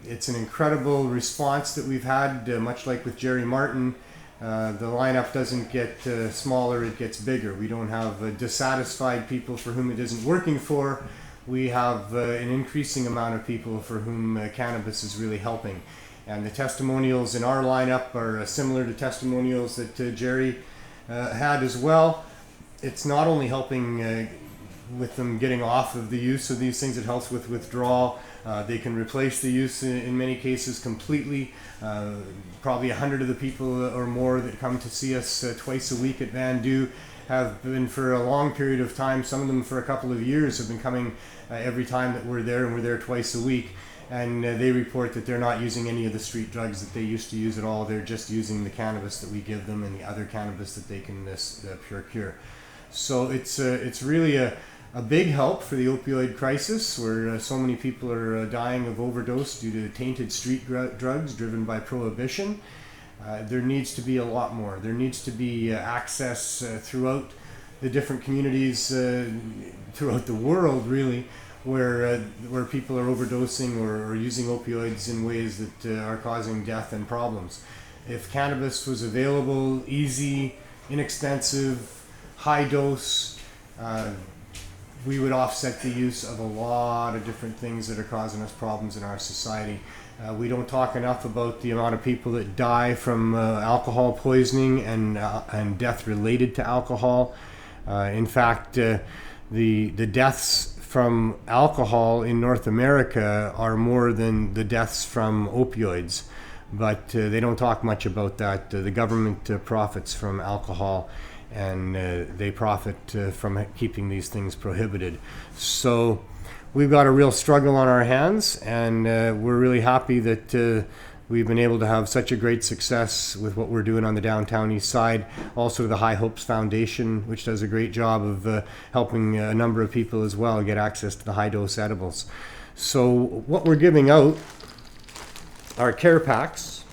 It's an incredible response that we've had, much like with Jerry Martin. The lineup doesn't get smaller, it gets bigger. We don't have dissatisfied people for whom it isn't working for. We have an increasing amount of people for whom cannabis is really helping. And the testimonials in our lineup are similar to testimonials that Jerry had as well. It's not only helping with them getting off of the use of these things, it helps with withdrawal. They can replace the use in many cases completely. Probably 100 of the people or more that come to see us twice a week at Van Du have been for a long period of time. Some of them for a couple of years have been coming every time that we're there, and we're there twice a week. And they report that they're not using any of the street drugs that they used to use at all. They're just using the cannabis that we give them and the other cannabis that they can procure. So it's really a big help for the opioid crisis, where so many people are dying of overdose due to tainted street drugs driven by prohibition. There needs to be a lot more. There needs to be access throughout the different communities throughout the world, really, where people are overdosing or using opioids in ways that are causing death and problems. If cannabis was available, easy, inexpensive, high dose, we would offset the use of a lot of different things that are causing us problems in our society. We don't talk enough about the amount of people that die from alcohol poisoning and death related to alcohol. In fact, the deaths from alcohol in North America are more than the deaths from opioids, but they don't talk much about that. The government profits from alcohol, and they profit from keeping these things prohibited. So we've got a real struggle on our hands, and we're really happy that we've been able to have such a great success with what we're doing on the downtown east side. Also the High Hopes Foundation, which does a great job of helping a number of people as well get access to the high dose edibles. So what we're giving out are care packs,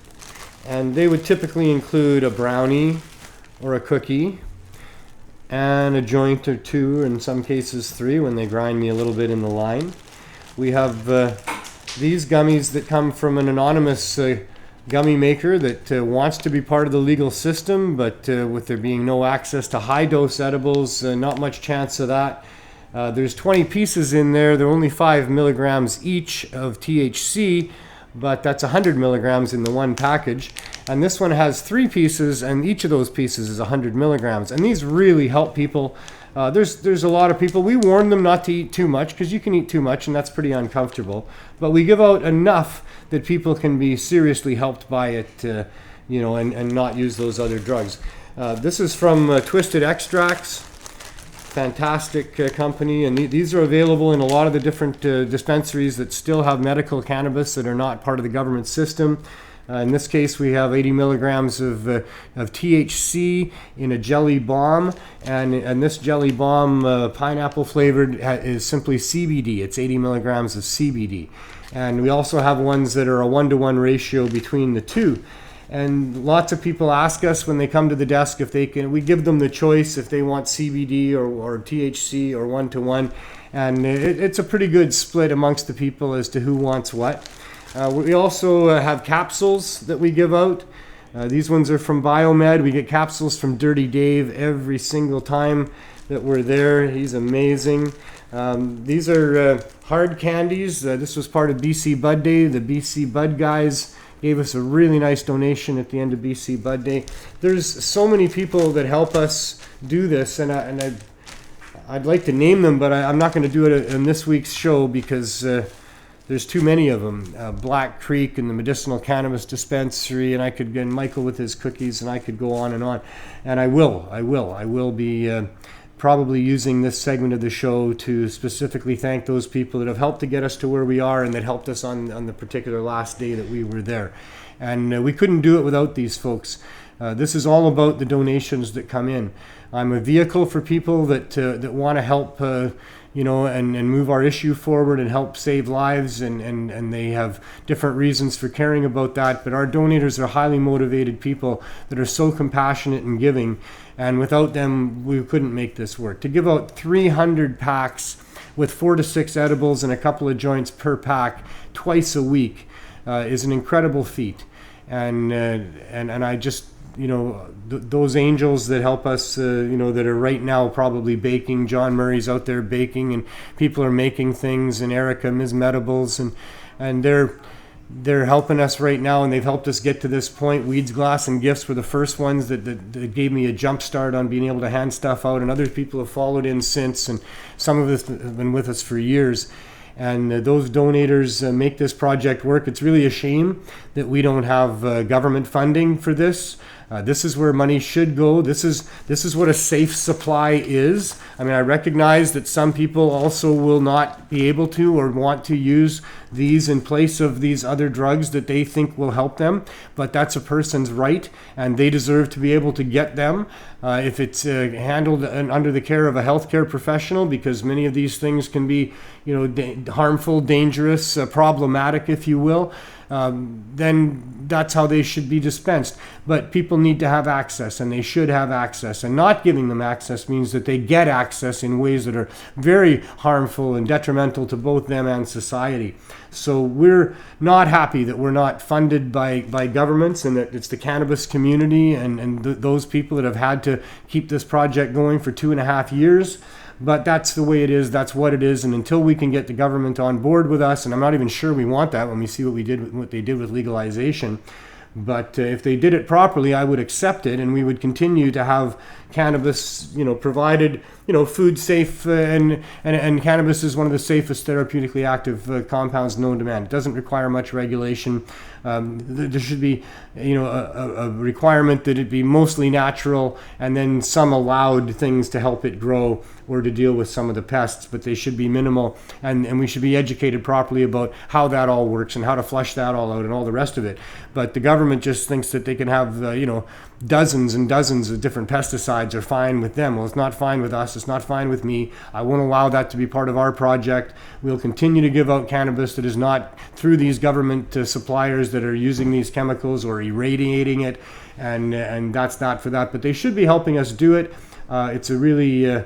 and they would typically include a brownie or a cookie and a joint or two, in some cases 3 when they grind me a little bit in the line. We have these gummies that come from an anonymous gummy maker that wants to be part of the legal system, but with there being no access to high dose edibles, not much chance of that. There's 20 pieces in there. They're only 5 milligrams each of THC, but that's 100 milligrams in the one package. And this one has 3 pieces, and each of those pieces is 100 milligrams. And these really help people. There's a lot of people, we warn them not to eat too much, because you can eat too much and that's pretty uncomfortable. But we give out enough that people can be seriously helped by it, and not use those other drugs. This is from Twisted Extracts. Fantastic company, and these are available in a lot of the different dispensaries that still have medical cannabis that are not part of the government system. In this case, we have 80 milligrams of THC in a jelly bomb, and this jelly bomb, pineapple flavored, is simply CBD. It's 80 milligrams of CBD. And we also have ones that are a 1-to-1 ratio between the two. And lots of people ask us when they come to the desk if they can, we give them the choice if they want CBD or THC or 1-to-1. And it's a pretty good split amongst the people as to who wants what. We also have capsules that we give out. These ones are from Biomed. We get capsules from Dirty Dave every single time that we're there. He's amazing. These are hard candies. This was part of BC Bud Day. The BC Bud guys gave us a really nice donation at the end of BC Bud Day. There's so many people that help us do this, and I'd like to name them, but I'm not going to do it in this week's show because there's too many of them. Black Creek and the Medicinal Cannabis Dispensary, and I could get Michael with his cookies, and I could go on. And I will be probably using this segment of the show to specifically thank those people that have helped to get us to where we are and that helped us on the particular last day that we were there. And we couldn't do it without these folks. This is all about the donations that come in. I'm a vehicle for people that want to help and move our issue forward and help save lives, and they have different reasons for caring about that. But our donators are highly motivated people that are so compassionate and giving, and without them, we couldn't make this work. To give out 300 packs with 4 to 6 edibles and a couple of joints per pack twice a week is an incredible feat. And I just, those angels that help us, that are right now probably baking. John Murray's out there baking, and people are making things, and Erica, Ms. Medibles, and they're helping us right now, and they've helped us get to this point. Weeds, Glass, and Gifts were the first ones that gave me a jump start on being able to hand stuff out, and other people have followed in since, and some of us have been with us for years. And those donators make this project work. It's really a shame that we don't have government funding for this. This is where money should go. This is what a safe supply is. I mean, I recognize that some people also will not be able to or want to use these in place of these other drugs that they think will help them, but that's a person's right, and they deserve to be able to get them if it's handled under the care of a healthcare professional, because many of these things can be, harmful, dangerous, problematic, if you will. Then that's how they should be dispensed. But people need to have access, and they should have access. And not giving them access means that they get access in ways that are very harmful and detrimental to both them and society. So we're not happy that we're not funded by governments, and that it's the cannabis community and those people that have had to keep this project going for 2.5 years. But that's the way it is. That's what it is. And until we can get the government on board with us, and I'm not even sure we want that when we see what they did with legalization. But if they did it properly, I would accept it, and we would continue to have cannabis, provided, food safe, and cannabis is one of the safest therapeutically active compounds known to man. It doesn't require much regulation. There should be, a requirement that it be mostly natural, and then some allowed things to help it grow or to deal with some of the pests, but they should be minimal, and we should be educated properly about how that all works and how to flush that all out and all the rest of it. But the government just thinks that they can have, dozens and dozens of different pesticides are fine with them. Well, it's not fine with us. It's not fine with me. I won't allow that to be part of our project. We'll continue to give out cannabis that is not through these government suppliers that are using these chemicals or irradiating it, and that's not for that. But they should be helping us do it. It's a really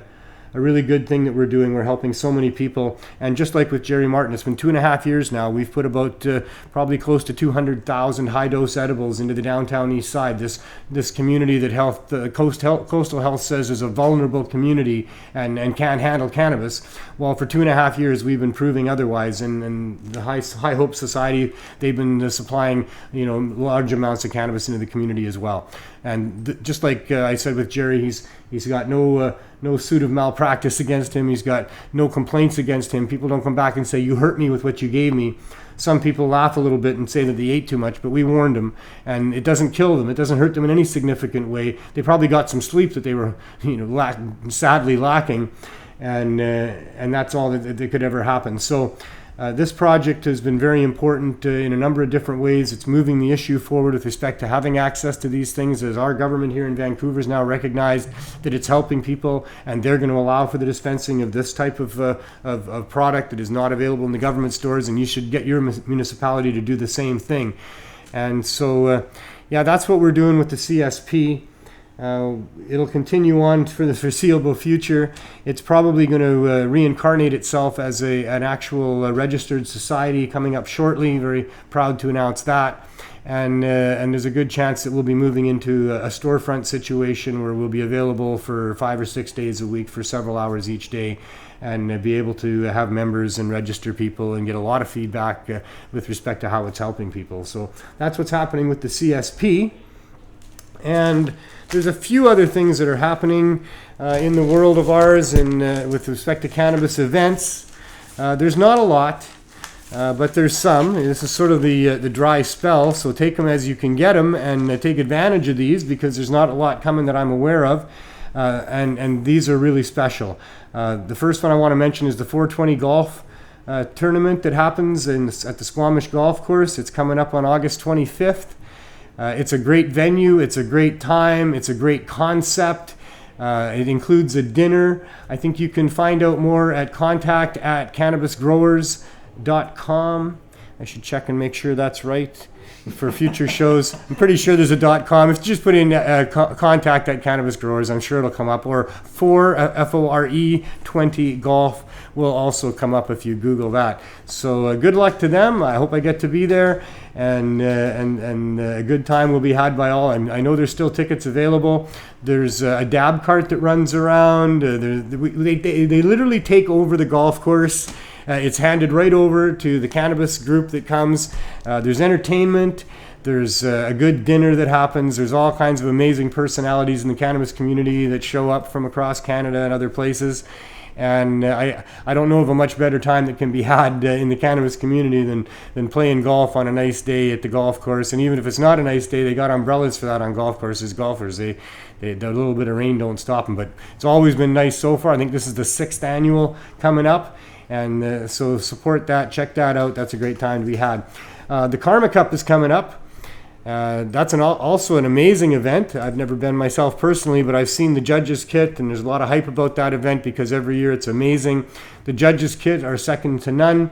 a really good thing that we're doing. We're helping so many people. And just like with Jerry Martin, it's been 2.5 years now. We've put about probably close to 200,000 high-dose edibles into the downtown east side. This community that Coastal Health says is a vulnerable community and can't handle cannabis. Well, for 2.5 years, we've been proving otherwise. And the High Hope Society, they've been supplying, large amounts of cannabis into the community as well. And just like I said with Jerry, he's got no suit of malpractice against him. He's got no complaints against him. People don't come back and say, you hurt me with what you gave me. Some people laugh a little bit and say that they ate too much, but we warned them, and it doesn't kill them. It doesn't hurt them in any significant way. They probably got some sleep that they were, sadly lacking, and that's all that could ever happen. So this project has been very important in a number of different ways. It's moving the issue forward with respect to having access to these things, as our government here in Vancouver has now recognized that it's helping people, and they're going to allow for the dispensing of this type of product that is not available in the government stores, and you should get your municipality to do the same thing. And so, that's what we're doing with the CSP. It'll continue on for the foreseeable future. It's probably going to reincarnate itself as an actual registered society coming up shortly. Very proud to announce that. And there's a good chance that we'll be moving into a storefront situation where we'll be available for 5 or 6 days a week for several hours each day, and be able to have members and register people and get a lot of feedback with respect to how it's helping people. So that's what's happening with the CSP. And there's a few other things that are happening in the world of ours and with respect to cannabis events. There's not a lot, but there's some. This is sort of the dry spell, so take them as you can get them and take advantage of these, because there's not a lot coming that I'm aware of, and these are really special. The first one I want to mention is the 420 golf tournament that happens at the Squamish Golf Course. It's coming up on August 25th. It's a great venue, it's a great time, it's a great concept. It includes a dinner. I think you can find out more at contact@cannabisgrowers.com. I should check and make sure that's right for future shows. I'm pretty sure there's a .com. If you just put in contact at Cannabis Growers, I'm sure it'll come up. Or FORE 20 golf will also come up if you Google that. So good luck to them. I hope I get to be there, and a good time will be had by all. And I know there's still tickets available. There's a dab cart that runs around. They literally take over the golf course. It's handed right over to the cannabis group that comes. There's entertainment. There's a good dinner that happens. There's all kinds of amazing personalities in the cannabis community that show up from across Canada and other places. And I don't know of a much better time that can be had in the cannabis community than playing golf on a nice day at the golf course. And even if it's not a nice day, they got umbrellas for that on golf courses. Golfers, the little bit of rain don't stop them. But it's always been nice so far. I think this is the 6th annual coming up. And so support that, check that out. That's a great time to be had. The Karma Cup is coming up. That's also an amazing event. I've never been myself personally, but I've seen the judges kit, and there's a lot of hype about that event because every year it's amazing. The judges kit are second to none.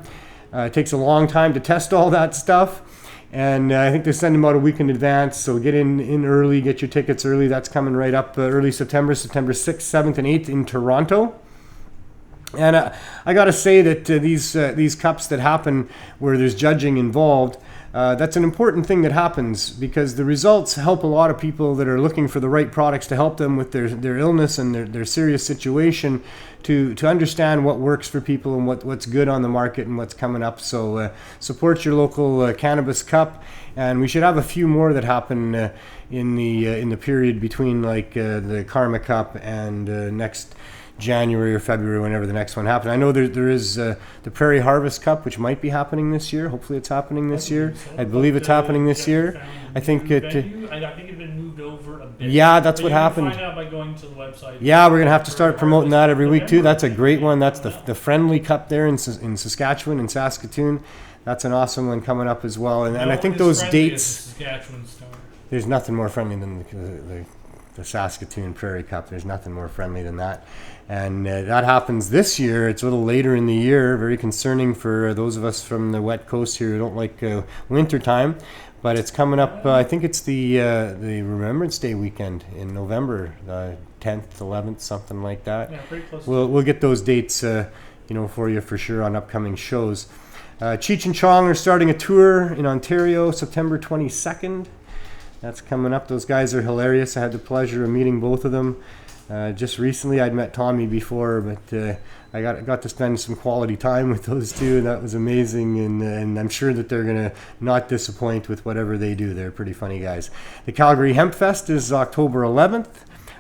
It takes a long time to test all that stuff, and I think they send them out a week in advance, so get in early, get your tickets early. That's coming right up early September 6th, 7th, and 8th in Toronto. And I got to say that these cups that happen where there's judging involved, that's an important thing that happens, because the results help a lot of people that are looking for the right products to help them with their illness and their serious situation to understand what works for people and what's good on the market and what's coming up. So support your local Cannabis Cup, and we should have a few more that happen in the period between the Karma Cup and next January or February, whenever the next one happens. I know there is the Prairie Harvest Cup, which might be happening this year. Hopefully it's happening this year. I believe it's happening this year. I think it had been moved over a bit. Yeah, that's what happened. Find out by going to the website. Yeah, we're going to have to start promoting that every week too. That's a great one. That's the Friendly Cup there in Saskatchewan and Saskatoon. That's an awesome one coming up as well. And I think those dates, there's nothing more friendly than the Saskatoon Prairie Cup. There's nothing more friendly than that. And that happens this year. It's a little later in the year, very concerning for those of us from the wet coast here who don't like winter time. But it's coming up, I think it's the Remembrance Day weekend in November, 10th, 11th, something like that. Yeah, pretty close. We'll get those dates, for you for sure on upcoming shows. Cheech and Chong are starting a tour in Ontario, September 22nd. That's coming up. Those guys are hilarious. I had the pleasure of meeting both of them just recently. I'd met Tommy before, but I got to spend some quality time with those two, and that was amazing. And I'm sure that they're going to not disappoint with whatever they do. They're pretty funny guys. The Calgary Hemp Fest is October 11th.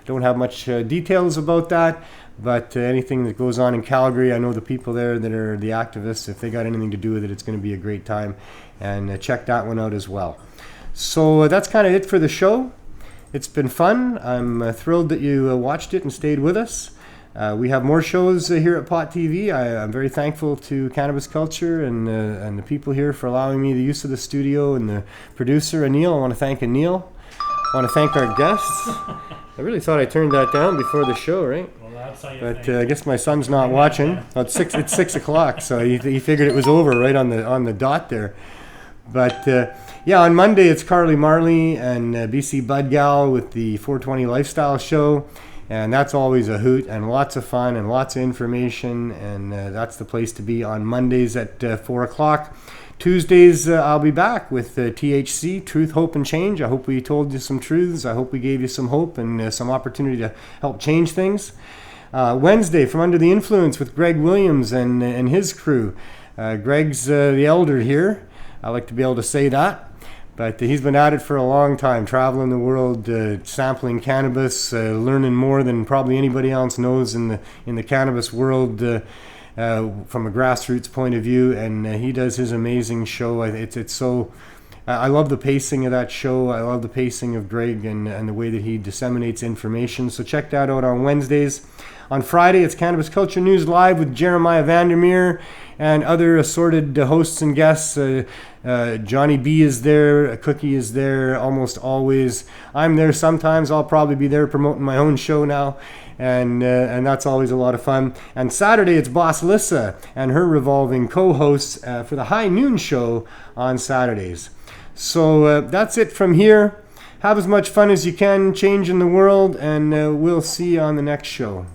Don't have much details about that, but anything that goes on in Calgary, I know the people there that are the activists. If they got anything to do with it, it's going to be a great time. And check that one out as well. So that's kind of it for the show. It's been fun. I'm thrilled that you watched it and stayed with us. We have more shows here at Pot TV. I'm very thankful to Cannabis Culture and the people here for allowing me the use of the studio, and the producer, Anil. I want to thank Anil. I want to thank our guests. I really thought I turned that down before the show, right? Well, that's how you But think. I guess my son's not watching. Oh, it's 6 o'clock, so he figured it was over right on the dot there. But on Monday it's Carly Marley and BC Budgal with the 420 Lifestyle Show, and that's always a hoot and lots of fun and lots of information, and that's the place to be on Mondays at 4 o'clock. Tuesdays I'll be back with THC, Truth, Hope, and Change. I hope we told you some truths. I hope we gave you some hope and some opportunity to help change things. Wednesday, From Under the Influence with Greg Williams and his crew. Greg's the elder here. I like to be able to say that. But he's been at it for a long time, traveling the world, sampling cannabis, learning more than probably anybody else knows in the cannabis world from a grassroots point of view. And he does his amazing show. It's so... I love the pacing of that show. I love the pacing of Greg and the way that he disseminates information. So check that out on Wednesdays. On Friday, it's Cannabis Culture News Live with Jeremiah Vandermeer and other assorted hosts and guests. Johnny B is there, Cookie is there almost always. I'm there sometimes. I'll probably be there promoting my own show now. And that's always a lot of fun. And Saturday, it's Boss Lissa and her revolving co-hosts for the High Noon Show on Saturdays. So that's it from here. Have as much fun as you can changing the world, and we'll see you on the next show.